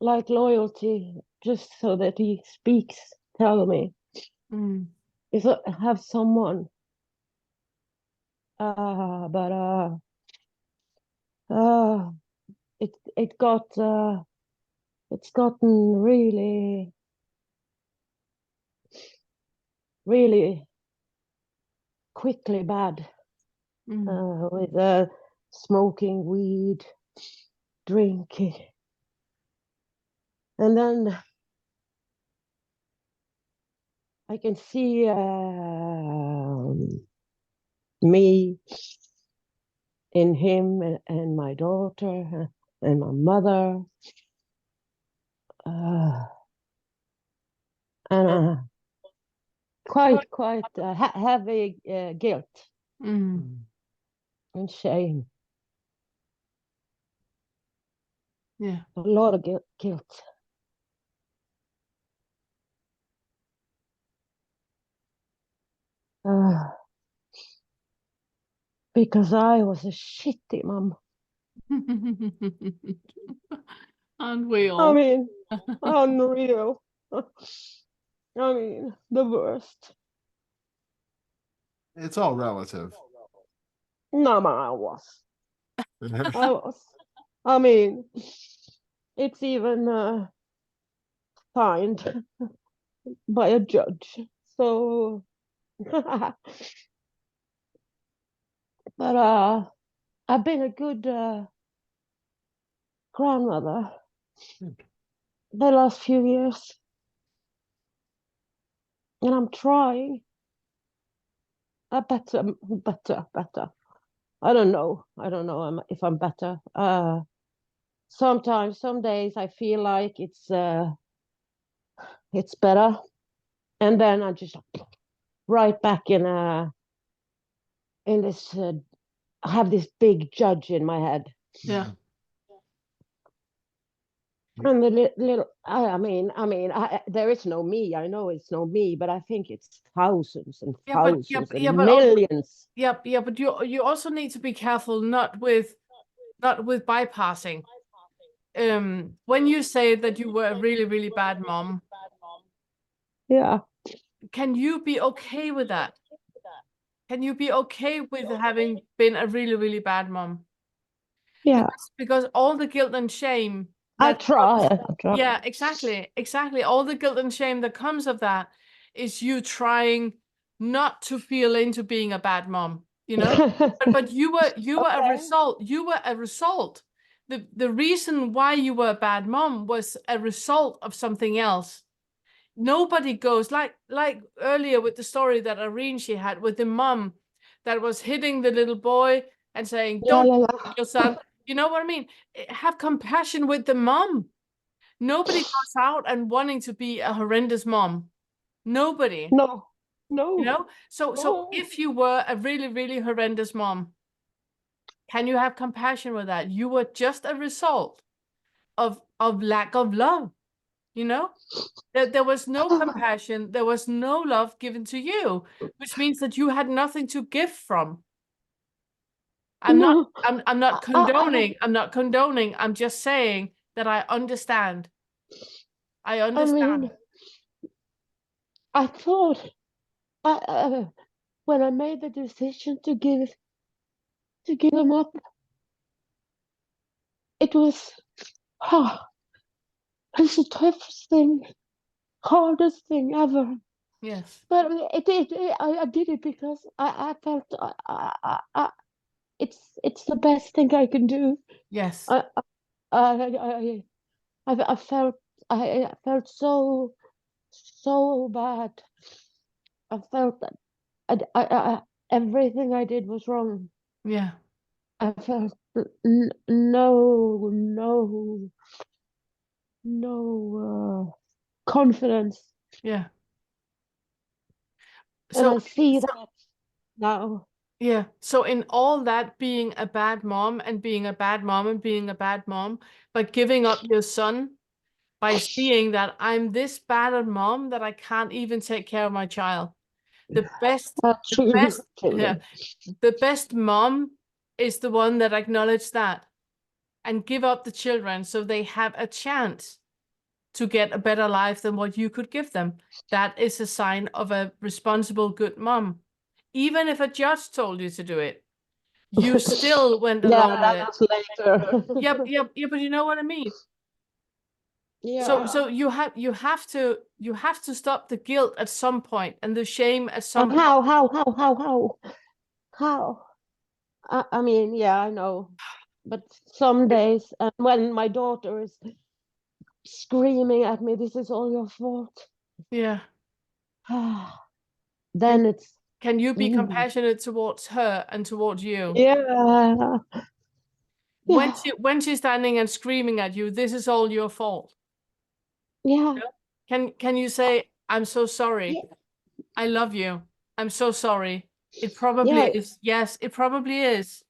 like loyalty, just so that he speaks, tell me. If I have someone, but it's gotten really, really quickly bad. With smoking weed, drinking, and then I can see me in him and my daughter and my mother, and quite heavy guilt and shame. Yeah, a lot of guilt. Because I was a shitty mom. Aren't we all? I mean, unreal. I mean, the worst. It's all relative. No, I was. I was. I mean, it's even fined by a judge. So, but I've been a good grandmother the last few years, and I'm trying. Better. I don't know. If I'm better. Sometimes, some days I feel like it's better, and then I just right back in this. I have this big judge in my head. Yeah. And the little, there is no me. I know it's no me, but I think it's thousands and thousands and millions. But you also need to be careful not with bypassing. When you say that you were a really, really bad mom, yeah, can you be okay with that? Can you be okay with having been a really, really bad mom? Yeah. Because all the guilt and shame. I try. Yeah, exactly. All the guilt and shame that comes of that is you trying not to feel into being a bad mom, you know? but you were a result. You were a result. The reason why you were a bad mom was a result of something else. Nobody goes like earlier with the story that Irene she had with the mom that was hitting the little boy and saying, "Don't hit your son." You know what I mean? Have compassion with the mom. Nobody goes out and wanting to be a horrendous mom. Nobody. No. You know? So if you were a really, really horrendous mom, can you have compassion with that? You were just a result of lack of love, you know? There was no compassion, there was no love given to you, which means that you had nothing to give from. I'm not condoning. I'm not condoning. I'm just saying that I understand. I understand. I mean, I thought when I made the decision to give him up, it was it's the toughest thing, hardest thing ever. Yes. But I did it because I felt it's the best thing I can do. Yes. I felt so bad. I felt that I everything I did was wrong. Yeah. I felt no confidence. Yeah. And I see that now. Yeah. So in all that being a bad mom and being a bad mom and being a bad mom, but giving up your son by seeing that I'm this bad a mom that I can't even take care of my child. The best mom is the one that acknowledges that and give up the children so they have a chance to get a better life than what you could give them. That is a sign of a responsible, good mom. Even if a judge told you to do it, you still went along with it. Later. Yeah, but you know what I mean? Yeah. So you have to stop the guilt at some point and the shame at some point. How? I mean, yeah, I know. But some days, and when my daughter is screaming at me, this is all your fault. Yeah. Then it's. Can you be compassionate towards her and towards you? Yeah. When she's standing and screaming at you, this is all your fault. Yeah. Can you say, I'm so sorry. Yeah. I love you. I'm so sorry. It probably is. Yes, it probably is.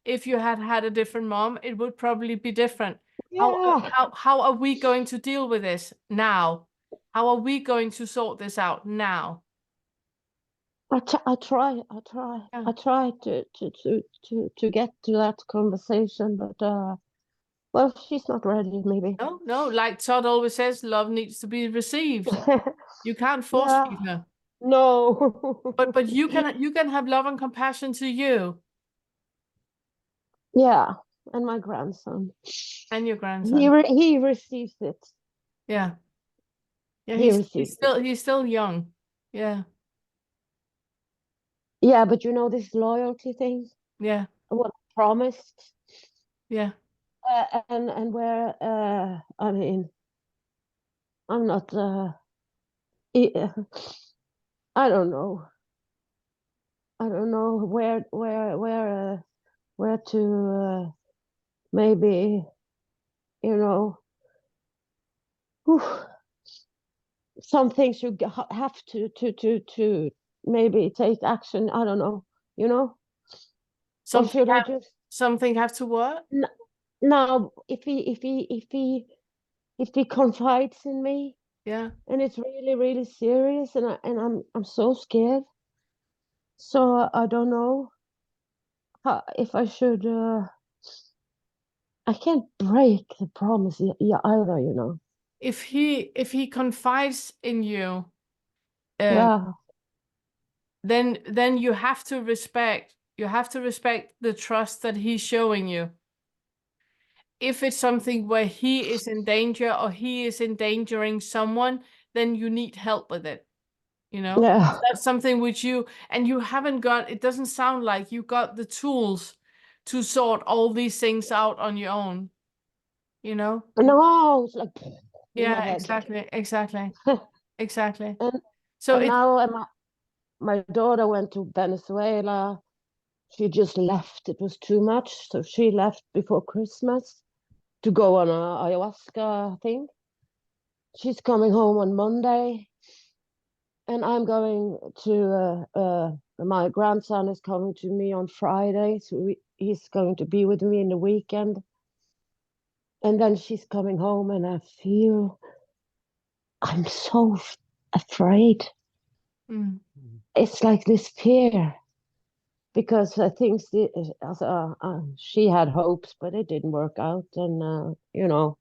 If you had had a different mom, it would probably be different. Yeah. How are we going to deal with this now? How are we going to sort this out now? I try to get to that conversation, but Well, she's not ready, maybe. No, like Todd always says, love needs to be received. You can't force Yeah. feed her. No. But you can have love and compassion to you. Yeah, and my grandson. And your grandson. He receives it. Yeah. Yeah, He receives it. he's still young. Yeah. Yeah, but you know this loyalty thing? Yeah. What I promised. Yeah. And where I mean, I'm not I don't know. I don't know where to maybe, you know, whew, some things you have to maybe take action. I don't know, you know. Or should I just something have to work? No, if he confides in me, yeah, and it's really, really serious, and I'm so scared. So I don't know if I should. I can't break the promise either, you know. If he confides in you, Yeah. then you have to respect the trust that he's showing you. If it's something where he is in danger or he is endangering someone, then you need help with it. You know, Yeah. that's something which you haven't got. It doesn't sound like you got the tools to sort all these things out on your own. You know? No, it's like in my Yeah, head. exactly. Exactly. And So now my daughter went to Venezuela. She just left. It was too much, so she left before Christmas to go on a ayahuasca thing. She's coming home on Monday, and I'm going to. My grandson is coming to me on Friday, so he's going to be with me in the weekend. And then she's coming home, and I feel I'm so afraid. Mm. It's like this fear, because I think she had hopes, but it didn't work out. And, you know,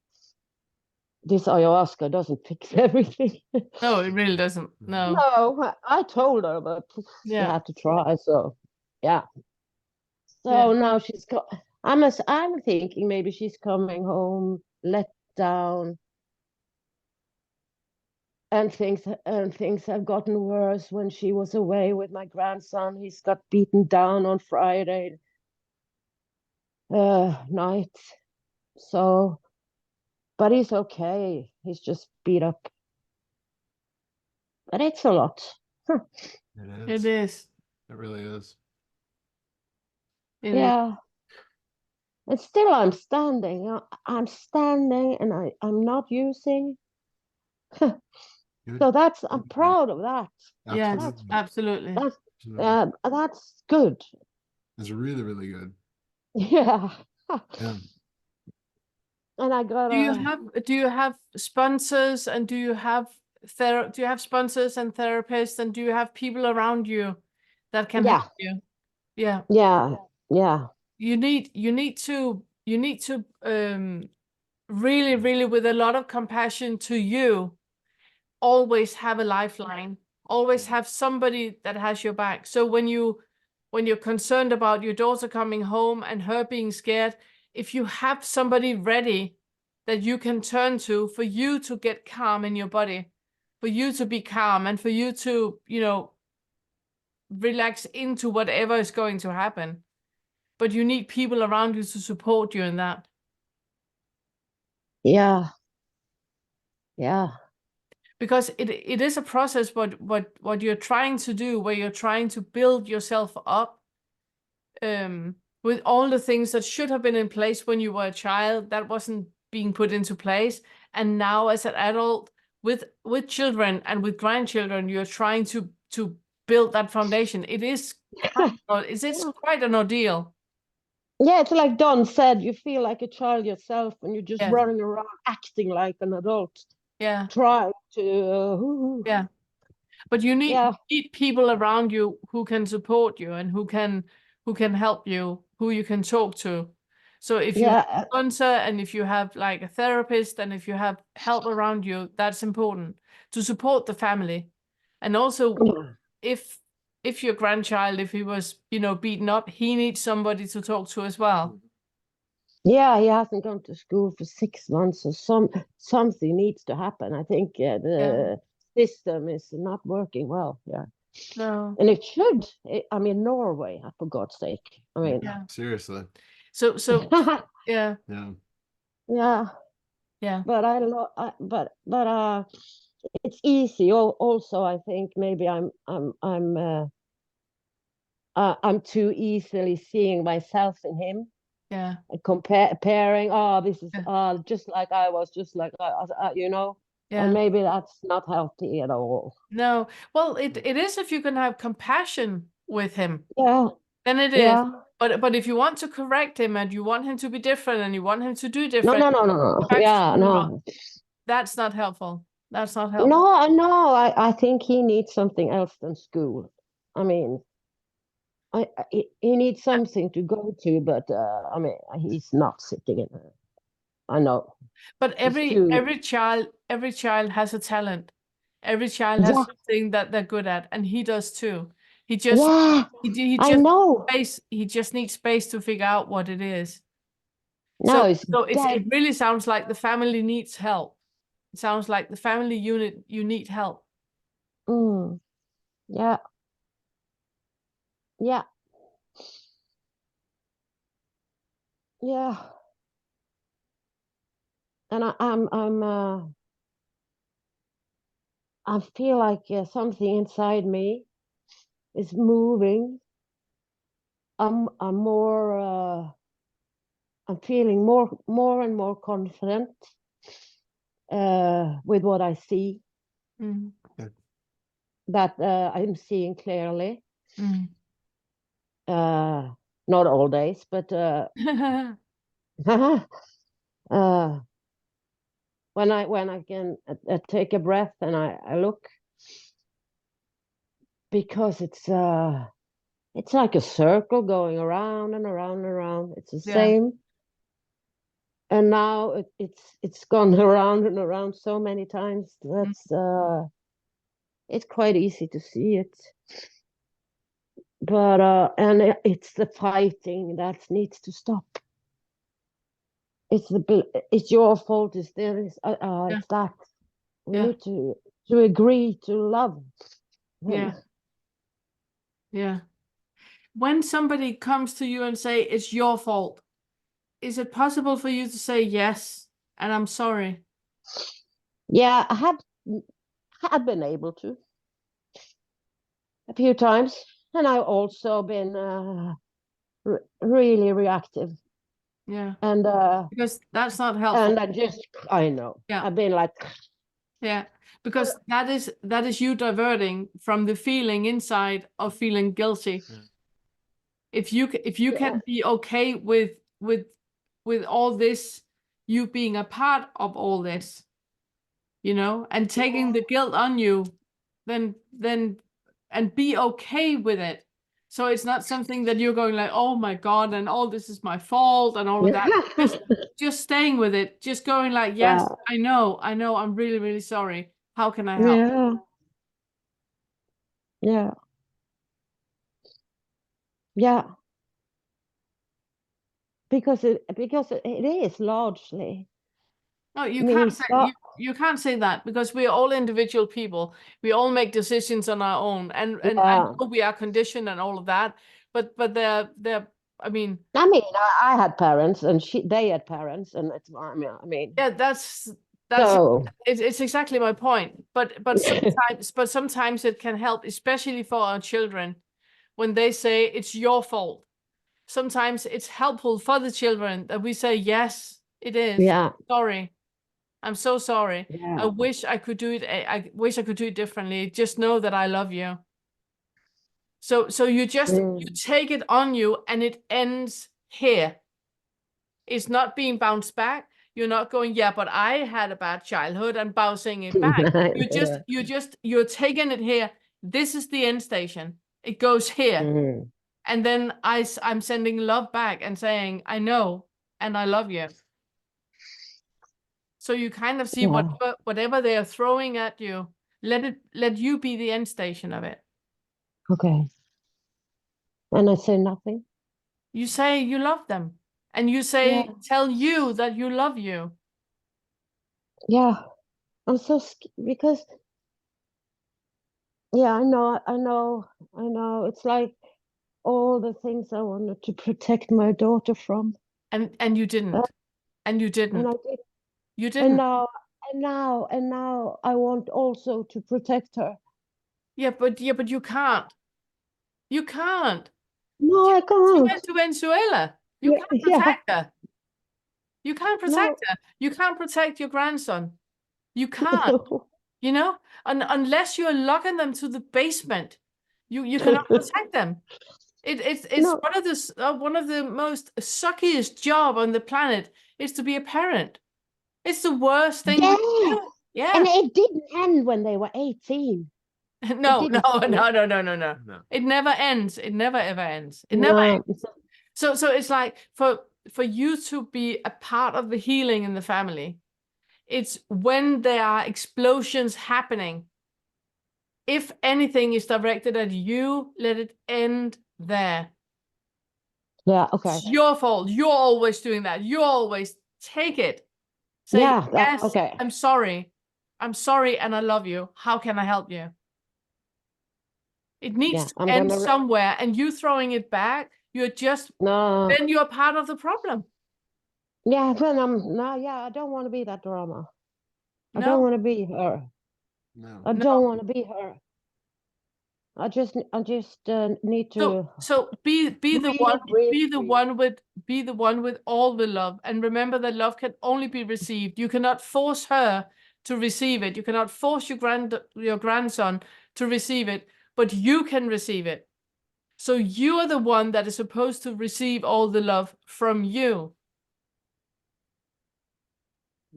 this ayahuasca doesn't fix everything. No, it really doesn't. No. No, I told her, but she had to try. So, yeah. So now she's got. I'm thinking maybe she's coming home let down, and things have gotten worse when she was away with my grandson. He's got beaten down on Friday night. So, but he's okay. He's just beat up. But it's a lot. It is. It really is. Yeah. And still I'm standing. I'm standing, and I'm not using. So I'm proud of that. Yes, absolutely. That's good. It's really, really good. Yeah. Yeah. And I got do you have sponsors, and do you have sponsors and therapists, and do you have people around you that can help you? Yeah. You need to really, really, with a lot of compassion to you, always have a lifeline, always have somebody that has your back. So when you're concerned about your daughter coming home and her being scared, if you have somebody ready that you can turn to for you to get calm in your body, for you to be calm, and for you to, you know, relax into whatever is going to happen. But you need people around you to support you in that. Yeah. Because it is a process, what you're trying to do, where you're trying to build yourself up with all the things that should have been in place when you were a child, that wasn't being put into place. And now as an adult with children and with grandchildren, you're trying to build that foundation. It is quite an ordeal. Yeah, it's like Don said, you feel like a child yourself, and you're just running around acting like an adult. Yeah. Trying to. Yeah. But you need people around you who can support you and who can help you, who you can talk to. So if you have a sponsor and if you have like a therapist and if you have help around you, that's important to support the family. And also if your grandchild, if he was, you know, beaten up, he needs somebody to talk to as well. Yeah, he hasn't gone to school for 6 months, or something needs to happen. I think the system is not working well. Yeah. No. And it should. I mean, Norway, for God's sake. I mean, seriously. So yeah. Yeah. But it's easy. Also, I think maybe I'm too easily seeing myself in him. Yeah. Comparing. Oh, this is just like I was, just like you know. Yeah. And maybe that's not healthy at all. No. Well, it is if you can have compassion with him. Yeah. Then it is. But if you want to correct him and you want him to be different and you want him to do different, No. Yeah, no. That's not helpful. That's not helpful. No. I think he needs something else than school. I mean, he needs something to go to, but I mean, he's not sitting in there. I know. But every child has a talent. Every child has something that they're good at, and he does too. He just I know. He just needs space to figure out what it is. No, it really sounds like the family needs help. It sounds like the family unit, you need help. Yeah. Yeah. Yeah. And I feel like something inside me is moving. I'm feeling more and more confident with what I see. That I'm seeing clearly. Not all days, but when I can take a breath and I look, because it's like a circle going around and around and around. It's the same. And now it's gone around and around so many times. That's it's quite easy to see it. But and it's the fighting that needs to stop. It's your fault. It's this. It's that. We need to agree to love. Yeah. When somebody comes to you and say it's your fault, is it possible for you to say yes and I'm sorry? Yeah, I have been able to a few times, and I've also been really reactive. Yeah. And because that's not helpful. And I know. Yeah. I've been like. Yeah, because that is you diverting from the feeling inside of feeling guilty. If you can be okay with all this, you being a part of all this, you know, and taking the guilt on you, then and be okay with it. So it's not something that you're going like, oh my God, and all this is my fault and all of that. Just staying with it, just going like, yes, I know, I'm really, really sorry. How can I help? Yeah. Because it is largely. No, you can't say that, because we're all individual people. We all make decisions on our own, and I know we are conditioned and all of that. But they're I mean I had parents and they had parents, and it's I mean yeah, that's so. It's exactly my point. But sometimes it can help, especially for our children, when they say it's your fault. Sometimes it's helpful for the children that we say yes, it is. Sorry. I'm so sorry. I wish I could do it. I wish I could do it differently. Just know that I love you. So you just you take it on you, and it ends here. It's not being bounced back. You're not going, yeah, but I had a bad childhood, and bouncing it back. You're taking it here. This is the end station. It goes here. And then I'm sending love back and saying, I know, and I love you. So you kind of see Yeah. whatever they are throwing at you, let you be the end station of it. Okay. And I say nothing. You say you love them, and you say, Yeah. tell you that you love you. Yeah. I'm so because yeah, I know. It's like all the things I wanted to protect my daughter from. And you didn't. And you didn't. And I did. You didn't. And now I want also to protect her. Yeah, but you can't. You can't. No, I She can't. went to Venezuela. You can't protect her. You can't protect her. You can't protect your grandson. You can't. You know, unless you're locking them to the basement, you cannot protect them. It's one of the most suckiest job on the planet is to be a parent. It's the worst thing you can do. Yeah. And it didn't end when they were 18. No. It never ends. It never ever ends. It never ends. So it's like for you to be a part of the healing in the family, it's when there are explosions happening. If anything is directed at you, let it end there. Yeah, okay. It's your fault. You're always doing that. You always take it. Say, yes, okay. I'm sorry. I'm sorry and I love you. How can I help you? It needs to end somewhere, and you throwing it back, you're just, then you're part of the problem. Yeah, when I don't want to be that drama. No. I don't want to be her. No. I don't want to be her. I just need to. So be the one with all the love, and remember that love can only be received. You cannot force her to receive it. You cannot force your grandson to receive it, but you can receive it. So you are the one that is supposed to receive all the love from you.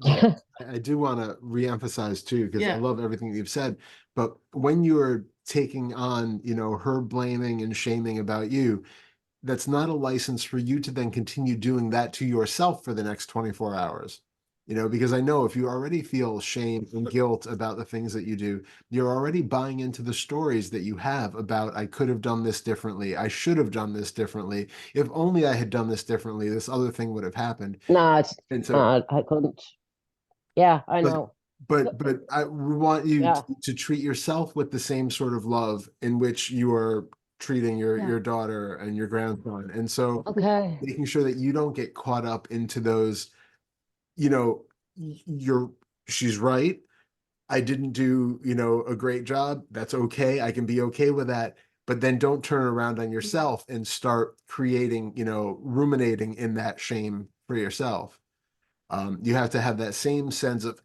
I do want to reemphasize too, because I love everything you've said, but when you're taking on, her blaming and shaming about you, that's not a license for you to then continue doing that to yourself for the next 24 hours. Because I know if you already feel shame and guilt about the things that you do, you're already buying into the stories that you have about, I could have done this differently. I should have done this differently. If only I had done this differently, this other thing would have happened. No, I couldn't. Yeah, I know. But I want you to treat yourself with the same sort of love in which you are treating your daughter and your grandson. And so making sure that you don't get caught up into those, she's right. I didn't do, a great job. That's okay. I can be okay with that. But then don't turn around on yourself and start creating, ruminating in that shame for yourself. You have to have that same sense of,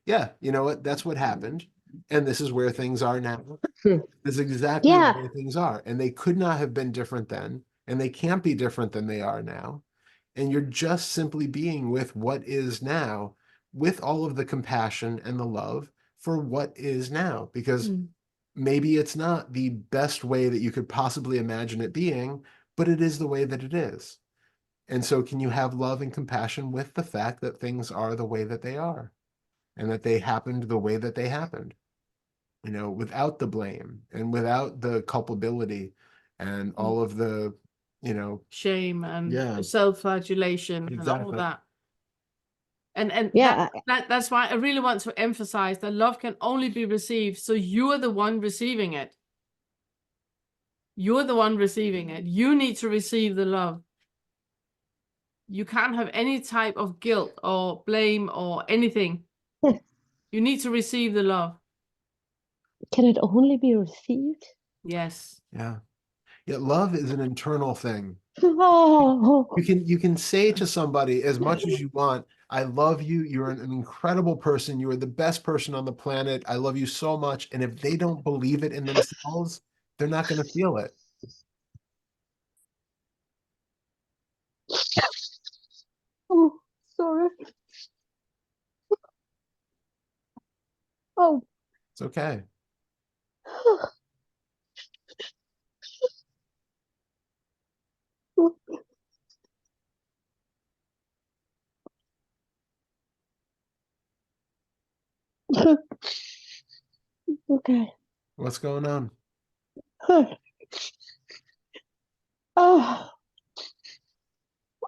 yeah, you know what, that's what happened. And this is where things are now. This is exactly where things are. And they could not have been different then. And they can't be different than they are now. And you're just simply being with what is now, with all of the compassion and the love for what is now. Because maybe it's not the best way that you could possibly imagine it being, but it is the way that it is. And so can you have love and compassion with the fact that things are the way that they are and that they happened the way that they happened, without the blame and without the culpability and all of the, shame and self-flagellation and all that. And that's why I really want to emphasize that love can only be received. So you are the one receiving it. You're the one receiving it. You need to receive the love. You can't have any type of guilt or blame or anything. You need to receive the love. Can it only be received? Yes. Yeah. Yeah. Love is an internal thing. Oh. You can say to somebody as much as you want, I love you. You're an incredible person. You are the best person on the planet. I love you so much. And if they don't believe it in themselves, they're not going to feel it. Oh, sorry. Oh. It's okay. Okay. What's going on? Oh,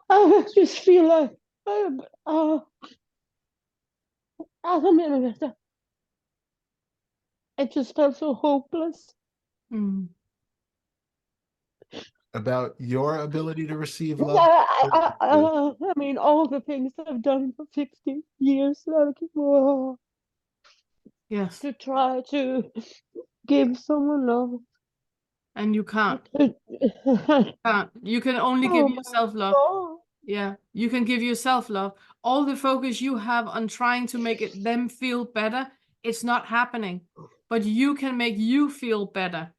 I just feel like I don't know. It just felt so hopeless. About your ability to receive Yeah, love? I mean, all the things I've done for 50 years, like, Yes. to try to give someone love. And you can't. You can only Oh give my yourself love. God. Yeah, you can give yourself love. All the focus you have on trying to make them feel better, it's not happening. But you can make you feel better.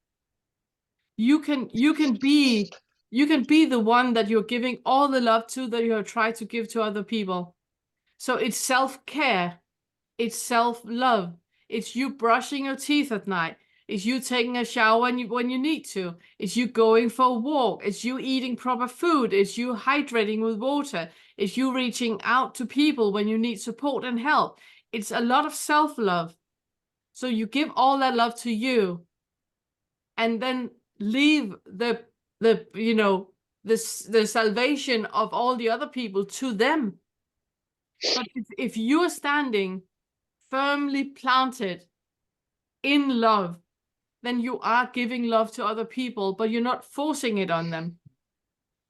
You can be the one that you're giving all the love to that you have tried to give to other people. So it's self-care. It's self-love. It's you brushing your teeth at night. It's you taking a shower when you need to. It's you going for a walk. It's you eating proper food. It's you hydrating with water. It's you reaching out to people when you need support and help. It's a lot of self-love. So you give all that love to you and then leave the salvation of all the other people to them. But if you're standing firmly planted in love, then you are giving love to other people, but you're not forcing it on them.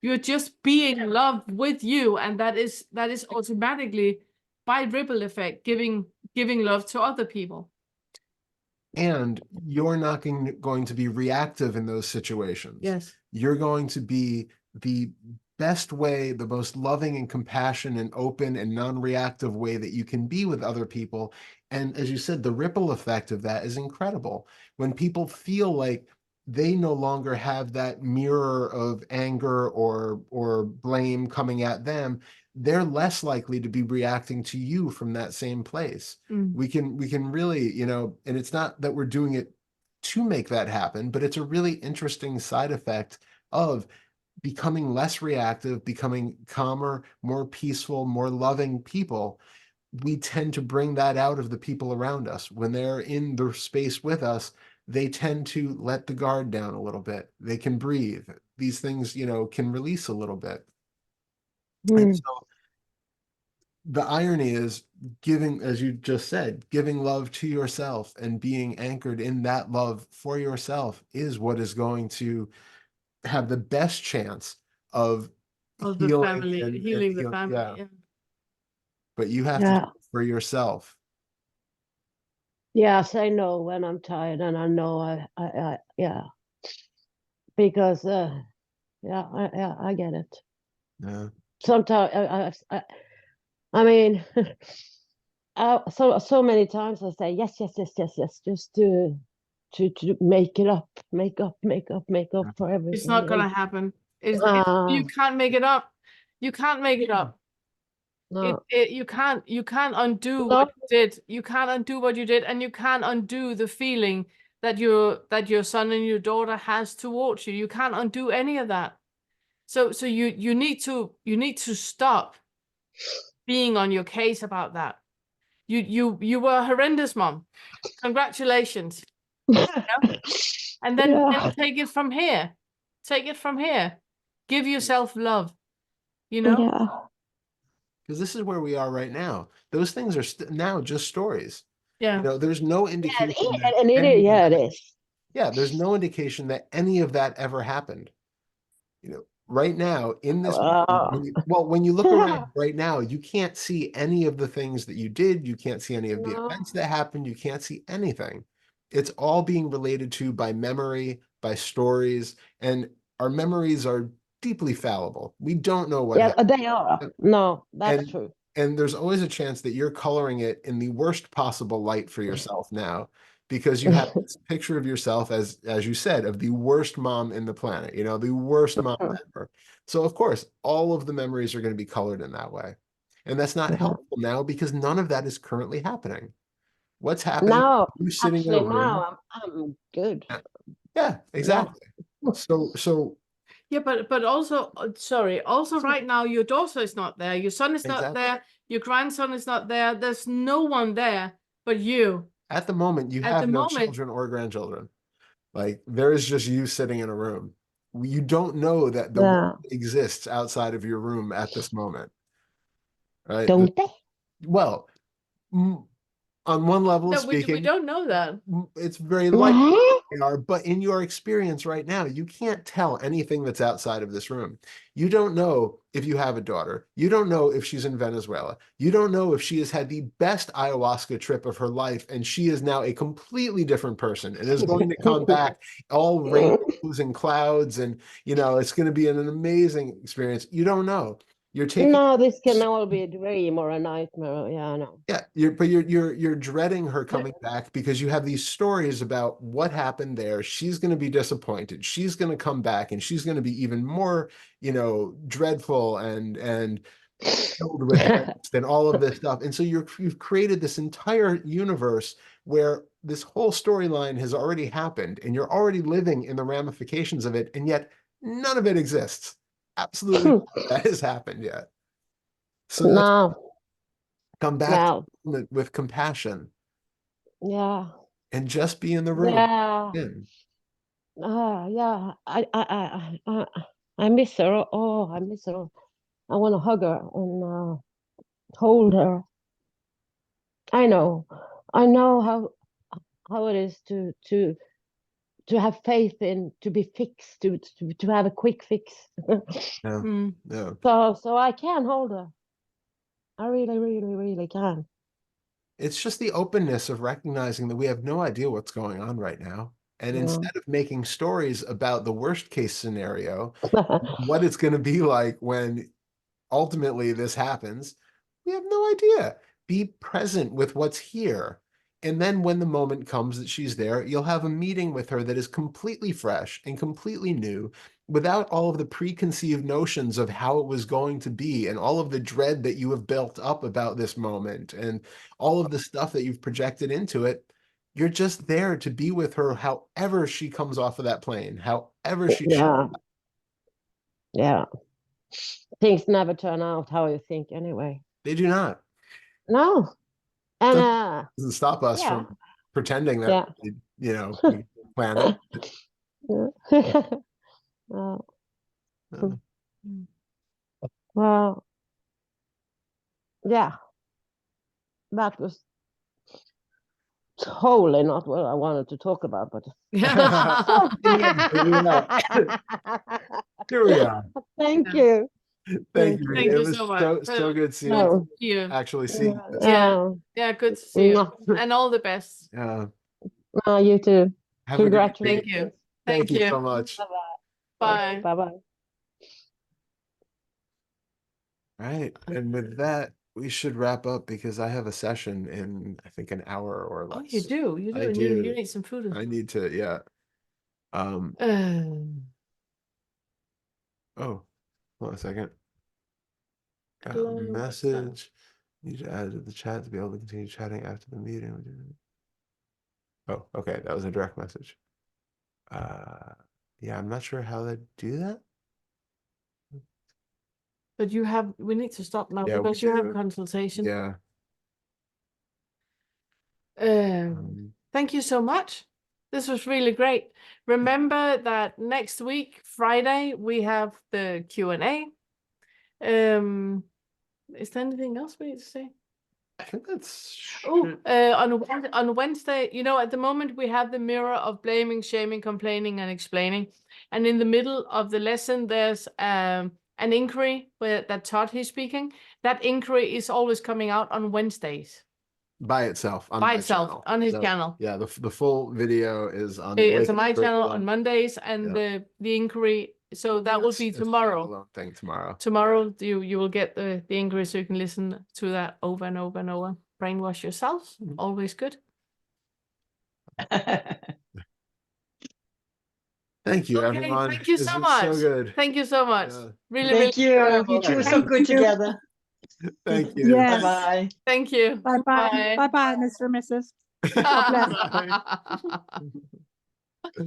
You're just being loved with you, and that is automatically, by ripple effect, giving love to other people. And you're not going to be reactive in those situations. Yes. You're going to be the best way, the most loving and compassionate and open and non-reactive way that you can be with other people. And as you said, the ripple effect of that is incredible. When people feel like they no longer have that mirror of anger or blame coming at them, they're less likely to be reacting to you from that same place. We can really, and it's not that we're doing it to make that happen, but it's a really interesting side effect of becoming less reactive, becoming calmer, more peaceful, more loving people. We tend to bring that out of the people around us. When they're in the space with us, they tend to let the guard down a little bit. They can breathe. These things, can release a little bit. And so the irony is giving, as you just said, giving love to yourself and being anchored in that love for yourself is what is going to have the best chance of the family, healing the family. Yeah. But you have to do it for yourself. Yes, I know when I'm tired, and I know I because I get it. Yeah. Sometimes I mean, so many times I say yes, just to make up for everything. It's not gonna happen. You can't make it up. You can't make it up. No. You can't undo what you did. You can't undo what you did, and you can't undo the feeling that your son and your daughter has towards you. You can't undo any of that. So you need to stop being on your case about that. You were a horrendous mom. Congratulations. And then take it from here. Take it from here. Give yourself love. Yeah. Because this is where we are right now. Those things are now just stories. Yeah. There's no indication. It is. Yeah, there's no indication that any of that ever happened. Right now in this, when you look around right now, you can't see any of the things that you did. You can't see any of the events that happened. You can't see anything. It's all being related to by memory, by stories, and our memories are deeply fallible. We don't know what happened. They are. No, that's true. And there's always a chance that you're coloring it in the worst possible light for yourself now, because you have this picture of yourself as you said, of the worst mom in the planet, the worst mom ever. So of course, all of the memories are going to be colored in that way. And that's not helpful now because none of that is currently happening. What's happening? Now, You sitting in a room. Now I'm good. Yeah, exactly. So yeah, but also, sorry, also right now your daughter is not there, your son is not there, your grandson is not there. There's no one there but you At the moment, you At have the no moment- children or grandchildren. Like there is just you sitting in a room. You don't know that the Yeah. world exists outside of your room at this moment. Right? Don't they? Well, on one level of No, we speaking, don't know that. it's very likely What? they are, but in your experience right now, you can't tell anything that's outside of this room. You don't know if you have a daughter. You don't know if she's in Venezuela. You don't know if she has had the best ayahuasca trip of her life and she is now a completely different person and is going to come back all rainbows and clouds and, you know, it's going to be an amazing experience. You don't know. You're taking No, this can all be a dream or a nightmare. Yeah, I know. Yeah, you're dreading her coming back because you have these stories about what happened there. She's going to be disappointed. She's going to come back and she's going to be even more, you know, dreadful and filled with angst and all of this stuff. And so you've created this entire universe where this whole storyline has already happened and you're already living in the ramifications of it, and yet none of it exists. Absolutely none of that has happened yet. So that's No. come back No. to the moment with compassion Yeah. and just be in the room. Yeah. In. Yeah. I miss her. Oh, I miss her. I want to hug her and hold her. I know how it is to have faith in, to be fixed, to have a quick fix. Yeah. Yeah. So I can hold her. I really, really, really can. It's just the openness of recognizing that we have no idea what's going on right now. And Yeah. instead of making stories about the worst case scenario, what it's going to be like when ultimately this happens, we have no idea. Be present with what's here. And then when the moment comes that she's there, you'll have a meeting with her that is completely fresh and completely new, without all of the preconceived notions of how it was going to be and all of the dread that you have built up about this moment and all of the stuff that you've projected into it. You're just there to be with her however she comes off of that plane, however she Yeah. Yeah. Things never turn out how you think anyway. They do not. No. And Doesn't stop us yeah. from pretending that Yeah. you know, we plan it. Well, yeah, that was totally not what I wanted to talk about, but Here we are. Thank you. Thank you. Thank It you was so much. so good seeing No. you. Actually see you. Yeah, good to see you. And all the best. Yeah. You too. Have a good Congratulations. Thank you. Thank you so much. Bye. Bye-bye. All right. And with that, we should wrap up because I have a session in, I think, an hour or less. Oh, you do. You do. I And do. you need some food. I need to, yeah. Oh, hold on a second. Message. Need to add to the chat to be able to continue chatting after the meeting. Oh, okay. That was a direct message. Yeah, I'm not sure how to do that. But we need to stop now Yeah, we because you have do. a consultation. Yeah. Thank you so much. This was really great. Remember that next week, Friday, we have the Q&A. Is there anything else we need to say? I think that's on Wednesday, you know, at the moment we have the mirror of blaming, shaming, complaining, and explaining. And in the middle of the lesson, there's an inquiry that Todd is speaking. That inquiry is always coming out on Wednesdays. by itself on By my itself, channel. on his So, channel. Yeah, the full video is on It's on Awaken my channel Curriculum. on Mondays, and the inquiry. So that will be It's a tomorrow. standalone thing tomorrow. Tomorrow, you will get the inquiry, so you can listen to that over and over and over. Brainwash yourselves. Always good. Thank you, Okay, everyone. thank you This so was much. So good. Thank you so much. Yeah. Really, Thank really you. enjoyable. You two are so good together. Thank you. Yes. Bye-bye. Thank you. Bye-bye. Bye-bye, Mr. and Mrs. God bless. Bye.